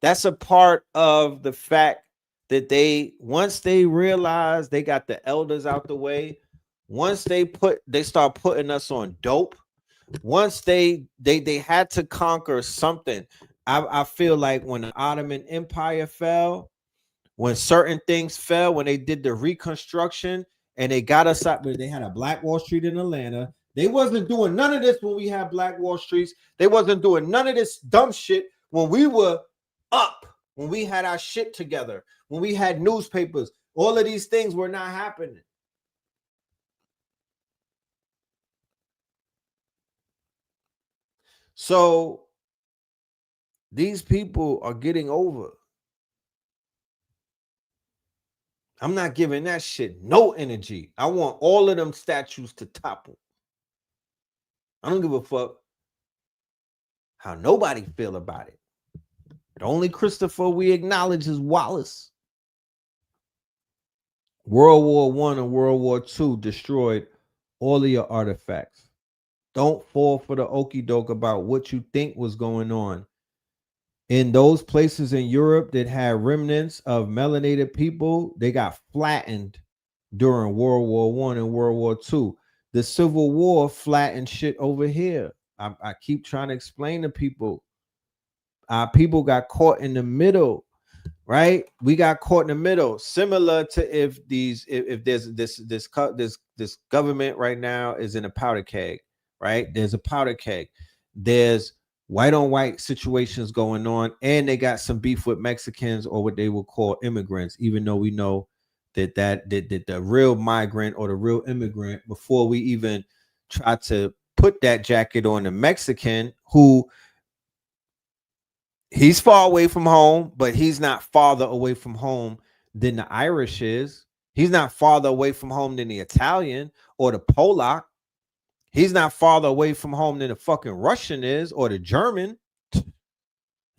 That's a part of the fact that once they realized they got the elders out the way, once they start putting us on dope, once they had to conquer something. I feel like when the Ottoman Empire fell, when certain things fell, when they did the reconstruction and they got us up, they had a Black Wall Street in Atlanta. They wasn't doing none of this when we had Black Wall Streets. They wasn't doing none of this dumb shit when we were up, when we had our shit together, when we had newspapers. All of these things were not happening. So these people are getting over. I'm not giving that shit no energy. I want all of them statues to topple. I don't give a fuck how nobody feel about it. The only Christopher we acknowledge is Wallace. World War I and World War II destroyed all of your artifacts. Don't fall for the okie doke about what you think was going on. In those places in Europe that had remnants of melanated people, they got flattened during World War I and World War II. The Civil War flattened shit over here. I keep trying to explain to people. People got caught in the middle, right? We got caught in the middle. Similar to if there's this government right now is in a powder keg, right? There's a powder keg. There's white on white situations going on, and they got some beef with Mexicans or what they will call immigrants, even though we know that the real migrant or the real immigrant, before we even try to put that jacket on the Mexican, who he's far away from home, but he's not farther away from home than the Irish is. He's not farther away from home than the Italian or the Polak. He's not farther away from home than the fucking Russian is or the German.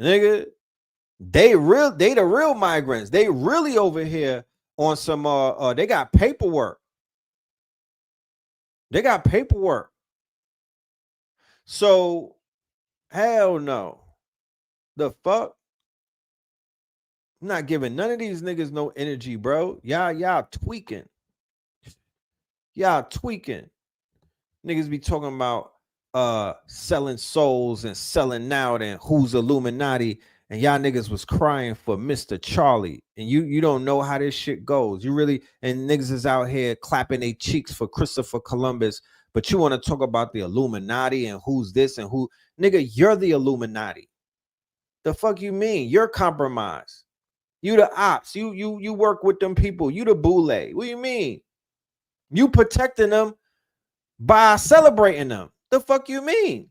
Nigga, they the real migrants. They really over here on some they got paperwork. They got paperwork. So hell no. The fuck? I'm not giving none of these niggas no energy, bro. Y'all tweaking. Y'all tweaking. Niggas be talking about selling souls and selling out and who's Illuminati, and y'all niggas was crying for Mr. Charlie, and you don't know how this shit goes. You really, and niggas is out here clapping their cheeks for Christopher Columbus, but you want to talk about the Illuminati and who's this and who. Nigga, you're the Illuminati. The fuck you mean? You're compromised. You the ops. You work with them people. You the boule. What do you mean? You protecting them by celebrating them. The fuck you mean?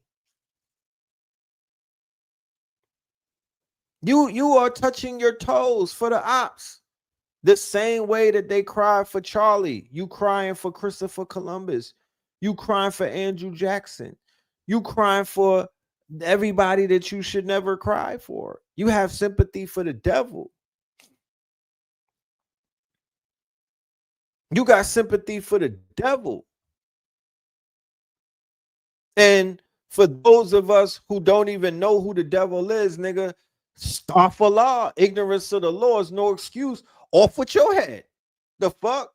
You are touching your toes for the ops. The same way that they cried for Charlie. You crying for Christopher Columbus. You crying for Andrew Jackson. You crying for everybody that you should never cry for. You have sympathy for the devil. You got sympathy for the devil. And for those of us who don't even know who the devil is, nigga, astaghfirullah, ignorance of the law is no excuse. Off with your head. The fuck?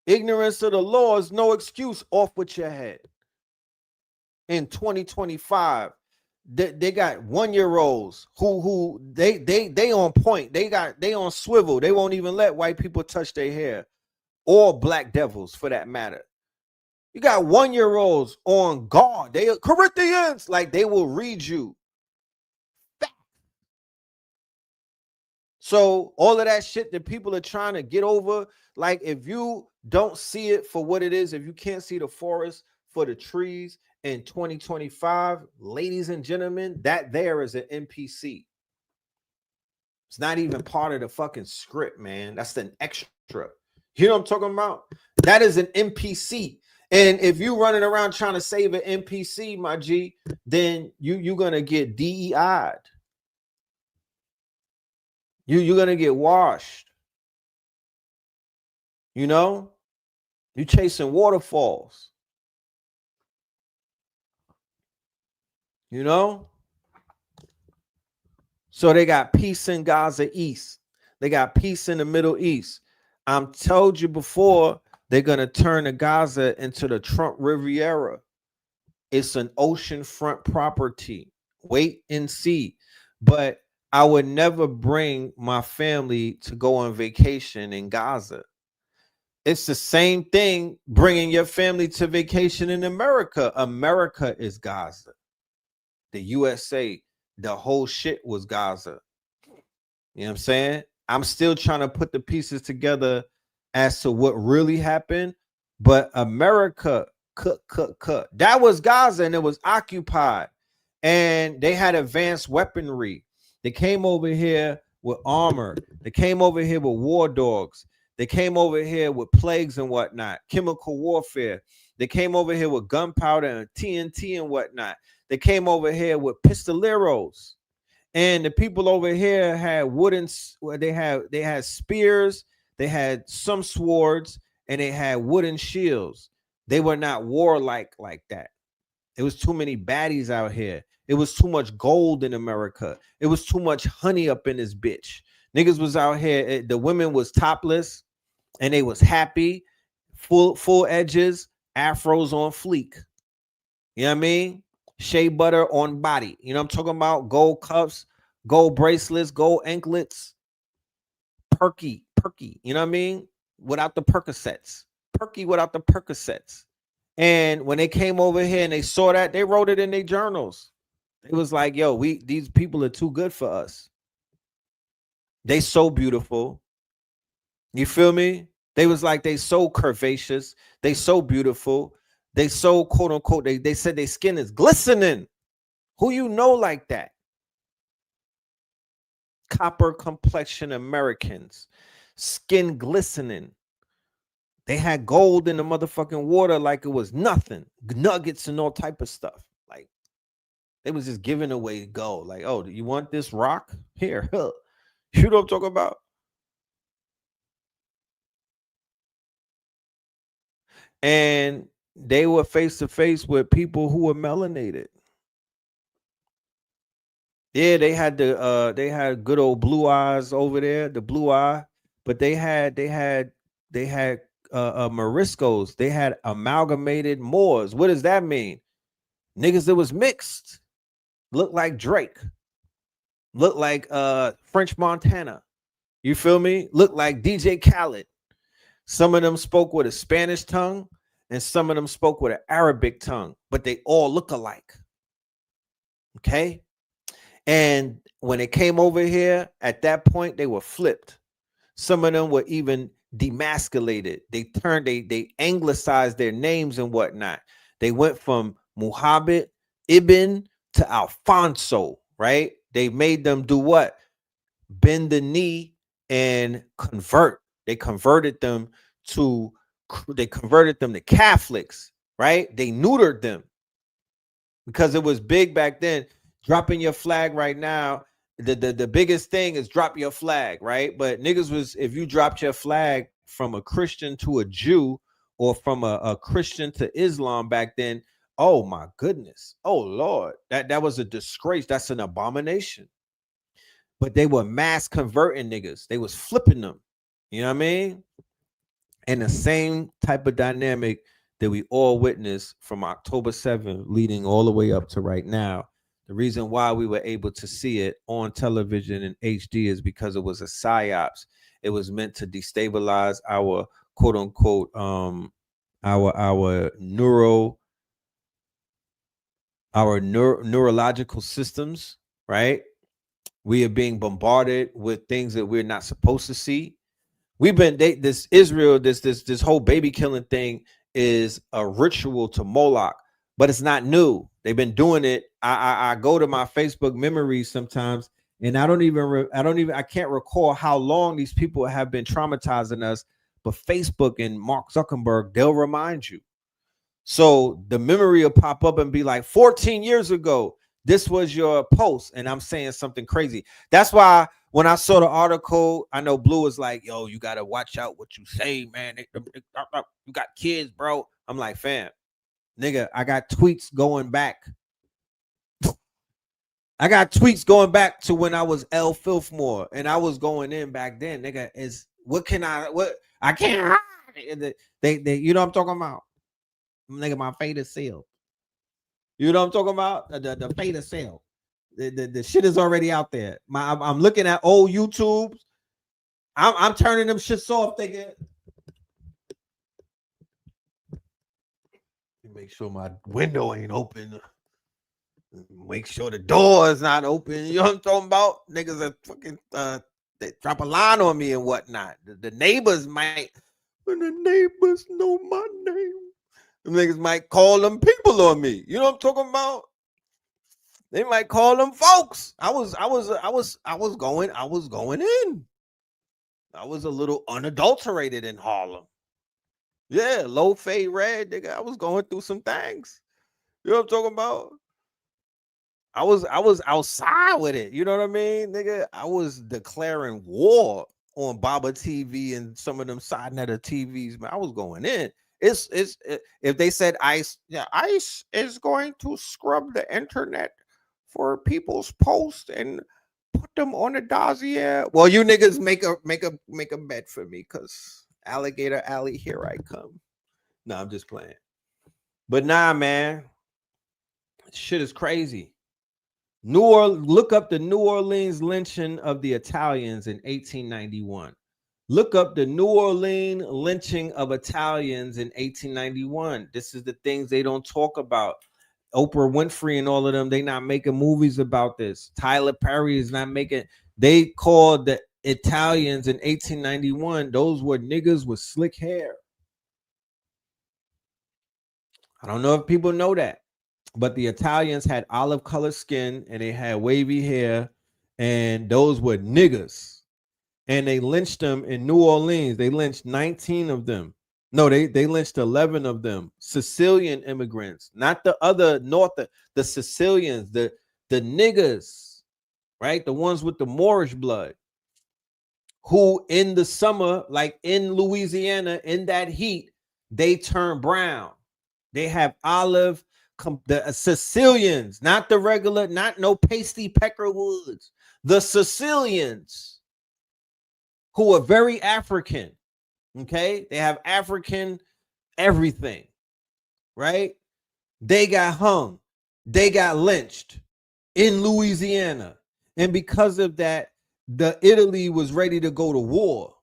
Ignorance of the law is no excuse. Off with your head. In 2025, they got 1-year-olds who they on point. They on swivel. They won't even let white people touch their hair, or black devils for that matter. You got 1-year-olds on guard. They are Corinthians, like they will read you. So all of that shit that people are trying to get over, like if you don't see it for what it is, if you can't see the forest for the trees in 2025, ladies and gentlemen, that there is an NPC. It's not even part of the fucking script, man. That's an extra. You know what I'm talking about? That is an NPC. And if you running around trying to save an NPC, my G, then you're gonna get DEI'd. You're gonna get washed. You know, you chasing waterfalls. You know, so they got peace in Gaza East. They got peace in the Middle East. I'm told you before, they're gonna turn the Gaza into the Trump Riviera. It's an oceanfront property. Wait and see. But I would never bring my family to go on vacation in Gaza. It's the same thing bringing your family to vacation in America. America is Gaza. The USA, the whole shit was Gaza. You know what I'm saying? I'm still trying to put the pieces together as to what really happened. But America, that was Gaza, and it was occupied. And they had advanced weaponry. They came over here with armor. They came over here with war dogs. They came over here with plagues and whatnot, chemical warfare. They came over here with gunpowder and TNT and whatnot. They came over here with pistoleros. And the people over here had wooden, they had spears, they had some swords, and they had wooden shields. They were not warlike like that. It was too many baddies out here. It was too much gold in America. It was too much honey up in this bitch. Niggas was out here. The women was topless, and they was happy, full edges, afros on fleek. You know what I mean? Shea butter on body. You know what I'm talking about? Gold cuffs, gold bracelets, gold anklets. Perky. You know what I mean? Without the Percocets. Perky without the Percocets. And when they came over here and they saw that, they wrote it in their journals. It was like, yo, these people are too good for us. They so beautiful. You feel me? They was like, they so curvaceous. They so beautiful. They so quote unquote, they said their skin is glistening. Who you know like that? Copper complexion Americans, skin glistening. They had gold in the motherfucking water like it was nothing. Nuggets and all type of stuff. Like they was just giving away gold. Like, oh, do you want this rock? Here. You know what I'm talking about? And they were face to face with people who were melanated. Yeah, they had good old blue eyes over there, the blue eye, but they had Moriscos. They had amalgamated Moors. What does that mean? Niggas that was mixed. Looked like Drake. Looked like French Montana. You feel me? Looked like DJ Khaled. Some of them spoke with a Spanish tongue, and some of them spoke with an Arabic tongue, but they all look alike. Okay? And when they came over here, at that point, they were flipped. Some of them were even demasculated. They anglicized their names and whatnot. They went from Muhammad Ibn to Alfonso, right? They made them do what? Bend the knee and convert. They converted them to Catholics, right? They neutered them because it was big back then. Dropping your flag right now, the biggest thing is drop your flag, right? But niggas was, if you dropped your flag from a Christian to a Jew or from a Christian to Islam back then, oh my goodness, oh Lord, that was a disgrace. That's an abomination. But they were mass converting niggas. They was flipping them. You know what I mean? And the same type of dynamic that we all witnessed from October 7th leading all the way up to right now. The reason why we were able to see it on television in HD is because it was a psyops. It was meant to destabilize our quote unquote our neurological systems, right? We are being bombarded with things that we're not supposed to see. This Israel, this whole baby killing thing is a ritual to Moloch, but it's not new. They've been doing it. I go to my Facebook memories sometimes, and I can't recall how long these people have been traumatizing us. But Facebook and Mark Zuckerberg, they'll remind you. So the memory will pop up and be like, 14 years ago, this was your post, and I'm saying something crazy. That's why when I saw the article, I know Blue was like, yo, you got to watch out what you say, man. You got kids, bro. I'm like, fam, nigga, I got tweets going back. I got tweets going back to when I was L Filthmore, and I was going in back then, nigga. I can't hide. They you know what I'm talking about? Nigga, my fate is sealed. You know what I'm talking about? The fate is sealed. The shit is already out there. I'm looking at old YouTubes. I'm turning them shits off, thinking. Make sure my window ain't open. Make sure the door is not open. You know what I'm talking about? Niggas are fucking they drop a line on me and whatnot. The neighbors might, when the neighbors know my name, the niggas might call them people on me. You know what I'm talking about? They might call them folks. I was going in. I was a little unadulterated in Harlem. Yeah, low fade red, nigga. I was going through some things. You know what I'm talking about? I was outside with it. You know what I mean, nigga? I was declaring war on Baba TV and some of them side netter TVs, man. I was going in. It's if they said ICE, yeah, ICE is going to scrub the internet for people's posts and put them on a dossier. Well, you niggas make a bet for me, because Alligator Alley, here I come. No, I'm just playing. But nah, man, shit is crazy. Look up the New Orleans lynching of the Italians in 1891. Look up the New Orleans lynching of Italians in 1891. This is the things they don't talk about. Oprah Winfrey and all of them, they not making movies about this. Tyler Perry is not making. They called the Italians in 1891. Those were niggas with slick hair. I don't know if people know that, but the Italians had olive colored skin and they had wavy hair, and those were niggas. And they lynched them in New Orleans. They lynched 19 of them. No, they lynched 11 of them. Sicilian immigrants, not the other North, the Sicilians, the niggas, right? The ones with the Moorish blood, who in the summer, like in Louisiana, in that heat, they turn brown. They have olive the Sicilians, not the regular, not no pasty Peckerwoods, the Sicilians, who are very African. Okay, they have African everything, right? They got hung, they got lynched in Louisiana, and because of that, the Italy was ready to go to war.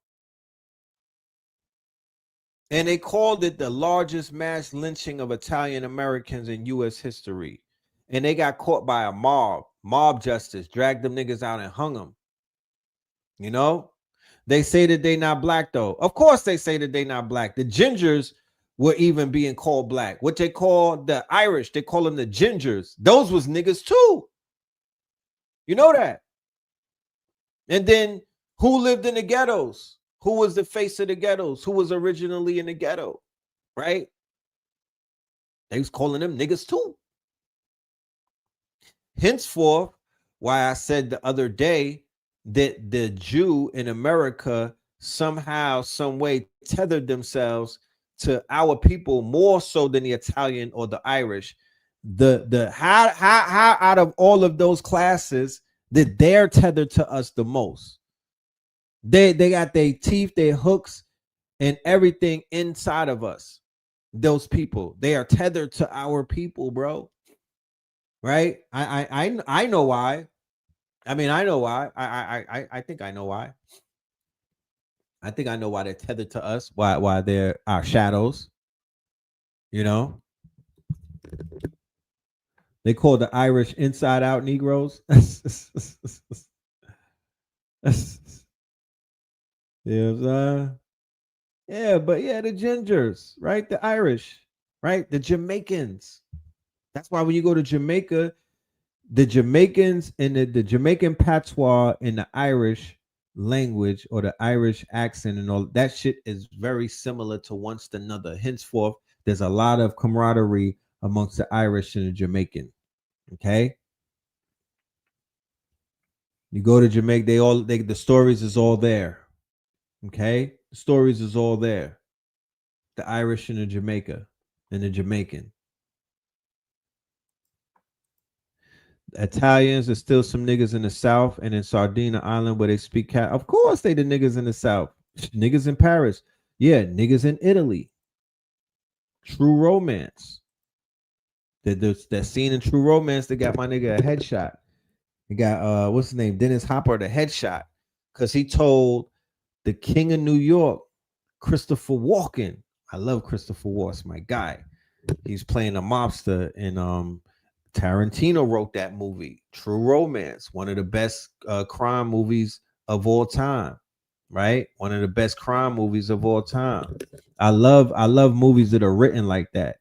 And they called it the largest mass lynching of Italian Americans in U.S. history. And they got caught by a mob justice, dragged them niggas out and hung them. You know, they say that they not black though. Of course they say that they not black. The gingers were even being called black. What they call the Irish, they call them the gingers. Those was niggas too. You know that. And then who lived in the ghettos? Who was the face of the ghettos? Who was originally in the ghetto, right? They was calling them niggas too. Henceforth, why I said the other day that the Jew in America somehow, some way tethered themselves to our people more so than the Italian or the Irish. How out of all of those classes that they're tethered to us the most. They got their teeth, their hooks, and everything inside of us. Those people, they are tethered to our people, bro. Right? I know why. I mean, I know why. I think I know why. I think I know why they're tethered to us. Why they're our shadows. You know, they call the Irish inside out Negroes. Yeah, but yeah, the gingers, right? The Irish, right? The Jamaicans. That's why when you go to Jamaica, the Jamaicans and the Jamaican patois and the Irish language or the Irish accent and all that shit is very similar to one to another. Henceforth, there's a lot of camaraderie amongst the Irish and the Jamaican. Okay. You go to Jamaica, the stories is all there. Okay, the stories is all there. The Irish and the Jamaica and the Jamaican. The Italians, there's still some niggas in the South and in Sardinia Island where they speak cat. Of course, they the niggas in the South. Niggas in Paris. Yeah, niggas in Italy. True Romance. That scene in True Romance, they got my nigga a headshot. They got what's his name? Dennis Hopper, the headshot. Because he told the King of New York, Christopher Walken. I love Christopher Walken, my guy. He's playing a mobster, and Tarantino wrote that movie, True Romance, one of the best crime movies of all time, right? One of the best crime movies of all time. I love movies that are written like that.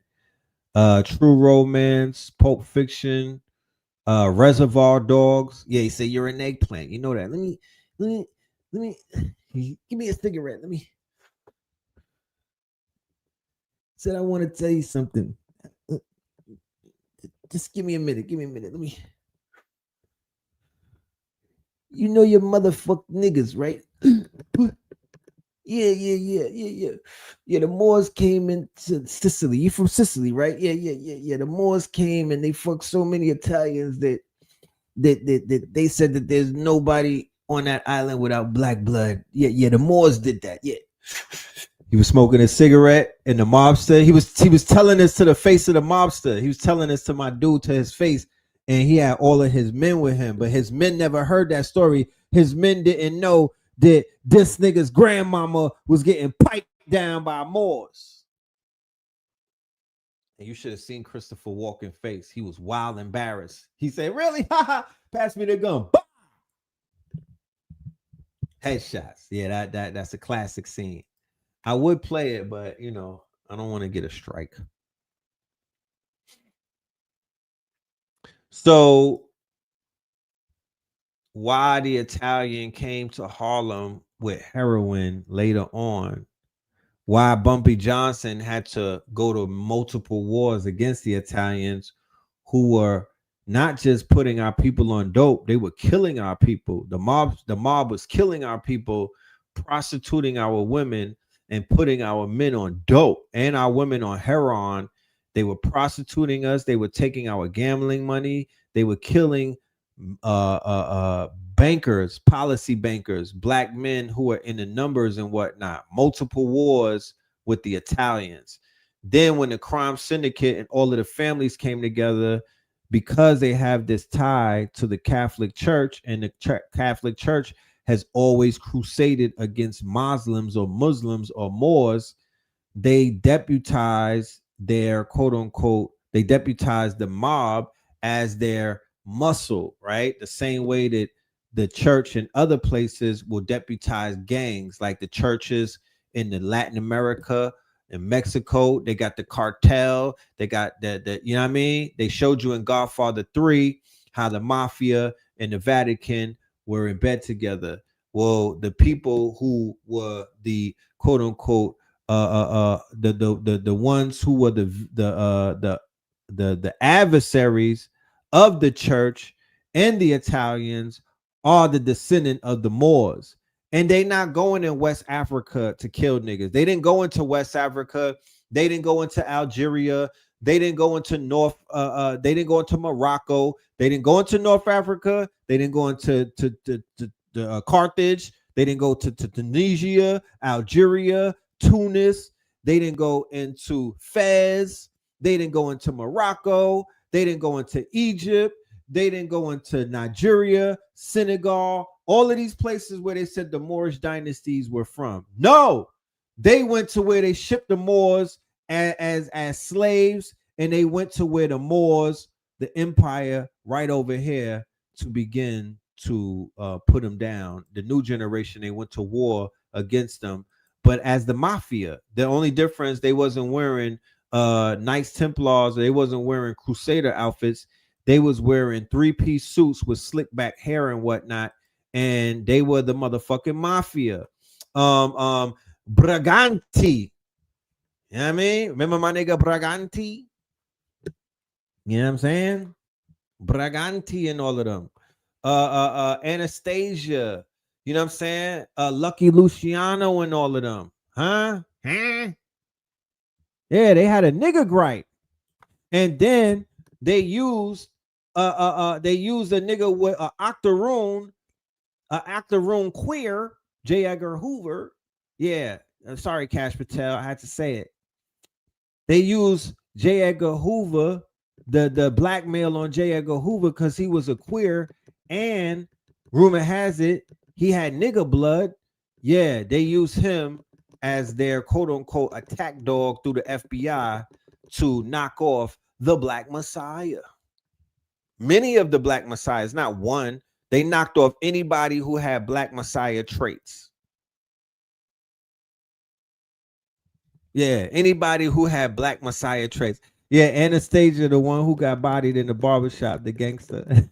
True Romance, Pulp Fiction, Reservoir Dogs. Yeah, he said you're an eggplant. You know that. Let me give me a cigarette. Said I want to tell you something. Just give me a minute. Let me. You know your motherfucking niggas, right? Yeah. Yeah, the Moors came into Sicily. You from Sicily, right? Yeah. The Moors came and they fucked so many Italians that they said that there's nobody on that island without black blood. Yeah, the Moors did that. Yeah. He was smoking a cigarette, and the mobster, he was telling this to the face of the mobster. He was telling this to my dude to his face, and he had all of his men with him, but his men never heard that story. His men didn't know that this nigga's grandmama was getting piped down by Moors. And you should have seen Christopher Walken's face. He was wild embarrassed. He said, really? Pass me the gun. Bah! Headshots. Yeah, that's a classic scene. I would play it, but you know, I don't want to get a strike. So why the Italian came to Harlem with heroin later on, why Bumpy Johnson had to go to multiple wars against the Italians who were not just putting our people on dope, they were killing our people. The mob was killing our people, prostituting our women, and putting our men on dope and our women on heroin. They were prostituting us. They were taking our gambling money. They were killing bankers, policy bankers, black men who are in the numbers and whatnot. Multiple wars with the Italians. Then when the crime syndicate and all of the families came together, because they have this tie to the Catholic Church, and the Catholic Church has always crusaded against Muslims or Moors, they deputize their quote unquote, they deputize the mob as their muscle, right? The same way that the church in other places will deputize gangs, like the churches in the Latin America, in Mexico, they got the cartel, they got the you know what I mean? They showed you in Godfather 3 how the mafia and the Vatican were in bed together. Well, the people who were the quote unquote the ones who were the adversaries of the church and the Italians are the descendant of the Moors. And they not going in West Africa to kill niggas. They didn't go into West Africa. They didn't go into Algeria. They didn't go into they didn't go into Morocco. They didn't go into North Africa. They didn't go into Carthage. They didn't go to Tunisia, Algeria, Tunis. They didn't go into Fez. They didn't go into Morocco. They didn't go into Egypt. They didn't go into Nigeria, Senegal, all of these places where they said the Moorish dynasties were from. No, they went to where they shipped the Moors as slaves, and they went to where the Moors, the empire right over here, to begin to put them down. The new generation, they went to war against them. But as the mafia, the only difference, they wasn't wearing Knights Templars, they wasn't wearing Crusader outfits. They was wearing 3-piece suits with slick back hair and whatnot, and they were the motherfucking mafia. Braganti. You know what I mean? Remember my nigga Braganti? You know what I'm saying? Braganti and all of them. Anastasia. You know what I'm saying? Lucky Luciano and all of them. Huh? Yeah, they had a nigga gripe. And then they used a nigga with an octoroon queer, J. Edgar Hoover. Yeah, sorry, Cash Patel, I had to say it. They used J. Edgar Hoover, the blackmail on J. Edgar Hoover, because he was a queer, and rumor has it he had nigga blood. Yeah, they used him as their quote unquote attack dog through the FBI to knock off the Black Messiah. Many of the Black Messiahs, not one, they knocked off anybody who had Black Messiah traits. Yeah, anybody who had Black Messiah traits. Yeah, Anastasia, the one who got bodied in the barbershop, the gangster.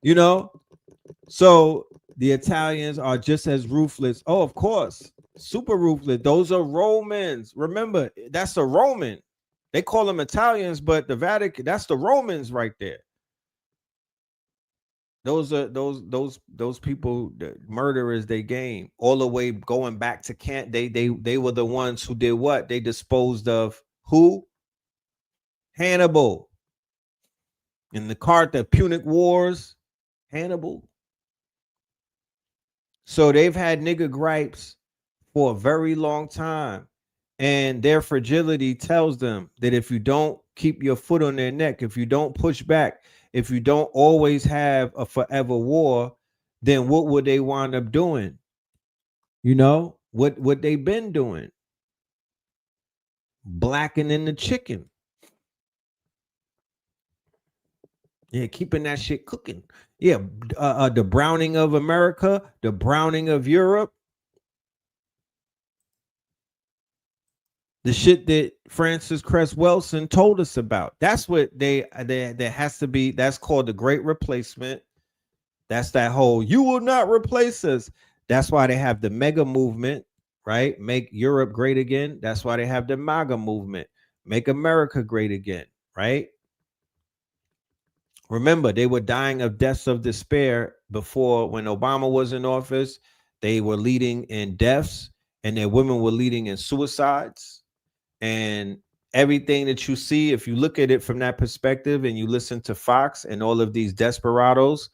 You know, so the Italians are just as ruthless. Oh, of course, super ruthless. Those are Romans. Remember, that's a Roman. They call them Italians, but the Vatican, that's the Romans right there. Those are those people, the murderers, they game all the way going back to Kant. They were the ones who did what? They disposed of who? Hannibal. In the Punic Wars, Hannibal. So they've had nigga gripes for a very long time. And their fragility tells them that if you don't keep your foot on their neck, if you don't push back, if you don't always have a forever war, then what would they wind up doing? You know, what they've been doing? Blackening the chicken. Yeah, keeping that shit cooking. Yeah, the browning of America, the browning of Europe. The shit that Francis Cress Welsing told us about. That's what there has to be. That's called the Great Replacement. That's that whole "you will not replace us." That's why they have the mega movement, right? Make Europe great again. That's why they have the MAGA movement. Make America great again, right? Remember, they were dying of deaths of despair before. When Obama was in office, they were leading in deaths, and their women were leading in suicides. And everything that you see, if you look at it from that perspective and you listen to Fox and all of these desperados,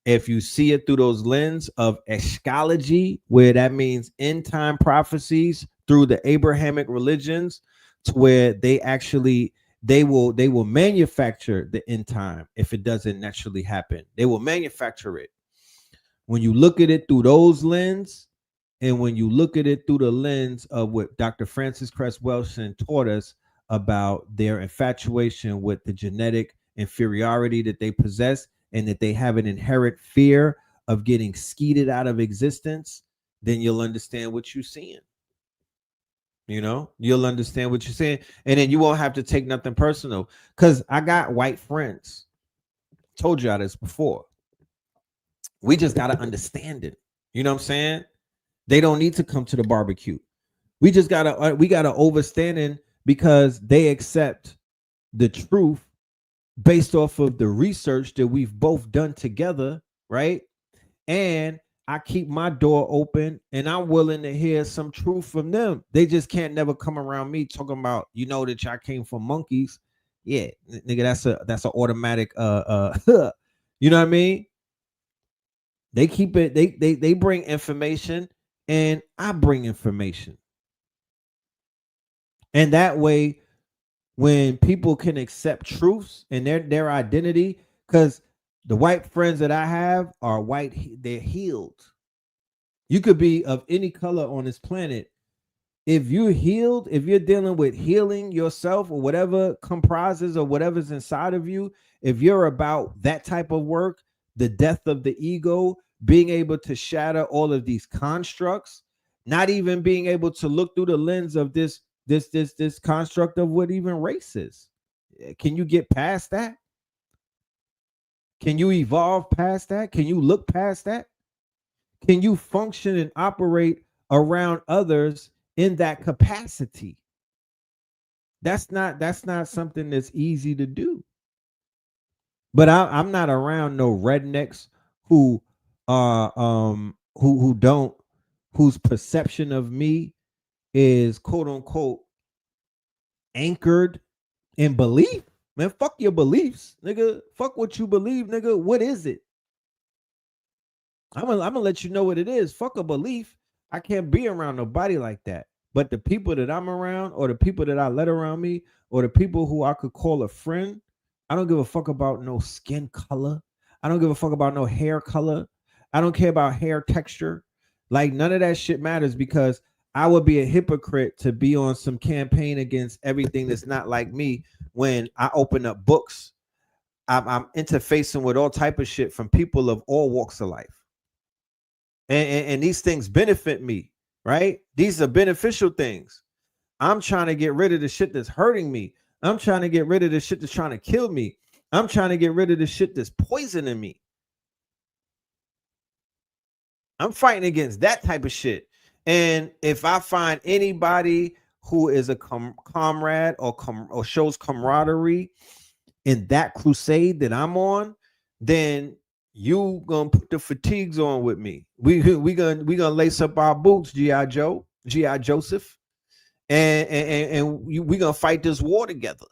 if you see it through those lens of eschatology, where that means end time prophecies through the Abrahamic religions, to where they will manufacture the end time if it doesn't naturally happen. They will manufacture it. When you look at it through those lens, and when you look at it through the lens of what Dr. Francis Cress Welsing taught us about their infatuation with the genetic inferiority that they possess, and that they have an inherent fear of getting skeeted out of existence, then you'll understand what you're seeing. You'll understand what you're saying, and then you won't have to take nothing personal. Because I got white friends. Told y'all this before. We just got to understand it. You know what I'm saying? They don't need to come to the barbecue. We got to understand because they accept the truth based off of the research that we've both done together, right? And I keep my door open, and I'm willing to hear some truth from them. They just can't never come around me talking about, that y'all came from monkeys. Yeah, nigga, that's an automatic you know what I mean? They keep it, they bring information, and I bring information. And that way, when people can accept truths and their identity, because the white friends that I have are white, they're healed. You could be of any color on this planet. If you're healed, if you're dealing with healing yourself or whatever comprises or whatever's inside of you, if you're about that type of work, the death of the ego, being able to shatter all of these constructs, not even being able to look through the lens of this construct of what even race is. Can you get past that? Can you evolve past that? Can you look past that? Can you function and operate around others in that capacity? That's not something that's easy to do. But I'm not around no rednecks who whose perception of me is quote unquote anchored in belief. Man, fuck your beliefs, nigga. Fuck what you believe, nigga. What is it? I'm gonna let you know what it is. Fuck a belief. I can't be around nobody like that. But the people that I'm around, or the people that I let around me, or the people who I could call a friend, I don't give a fuck about no skin color. I don't give a fuck about no hair color. I don't care about hair texture. Like, none of that shit matters, because I would be a hypocrite to be on some campaign against everything that's not like me when I open up books. I'm interfacing with all type of shit from people of all walks of life. And these things benefit me, right? These are beneficial things. I'm trying to get rid of the shit that's hurting me. I'm trying to get rid of the shit that's trying to kill me. I'm trying to get rid of the shit that's poisoning me. I'm fighting against that type of shit. And if I find anybody who is a comrade or shows camaraderie in that crusade that I'm on, then you gonna put the fatigues on with me. We gonna lace up our boots, G.I. Joseph, and we gonna fight this war together.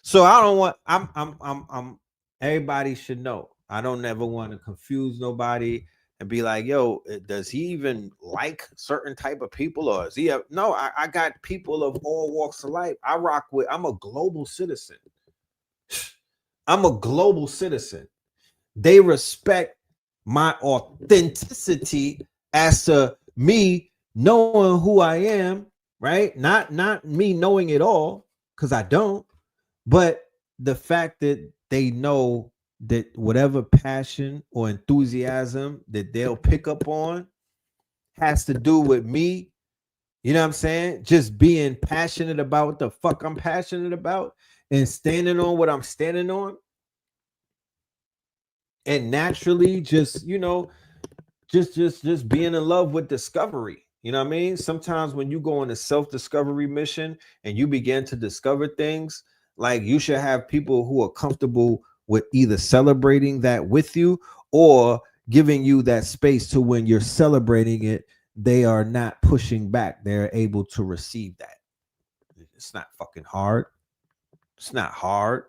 So I don't want. I'm. Everybody should know. I don't ever want to confuse nobody and be like, yo, does he even like certain type of people, or is he? No, I got people of all walks of life. I'm a global citizen. I'm a global citizen. They respect my authenticity as to me knowing who I am, right? Not me knowing it all, because I don't, but the fact that they know that whatever passion or enthusiasm that they'll pick up on has to do with me. You know what I'm saying? Just being passionate about what the fuck I'm passionate about and standing on what I'm standing on. And naturally just being in love with discovery. You know what I mean? Sometimes when you go on a self-discovery mission and you begin to discover things, like, you should have people who are comfortable with either celebrating that with you or giving you that space to, when you're celebrating it, they are not pushing back. They're able to receive that. It's not fucking hard. It's not hard.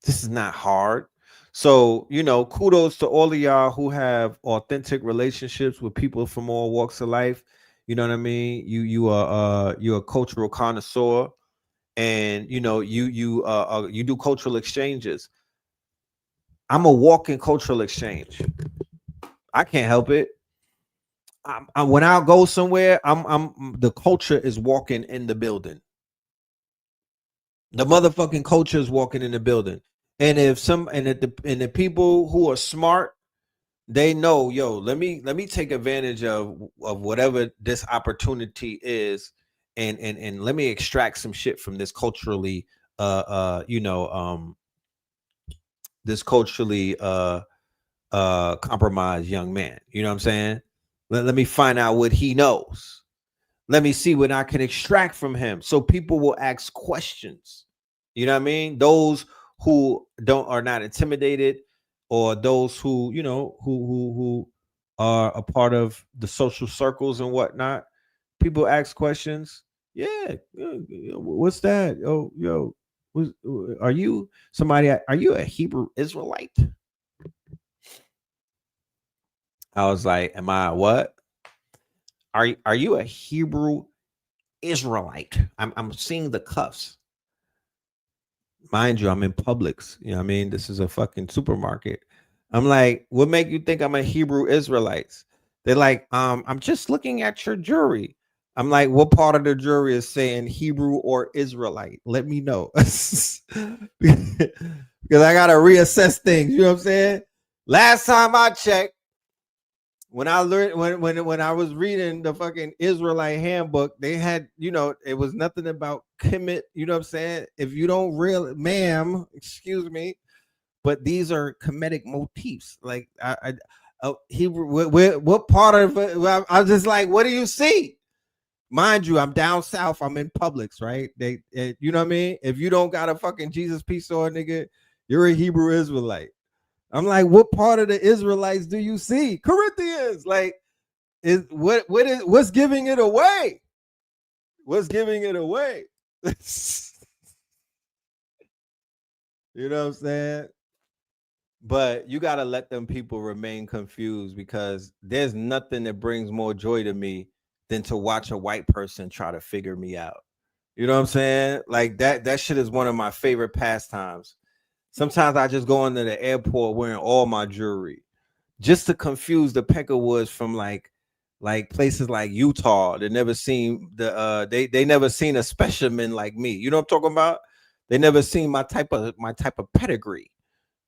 This is not hard. So, kudos to all of y'all who have authentic relationships with people from all walks of life. You know what I mean? You're a cultural connoisseur, and you do cultural exchanges. I'm a walking cultural exchange. I can't help it. When I go somewhere, I'm the culture is walking in the building. The motherfucking culture is walking in the building. And if the people who are smart, they know, let me take advantage of whatever this opportunity is, and let me extract some shit from this culturally this culturally compromised young man. You know what I'm saying? Let me find out what he knows. Let me see what I can extract from him. So people will ask questions. You know what I mean? Those who are not intimidated, or those who, who are a part of the social circles and whatnot. People ask questions. Yeah. What's that? Oh, are you somebody? Are you a Hebrew Israelite? I was like, am I what? Are you a Hebrew Israelite? I'm seeing the cuffs. Mind you, I'm in Publix. You know what I mean? This is a fucking supermarket. I'm like, what make you think I'm a Hebrew Israelite? They're like, I'm just looking at your jewelry. I'm like, what part of the jewelry is saying Hebrew or Israelite? Let me know. Because I gotta reassess things. You know what I'm saying? Last time I checked, when I learned when I was reading the fucking Israelite handbook, they had, it was nothing about Kemet, you know what I'm saying? If you don't ma'am, excuse me, but these are Kemetic motifs. Like Hebrew, what part of it? I was just like, what do you see? Mind you, I'm down south. I'm in Publix, right? You know what I mean? If you don't got a fucking Jesus piece on, nigga, you're a Hebrew Israelite. I'm like, what part of the Israelites do you see? Corinthians, like, what's giving it away? What's giving it away? You know what I'm saying? But you gotta let them people remain confused, because there's nothing that brings more joy to me than to watch a white person try to figure me out. You know what I'm saying? Like that shit is one of my favorite pastimes. Sometimes I just go into the airport wearing all my jewelry just to confuse the Peckerwoods from like places like Utah. They never seen they never seen a specimen like me. You know what I'm talking about? They never seen my type of pedigree.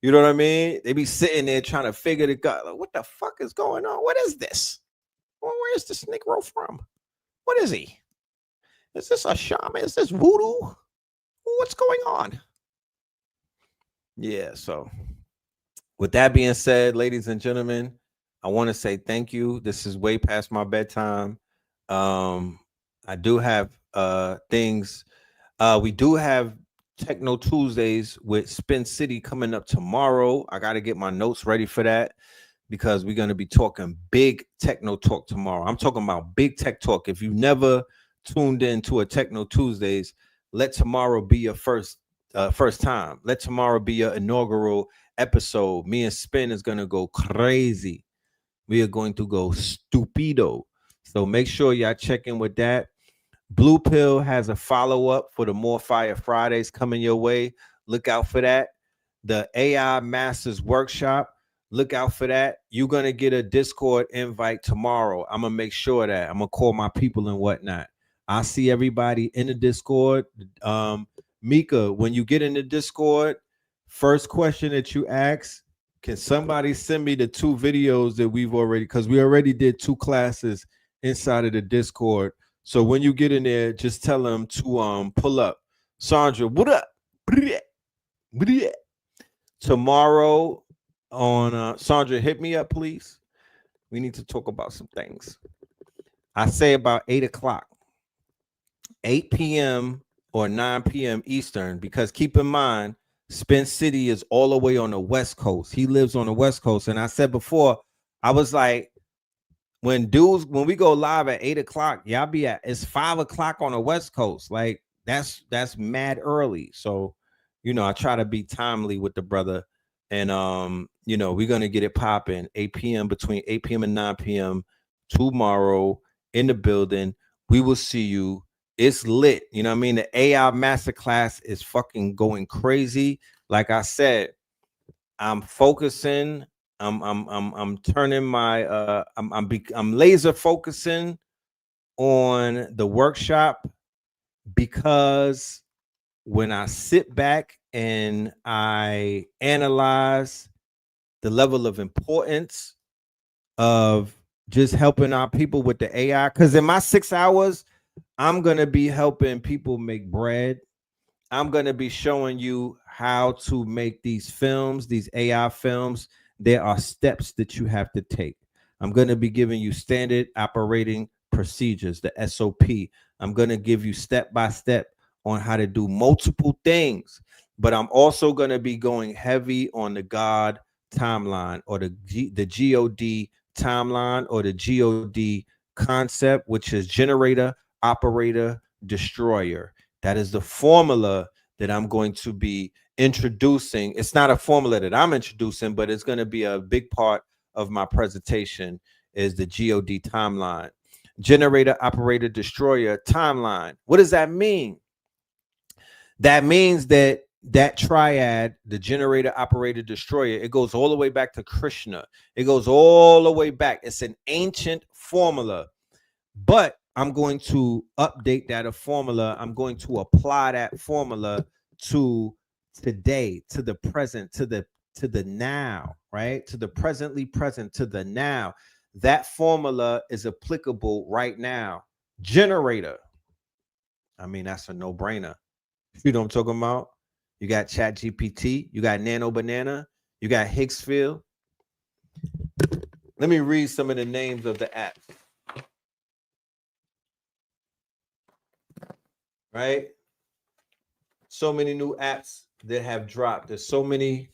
You know what I mean? They be sitting there trying to figure it out. Like, what the fuck is going on? What is this? Well, where is this Negro from? What is he? Is this a shaman? Is this voodoo? What's going on? Yeah, so with that being said, ladies and gentlemen, I want to say thank you. This is way past my bedtime. I do have things. We do have Techno Tuesdays with Spin City coming up tomorrow. I got to get my notes ready for that, because we're going to be talking big techno talk tomorrow. I'm talking about big tech talk. If you've never tuned in to a Techno Tuesdays, let tomorrow be your first time. Let tomorrow be your inaugural episode. Me and Spin is going to go crazy. We are going to go stupido. So make sure y'all check in with that. Blue Pill has a follow-up for the More Fire Fridays coming your way. Look out for that. The AI Masters Workshop, look out for that. You're going to get a Discord invite tomorrow. I'm going to make sure that I'm going to call my people and whatnot. I see everybody in the Discord. Mika, when you get in the Discord, first question that you ask, can somebody send me the 2 videos that we've already, because we already did 2 classes inside of the Discord. So when you get in there, just tell them to pull up. Sandra, what up? Tomorrow on Sandra, hit me up, please. We need to talk about some things. I say about 8 o'clock, 8 p.m. or 9 p.m. Eastern, because keep in mind, Spin City is all the way on the West Coast. He lives on the West Coast. And I said before, I was like, when we go live at 8 o'clock, y'all be at it's 5 o'clock on the West Coast. Like that's mad early. So, I try to be timely with the brother. And we're gonna get it popping 8 p.m. between 8 p.m. and 9 p.m. tomorrow in the building. We will see you. It's lit. You know what I mean? The AI masterclass is fucking going crazy. Like I said, I'm focusing. I'm turning my I'm laser focusing on the workshop, because when I sit back and I analyze the level of importance of just helping our people with the AI, because in my 6 hours, I'm going to be helping people make bread. I'm going to be showing you how to make these films, these AI films. There are steps that you have to take. I'm going to be giving you standard operating procedures, the SOP. I'm going to give you step by step on how to do multiple things, but I'm also going to be going heavy on the God timeline, or the GOD timeline, or the GOD concept, which is generator, operator, destroyer. That is the formula that I'm going to be introducing. It's not a formula that I'm introducing, but it's going to be a big part of my presentation, is the GOD timeline. Generator, operator, destroyer timeline. What does that mean? That means that triad, the generator, operator, destroyer, it goes all the way back to Krishna. It goes all the way back. It's an ancient formula, but I'm going to update that formula. I'm going to apply that formula to today, to the present, to the now, right? To the presently present, to the now. That formula is applicable right now. Generator. I mean, that's a no-brainer. You know what I'm talking about? You got Chat GPT, you got Nano Banana, you got Higgsfield. Let me read some of the names of the apps. Right? So many new apps that have dropped. There's so many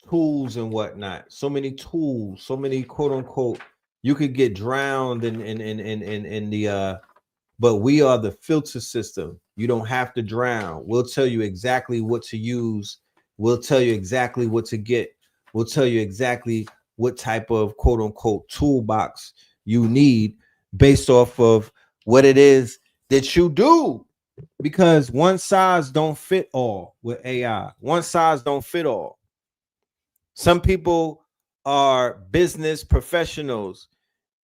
tools and whatnot. So many tools, so many quote unquote. You could get drowned in the but we are the filter system. You don't have to drown. We'll tell you exactly what to use. We'll tell you exactly what to get. We'll tell you exactly what type of quote unquote toolbox you need based off of what it is that you do. Because one size don't fit all with AI. One size don't fit all. Some people are business professionals.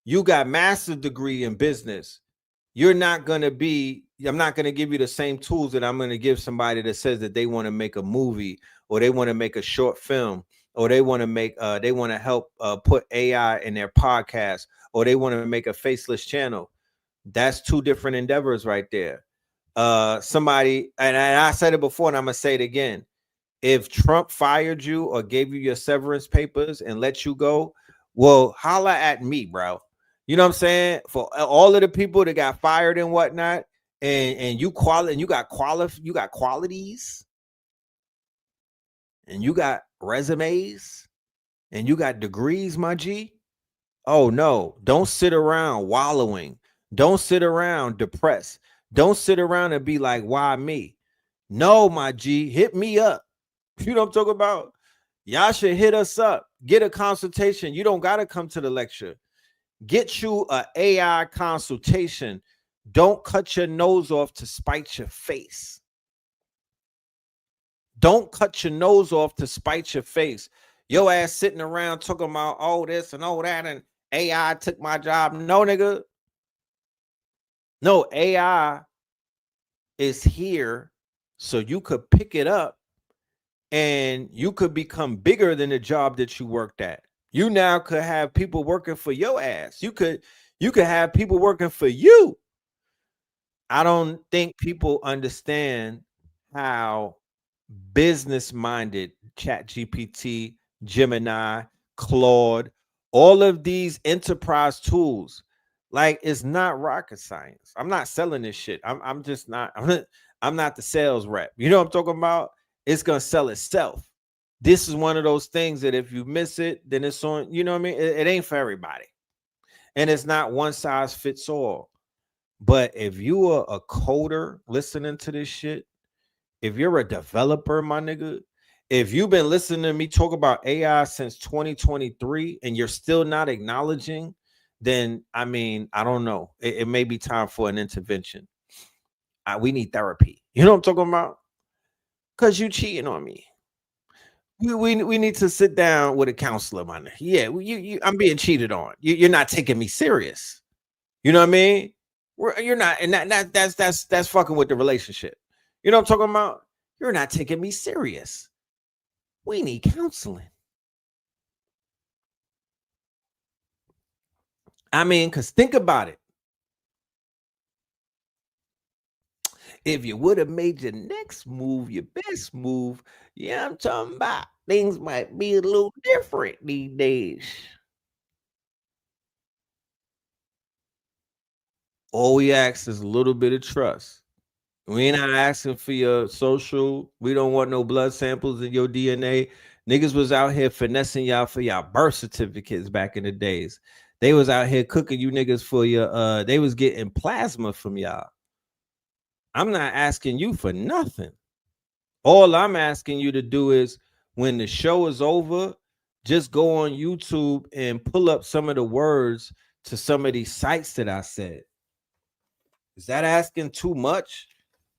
You got master's degree in business. You're not going to be, I'm not going to give you the same tools that I'm going to give somebody that says that they want to make a movie, or they want to make a short film, or they want to make, they want to help put AI in their podcast, or they want to make a faceless channel. That's two different endeavors right there. Somebody, and I said it before, and I'm going to say it again. If Trump fired you or gave you your severance papers and let you go, well, holla at me, bro. You know what I'm saying? For all of the people that got fired and whatnot, and you got qualities, and you got resumes, and you got degrees, my G. Oh no, don't sit around wallowing. Don't sit around depressed. Don't sit around and be like, why me? No, my G, hit me up. You know what I'm talking about? Y'all should hit us up. Get a consultation. You don't got to come to the lecture. Get you an AI consultation. Don't cut your nose off to spite your face. Don't cut your nose off to spite your face. Your ass sitting around talking about all this and all that, and AI took my job. No, nigga. No, AI is here so you could pick it up and you could become bigger than the job that you worked at. You now could have people working for your ass. You could have people working for you. I don't think people understand how business-minded ChatGPT, Gemini, Claude, all of these enterprise tools, like, it's not rocket science. I'm not selling this shit. I'm just not. I'm not the sales rep. You know what I'm talking about? It's gonna sell itself. This is one of those things that if you miss it, then it's on, you know what I mean? It ain't for everybody. And it's not one size fits all. But if you are a coder listening to this shit, if you're a developer, my nigga, if you've been listening to me talk about AI since 2023 and you're still not acknowledging, then I mean, I don't know. It may be time for an intervention. We need therapy. You know what I'm talking about? Because you cheating on me. We need to sit down with a counselor, man. Yeah, I'm being cheated on. You're not taking me serious. You know what I mean? You're not, and that's fucking with the relationship. You know what I'm talking about? You're not taking me serious. We need counseling. I mean, because think about it. If you would have made your next move, your best move, yeah, I'm talking about things might be a little different these days. All we ask is a little bit of trust. We ain't not asking for your social. We don't want no blood samples in your DNA. Niggas was out here finessing y'all for y'all birth certificates back in the days. They was out here cooking you niggas for your they was getting plasma from y'all. I'm not asking you for nothing. All I'm asking you to do is when the show is over, just go on YouTube and pull up some of the words to some of these sites that I said. Is that asking too much?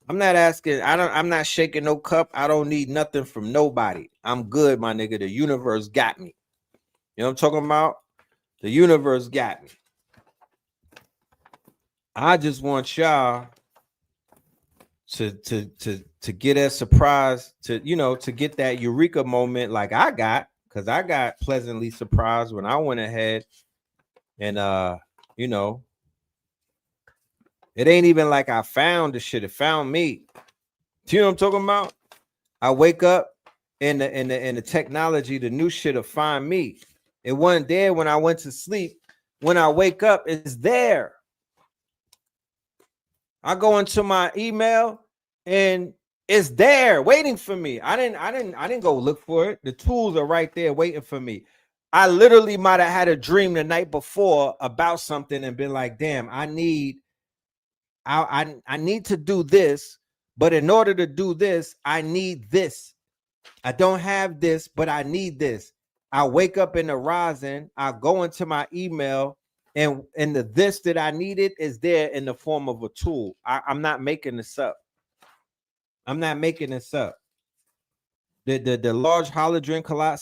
I'm not asking. I'm not shaking no cup. I don't need nothing from nobody. I'm good, my nigga. The universe got me. You know what I'm talking about? The universe got me. I just want y'all to get a surprise, to get that eureka moment like I got, because I got pleasantly surprised when I went ahead and it ain't even like I found the shit. It found me. Do you know what I'm talking about? I wake up and the technology, the new shit will find me. It wasn't there when I went to sleep. When I wake up, it's there. I go into my email and it's there waiting for me. I didn't go look for it. The tools are right there waiting for me. I literally might have had a dream the night before about something and been like, damn, I need to do this, but in order to do this, I need this. I don't have this, but I need this. I wake up in the rising, I go into my email, and the this that I needed is there in the form of a tool. I'm not making this up. I'm not making this up. The large hadron collider,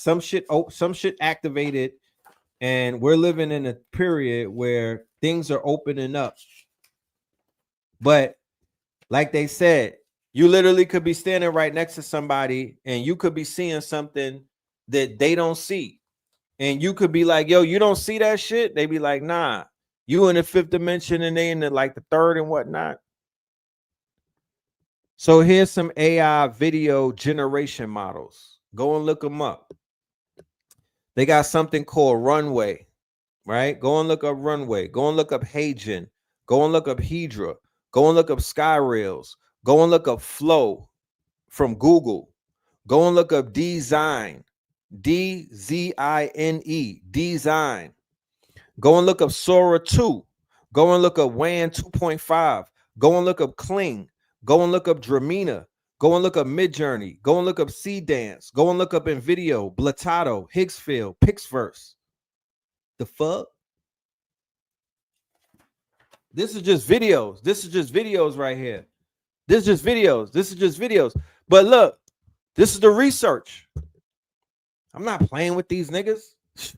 some shit activated, and we're living in a period where things are opening up. But like they said, you literally could be standing right next to somebody and you could be seeing something that they don't see. And you could be like, yo, you don't see that shit? They be like, nah, you in the fifth dimension and they in the third and whatnot. So here's some AI video generation models. Go and look them up. They got something called Runway, right? Go and look up Runway. Go and look up Hagen. Go and look up Hedra. Go and look up Skyrails. Go and look up Flow from Google. Go and look up Design. Dzine. Design. Go and look up Sora 2. Go and look up WAN 2.5. Go and look up Kling. Go and look up Dramina. Go and look up Midjourney. Go and look up C-Dance. Go and look up NVIDIA, Blatato, Higgsfield, Pixverse. The fuck? This is just videos. This is just videos right here. This is just videos. This is just videos. But look, this is the research. I'm not playing with these niggas. This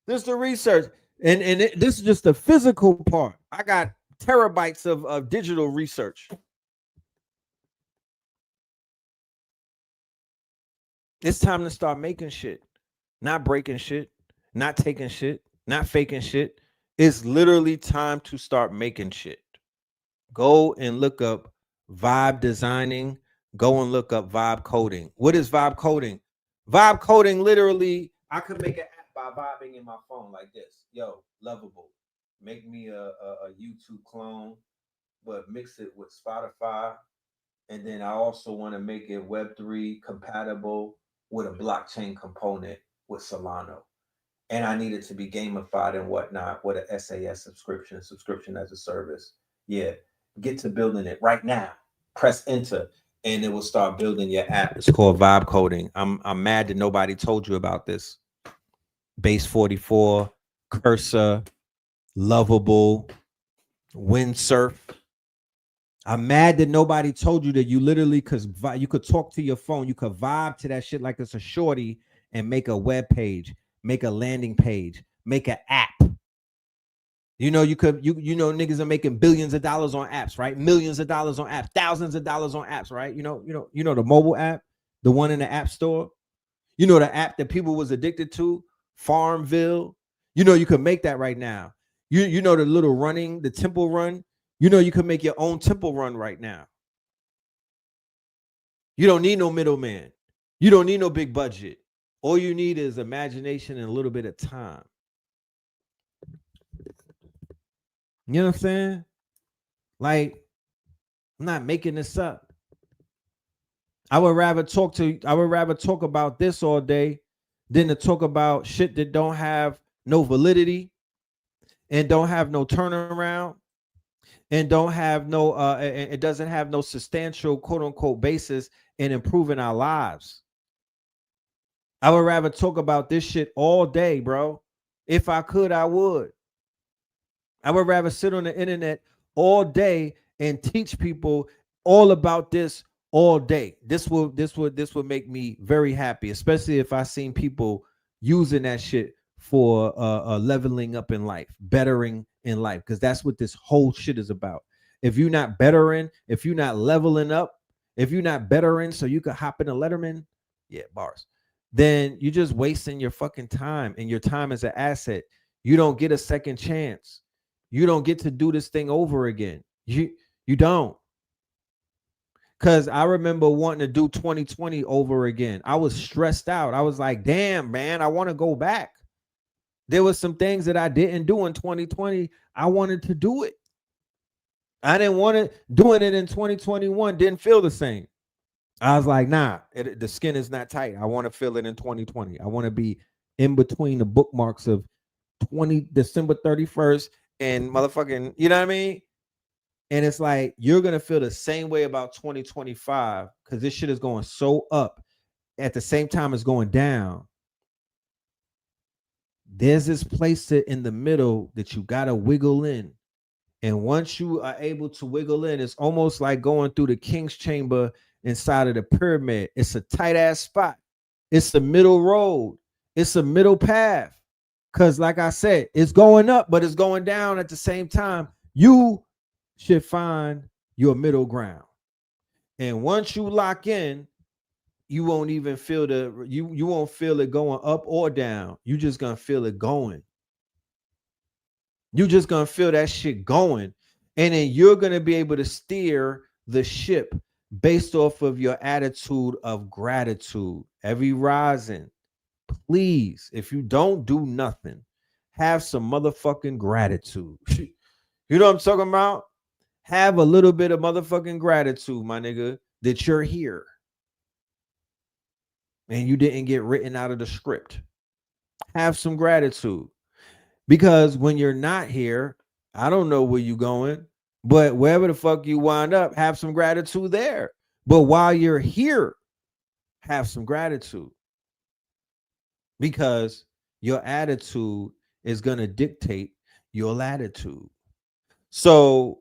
is the research. And this is just the physical part. I got terabytes of digital research. It's time to start making shit, not breaking shit, not taking shit, not faking shit. It's literally time to start making shit. Go and look up vibe designing. Go and look up vibe coding. What is vibe coding? Vibe coding, literally, I could make an app by vibing in my phone like this. Yo, Lovable, make me a YouTube clone, but mix it with Spotify. And then I also want to make it Web3 compatible with a blockchain component with Solano. and I need it to be gamified and whatnot with a SAS subscription as a service. Yeah, get to building it right now. Press enter, and it will start building your app. It's called vibe coding. I'm mad that nobody told you about this. Base 44, Cursor, Lovable, Windsurf. I'm mad that nobody told you that you literally you could talk to your phone, you could vibe to that shit like it's a shorty and make a web page, make a landing page, make an app. You know, you know niggas are making billions of dollars on apps, right? Millions of dollars on apps, thousands of dollars on apps, right? You know the mobile app, the one in the app store. You know the app that people was addicted to, Farmville. You know you could make that right now. You know the little running, the temple run. You know you could make your own temple run right now. You don't need no middleman. You don't need no big budget. All you need is imagination and a little bit of time. You know what I'm saying? Like, I'm not making this up. I would rather talk about this all day than to talk about shit that don't have no validity and don't have no turnaround and don't have no it doesn't have no substantial quote unquote basis in improving our lives. I would rather talk about this shit all day, bro. If I could, I would. I would rather sit on the internet all day and teach people all about this all day. This would make me very happy, especially if I seen people using that shit for leveling up in life, bettering in life, because that's what this whole shit is about. If you're not bettering, if you're not leveling up, if you're not bettering so you could hop in a Letterman, yeah, bars, then you're just wasting your fucking time, and your time is an asset. You don't get a second chance. You don't get to do this thing over again. You don't. Because I remember wanting to do 2020 over again. I was stressed out. I was like, damn, man, I want to go back. There was some things that I didn't do in 2020. I wanted to do it. I didn't want it. Doing it in 2021 didn't feel the same. I was like, nah, the skin is not tight. I want to feel it in 2020. I want to be in between the bookmarks of December 31st and motherfucking, you know what I mean? And it's like, you're going to feel the same way about 2025 because this shit is going so up at the same time it's going down. There's this place in the middle that you got to wiggle in. And once you are able to wiggle in, it's almost like going through the king's chamber inside of the pyramid. It's a tight ass spot. It's the middle road. It's a middle path. Because like I said, it's going up, but it's going down at the same time. You should find your middle ground. And once you lock in, you won't even feel you won't feel it going up or down. You just gonna feel it going. You just gonna feel that shit going. And then you're gonna be able to steer the ship based off of your attitude of gratitude. Every rising, please, if you don't do nothing, have some motherfucking gratitude. You know what I'm talking about? Have a little bit of motherfucking gratitude, my nigga, that you're here. And you didn't get written out of the script. Have some gratitude. Because when you're not here, I don't know where you're going, but wherever the fuck you wind up, have some gratitude there. But while you're here, have some gratitude. Because your attitude is going to dictate your latitude. So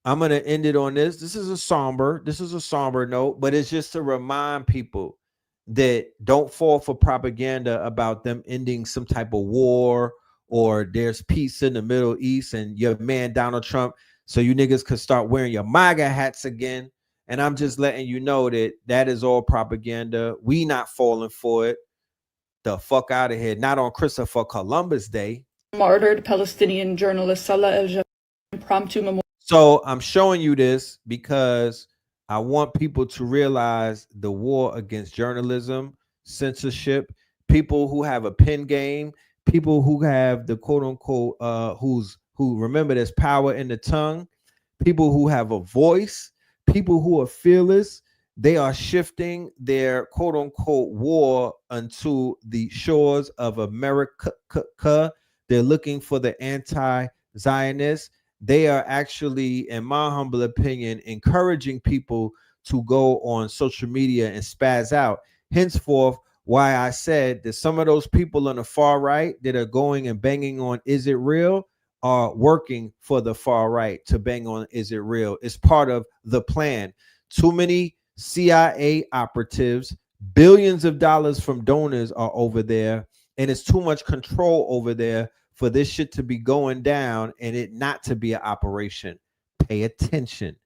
I'm going to end it on this. This is a somber note, but it's just to remind people that don't fall for propaganda about them ending some type of war or there's peace in the Middle East and your man Donald Trump, so you niggas could start wearing your MAGA hats again. And I'm just letting you know that is all propaganda. We not falling for it. The fuck out of here. Not on Christopher Columbus Day. Martyred Palestinian journalist Salah El-Jabbar impromptu memorial. So I'm showing you this because I want people to realize the war against journalism, censorship, people who have a pen game, people who have the quote unquote who remember there's power in the tongue, people who have a voice, people who are fearless, They are shifting their quote unquote war unto the shores of America. They're looking for the anti-Zionists. They are actually, in my humble opinion, encouraging people to go on social media and spaz out. Henceforth, why I said that some of those people on the far right that are going and banging on "Is it real?" are working for the far right to bang on "Is it real?" It's part of the plan. Too many CIA operatives, billions of dollars from donors are over there, and it's too much control over there for this shit to be going down and it not to be an operation. Pay attention.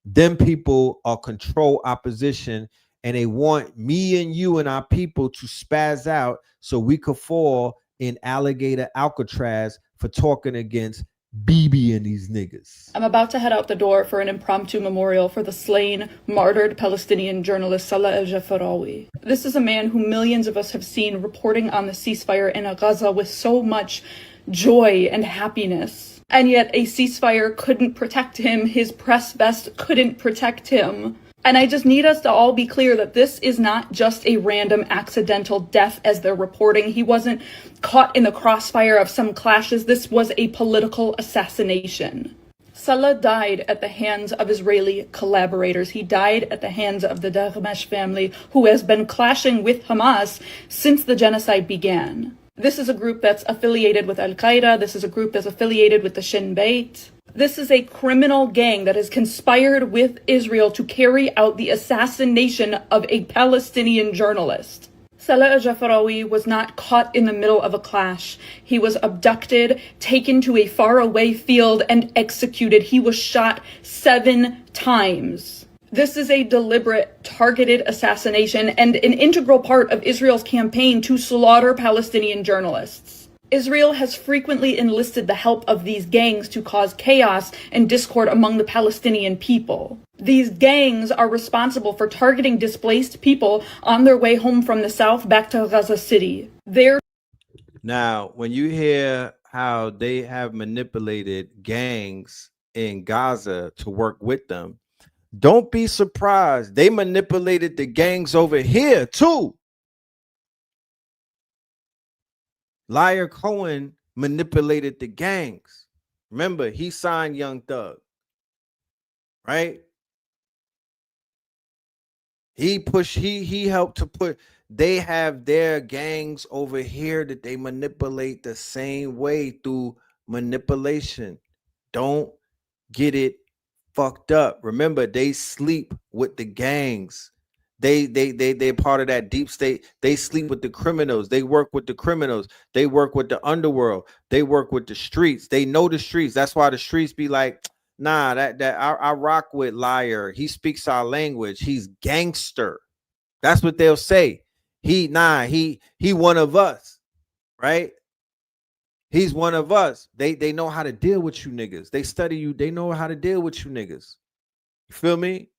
Them people are control opposition, and they want me and you and our people to spaz out so we could fall in alligator Alcatraz for talking against BB and these niggas. I'm about to head out the door for an impromptu memorial for the slain, martyred Palestinian journalist Salah al-Jafarawi. This is a man who millions of us have seen reporting on the ceasefire in Gaza with so much joy and happiness. And yet a ceasefire couldn't protect him, his press vest couldn't protect him. And I just need us to all be clear that this is not just a random accidental death as they're reporting. He wasn't caught in the crossfire of some clashes. This was a political assassination. Salah died at the hands of Israeli collaborators. He died at the hands of the Daghmash family, who has been clashing with Hamas since the genocide began. This is a group that's affiliated with Al-Qaeda. This is a group that's affiliated with the Shin Bet. This is a criminal gang that has conspired with Israel to carry out the assassination of a Palestinian journalist. Salah al-Jafarawi was not caught in the middle of a clash. He was abducted, taken to a faraway field, and executed. He was shot 7 times. This is a deliberate, targeted assassination and an integral part of Israel's campaign to slaughter Palestinian journalists. Israel has frequently enlisted the help of these gangs to cause chaos and discord among the Palestinian people. These gangs are responsible for targeting displaced people on their way home from the south back to Gaza City. Now, when you hear how they have manipulated gangs in Gaza to work with them, don't be surprised. They manipulated the gangs over here too. Liar Cohen manipulated the gangs. Remember, he signed Young Thug, right? He helped to put, they have their gangs over here that they manipulate the same way through manipulation. Don't get it fucked up. Remember, they sleep with the gangs. They're part of that deep state. They sleep with the criminals. They work with the criminals. They work with the underworld. They work with the streets. They know the streets. That's why the streets be like, nah, I rock with Liar. He speaks our language. He's gangster. That's what they'll say. He one of us, right? He's one of us. They know how to deal with you niggas. They study you. They know how to deal with you niggas. You feel me?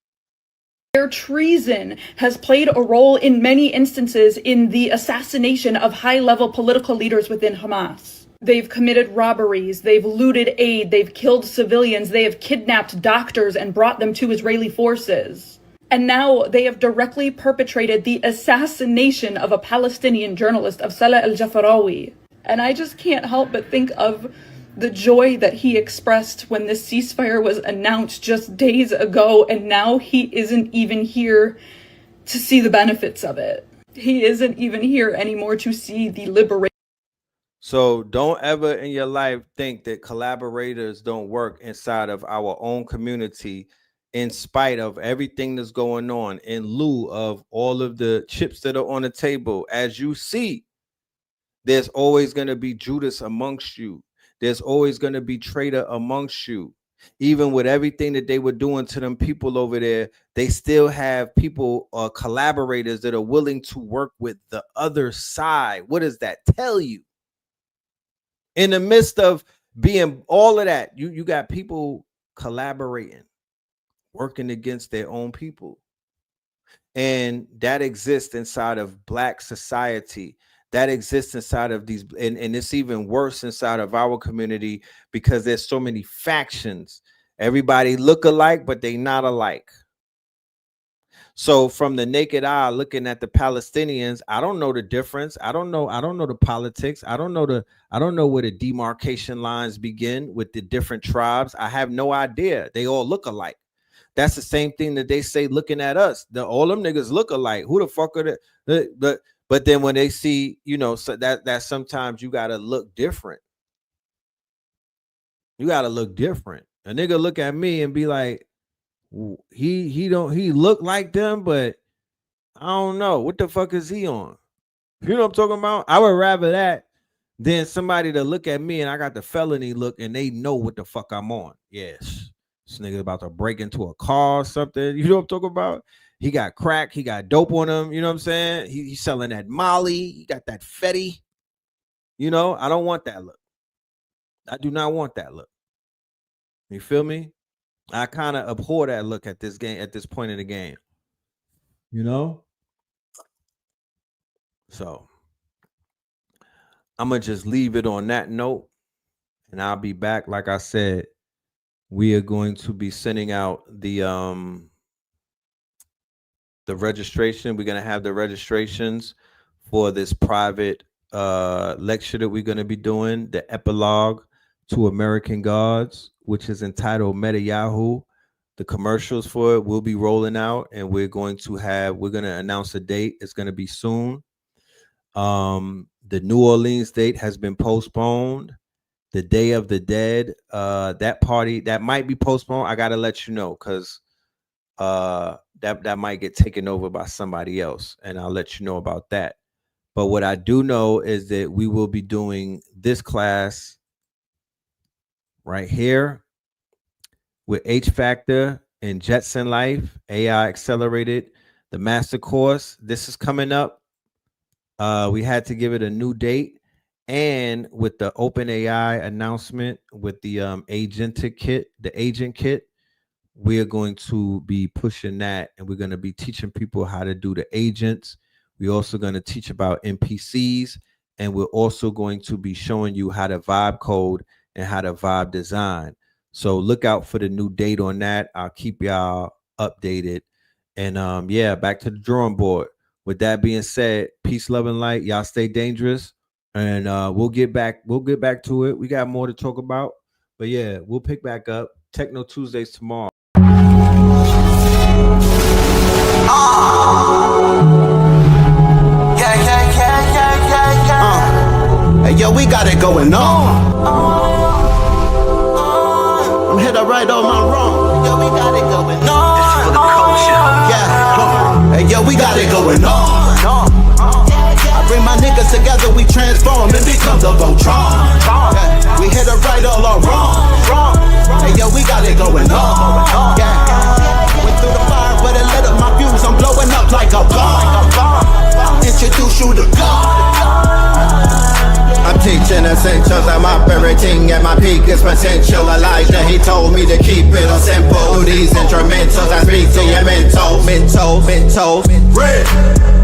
Their treason has played a role in many instances in the assassination of high-level political leaders within Hamas. They've committed robberies, they've looted aid, they've killed civilians, they have kidnapped doctors and brought them to Israeli forces. And now they have directly perpetrated the assassination of a Palestinian journalist, of Salah al-Jafarawi. And I just can't help but think of the joy that he expressed when this ceasefire was announced just days ago, and now he isn't even here to see the benefits of it. He isn't even here anymore to see the liberation. So don't ever in your life think that collaborators don't work inside of our own community, in spite of everything that's going on, in lieu of all of the chips that are on the table. As you see, there's always going to be Judas amongst you. There's always going to be traitor amongst you. Even with everything that they were doing to them people over there, they still have people or collaborators that are willing to work with the other side. What does that tell you? In the midst of being all of that, you got people collaborating, working against their own people. And that exists inside of Black society. That exists inside of these, and it's even worse inside of our community because there's so many factions. Everybody look alike, but they not alike. So from the naked eye looking at the Palestinians, I don't know the difference. I don't know the politics. I don't know where the demarcation lines begin with the different tribes. I have no idea. They all look alike. That's the same thing that they say looking at us. All them niggas look alike. Who the fuck are they? But then when they see, so that sometimes you gotta look different. You gotta look different. A nigga look at me and be like, he look like them, but I don't know what the fuck is he on. You know what I'm talking about? I would rather that than somebody to look at me and I got the felony look and they know what the fuck I'm on. Yes, this nigga about to break into a car or something. You know what I'm talking about? He got crack, he got dope on him. You know what I'm saying? He's selling that Molly. He got that Fetty. I don't want that look. I do not want that look. You feel me? I kind of abhor that look at this game, at this point in the game. So I'm gonna just leave it on that note, and I'll be back. Like I said, we are going to be sending out the registration. We're gonna have the registrations for this private lecture that we're gonna be doing, the epilogue to American Gods, which is entitled Meta Yahoo. The commercials for it will be rolling out, and we're going to announce a date. It's going to be soon. The New Orleans date has been postponed. The Day of the Dead, that party, that might be postponed. I got to let you know, because that might get taken over by somebody else, and I'll let you know about that. But what I do know is that we will be doing this class right here with H Factor and Jetson Life, AI Accelerated, the master course. This is coming up. We had to give it a new date, and with the OpenAI announcement with the agent kit, we are going to be pushing that, and we're going to be teaching people how to do the agents. We're also going to teach about NPCs, and we're also going to be showing you how to vibe code and how to vibe design. So look out for the new date on that. I'll keep y'all updated. And yeah, back to the drawing board. With that being said, peace, love, and light. Y'all stay dangerous. And we'll get back to it. We got more to talk about. But yeah, we'll pick back up. Techno Tuesdays tomorrow. Hey, yo, we got it going on. I'm hit right on my wrong. Yo, we got it going on. This is for the culture. Yeah. Hey, yo, we got it going on. I bring my niggas together, we transform and become the Voltron. Yeah. We hit it right all our wrong. Hey, yo, we got it going on. Yeah. Went through the fire, but it lit up my fuse. I'm blowing up like a bomb. Introduce you to God. I'm teaching essentials, I'm operating at my peak, it's potential. Elijah, he told me to keep it on simple. Through these instrumentals, I speak to your mental. Red.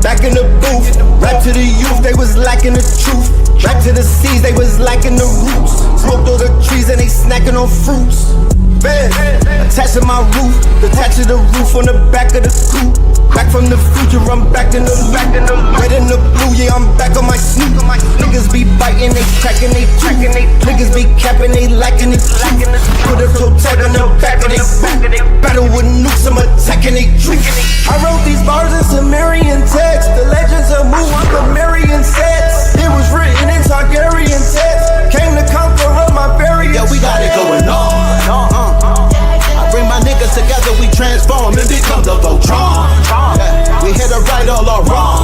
Back in the booth, rap to the youth, they was lacking the truth. Rap to the seas, they was lacking the roots. Smoked all the trees and they snacking on fruits. Bed, attached to my roof, detached to the roof on the back of the coupe. Back from the future, I'm back in the red and the blue, yeah, I'm back on my snoop. Niggas be biting, they cracking, they tooth. Niggas be capping, they lacking, they put a toe tag on the back of they boot. Battle with nukes, I'm attacking they truth. I wrote these bars in Sumerian text. The legends of Mu, I'm Sumerian sets. It was written in Targaryen text. Came to conquer up my various. Yeah, we got it going on. I bring my niggas together, we transform and become the Voltron. Yeah. We hit it right all our wrong.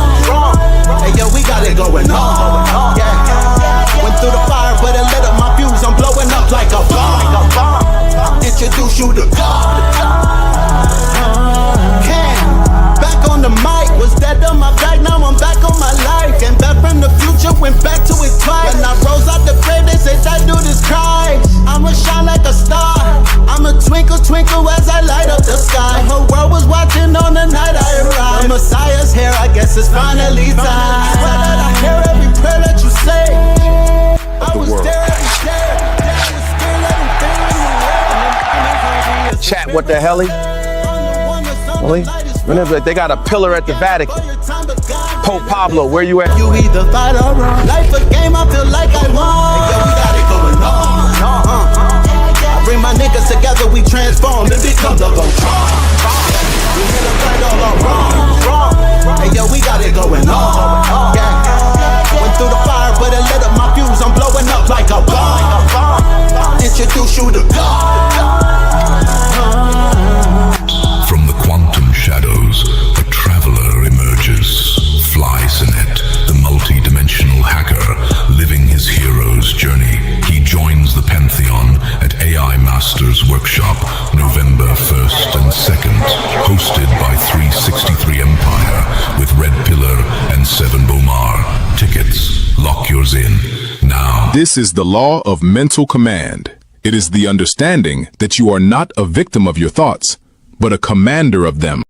Hey, yo, we got it going on. Yeah. Went through the fire, but it lit up my fuse. I'm blowing up like a bomb. Introduce you to God. Back on the mic, was dead on my back, now I'm back on my life. Came back from the future, went back to it twice. When I rose out the grave, they say that dude is Christ. I'ma shine like a star, I'ma twinkle, twinkle as I light up the sky. The whole world was watching on the night I arrived. The Messiah's here, I guess it's finally time. I swear that I hear every prayer that you say. I was there every day, I was still everything. Chat, what the hell? Really? They got a pillar at the Vatican. Pope Pablo, where you at? You either fight or run. Life a game, I feel like I won. Hey, yo, we got it going on. I bring my niggas together, we transform and become the Voltron. We hit them right all on wrong. Hey, yo, we got it going on. Yeah. Went through the fire, but it lit up my fuse. I'm blowing up like a bomb. Introduce you to God. From the quantum shadows, a traveler emerges. Fly Sinet, the multi-dimensional hacker, living his hero's journey. He joins the Pantheon at AI Masters Workshop, November 1st and 2nd. Hosted by 363 Empire, with Red Pillar and Seven Bomar. Tickets, lock yours in, now. This is the law of mental command. It is the understanding that you are not a victim of your thoughts, but a commander of them.